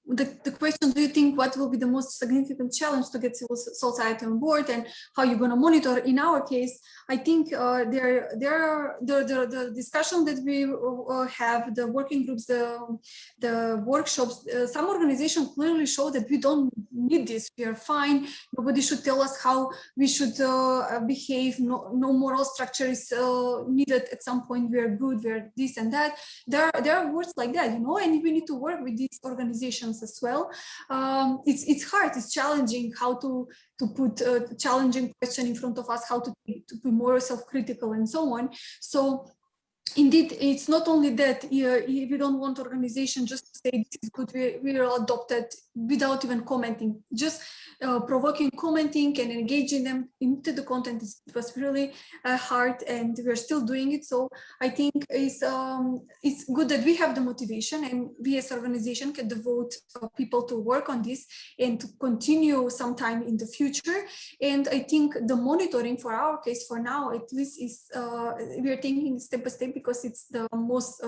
the question, do you think what will be the most significant challenge to get civil society on board, and how you're going to monitor? In our case, I think the discussion that we have, the working groups, the workshops, some organizations clearly show that we don't need this. We are fine. Nobody should tell us how we should behave. No moral structure is needed at some point. We are good. We are this and that. There are words like that, and we need to work with these organizations as well. It's hard, it's challenging how to put a challenging question in front of us, how to be more self-critical and so on. So indeed, it's not only that we don't want organization just to say this is good, we will adopt it without even commenting, just provoking, commenting and engaging them into the content. It was really hard, and we're still doing it. So I think it's good that we have the motivation, and we as organization can devote people to work on this and to continue sometime in the future. And I think the monitoring for our case for now, at least, is we are taking step by step, because it's the most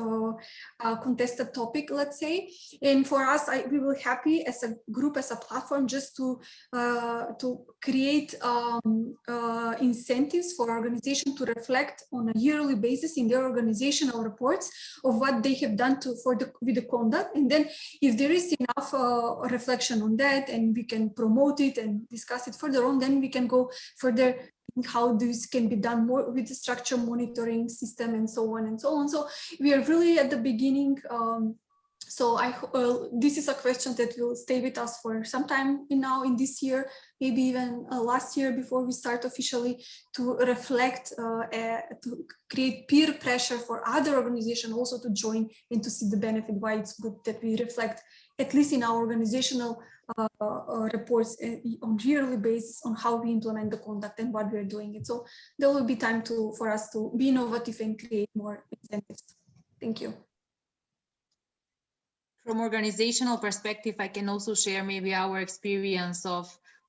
contested topic, let's say. And for us, we will happy as a group, as a platform, just to create incentives for organization to reflect on a yearly basis in their organizational reports of what they have done with the conduct. And then if there is enough reflection on that, and we can promote it and discuss it further on, then we can go further how this can be done more with the structure monitoring system and so on and so on. So we are really at the beginning So this is a question that will stay with us for some time now in this year, maybe even last year before we start officially, to reflect, to create peer pressure for other organizations also to join and to see the benefit, why it's good that we reflect, at least in our organizational reports on yearly basis on how we implement the conduct and what we're doing it. So there will be time for us to be innovative and create more incentives. Thank you.
From organizational perspective, I can also share maybe our experience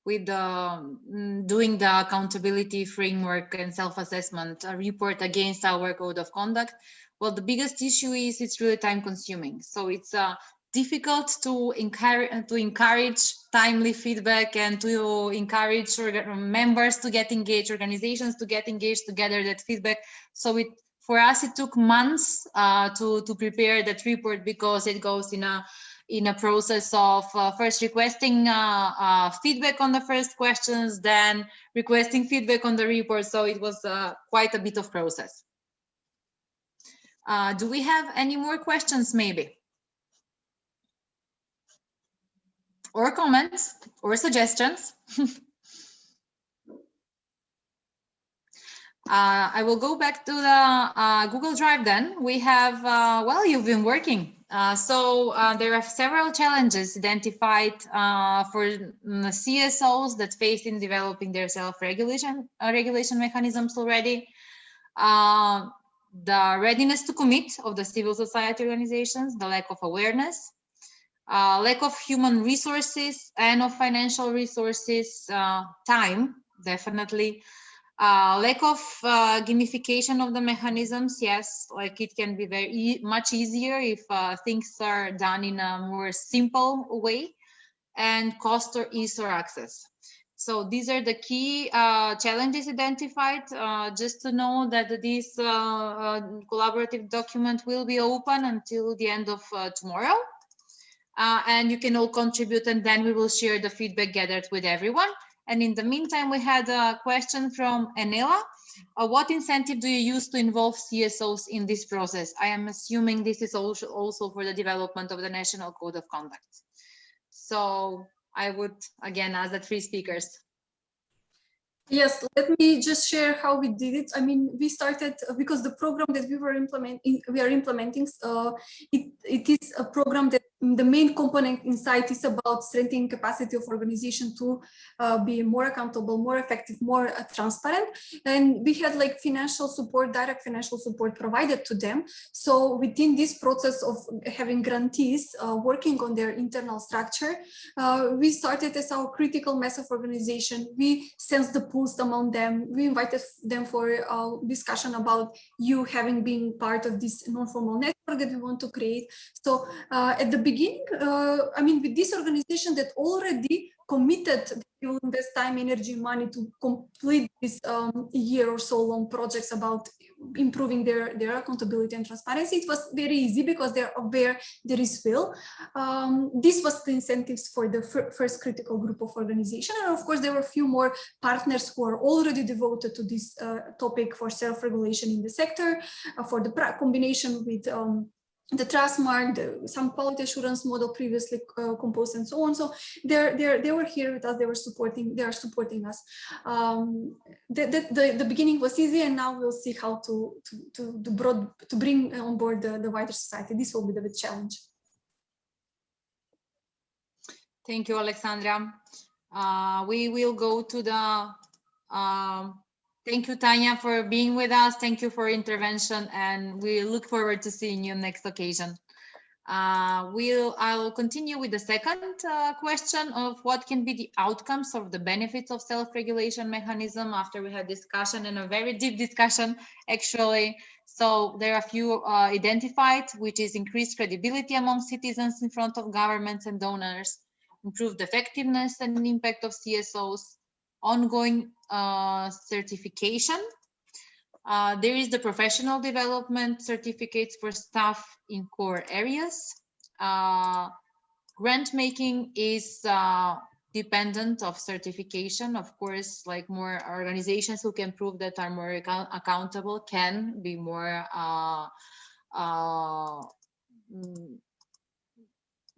with doing the accountability framework and self-assessment report against our code of conduct. Well, the biggest issue is it's really time consuming. So it's difficult to encourage timely feedback and to encourage members to get engaged, organizations to get engaged, to gather that feedback. So for us, it took months to prepare that report, because it goes in a process of first requesting feedback on the first questions, then requesting feedback on the report. So it was quite a bit of process. Do we have any more questions maybe? Or comments or suggestions? I will go back to the Google Drive then. We have, well, you've been working. So there are several challenges identified for the CSOs that face in developing their self-regulation mechanisms already. The readiness to commit of the civil society organizations, the lack of awareness, lack of human resources and of financial resources, time, definitely. Lack of gamification of the mechanisms, yes, like it can be much easier if things are done in a more simple way, and cost or ease or access. So these are the key challenges identified. Just to know that this collaborative document will be open until the end of tomorrow. And you can all contribute, and then we will share the feedback gathered with everyone. And in the meantime, we had a question from Enela. What incentive do you use to involve CSOs in this process? I am assuming this is also for the development of the National Code of Conduct. So I would, again, ask the three speakers.
Yes, let me just share how we did it. I mean, we started because the program that we are implementing, it is a program that the main component inside is about strengthening capacity of organization to be more accountable, more effective, more transparent. And we had like financial support, direct financial support provided to them. So within this process of having grantees working on their internal structure, we started as our critical mass of organization. We sensed the pulse among them. We invited them for a discussion about you having been part of this non-formal network that we want to create. So at the beginning, I mean, with this organization that already committed to invest time, energy, money to complete this year or so long projects about improving their accountability and transparency, it was very easy because they're aware there is will. This was the incentives for the first critical group of organization. And of course, there were a few more partners who are already devoted to this topic for self-regulation in the sector, for the combination with the trust mark, some quality assurance model previously composed, and so on. So they were here with us. They are supporting us. The beginning was easy, and now we'll see how to bring on board the wider society. This will be the big challenge.
Thank you, Alexandra. We will go to the. Thank you, Taña, for being with us. Thank you for intervention, and we look forward to seeing you next occasion. I will continue with the second question of what can be the outcomes of the benefits of self-regulation mechanism after we had discussion, and a very deep discussion, actually. So there are a few identified, which is increased credibility among citizens in front of governments and donors, improved effectiveness and impact of CSOs, ongoing certification. There is the professional development certificates for staff in core areas. Grant making is dependent of certification. Of course, like more organizations who can prove that are more accountable can be more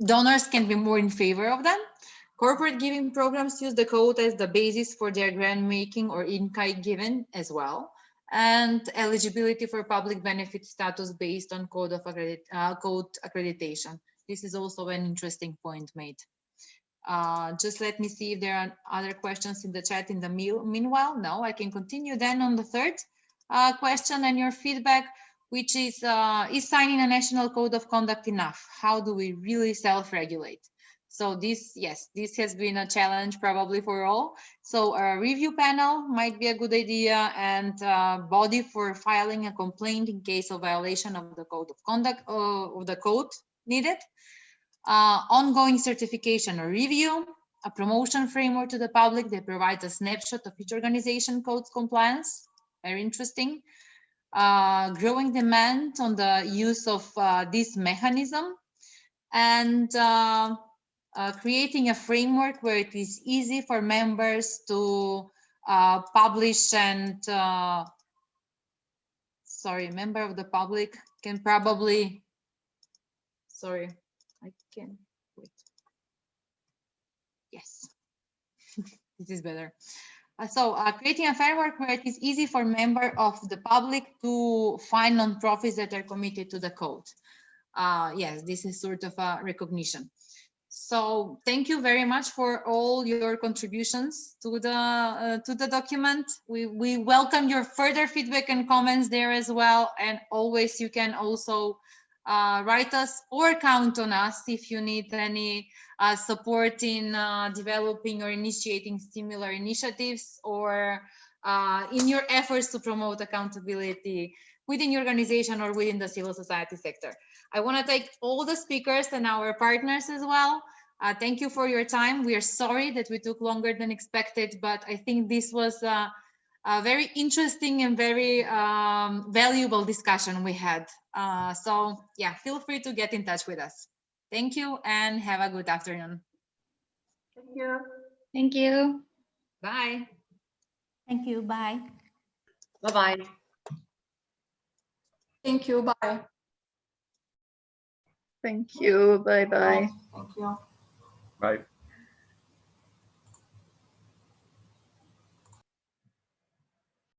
donors can be more in favor of them. Corporate giving programs use the code as the basis for their grant making or in-kind giving as well. And eligibility for public benefit status based on code accreditation. This is also an interesting point made. Just let me see if there are other questions in the chat in the meanwhile. No, I can continue then on the third question and your feedback, which is signing a national code of conduct enough? How do we really self-regulate? So this, yes, this has been a challenge probably for all. So a review panel might be a good idea, and body for filing a complaint in case of violation of the code of conduct of the code needed. Ongoing certification or review, a promotion framework to the public that provides a snapshot of each organization code's compliance. Very interesting. Growing demand on the use of this mechanism, and creating a framework where it is easy for members to publish and member of the public can probably, I can wait. Yes, this is better. So creating a framework where it is easy for members of the public to find non-profits that are committed to the code. Yes, this is sort of a recognition. So thank you very much for all your contributions to the document. We welcome your further feedback and comments there as well. And always you can also write us or count on us if you need any support in developing or initiating similar initiatives, or in your efforts to promote accountability within your organization or within the civil society sector. I want to thank all the speakers and our partners as well. Thank you for your time. We are sorry that we took longer than expected, but I think this was a very interesting and very valuable discussion we had. So yeah, feel free to get in touch with us. Thank you and have a good afternoon.
Thank you.
Thank you. Bye.
Thank you. Bye.
Bye-bye.
Thank you. Bye.
Thank you. Bye-bye.
Thank you.
Bye.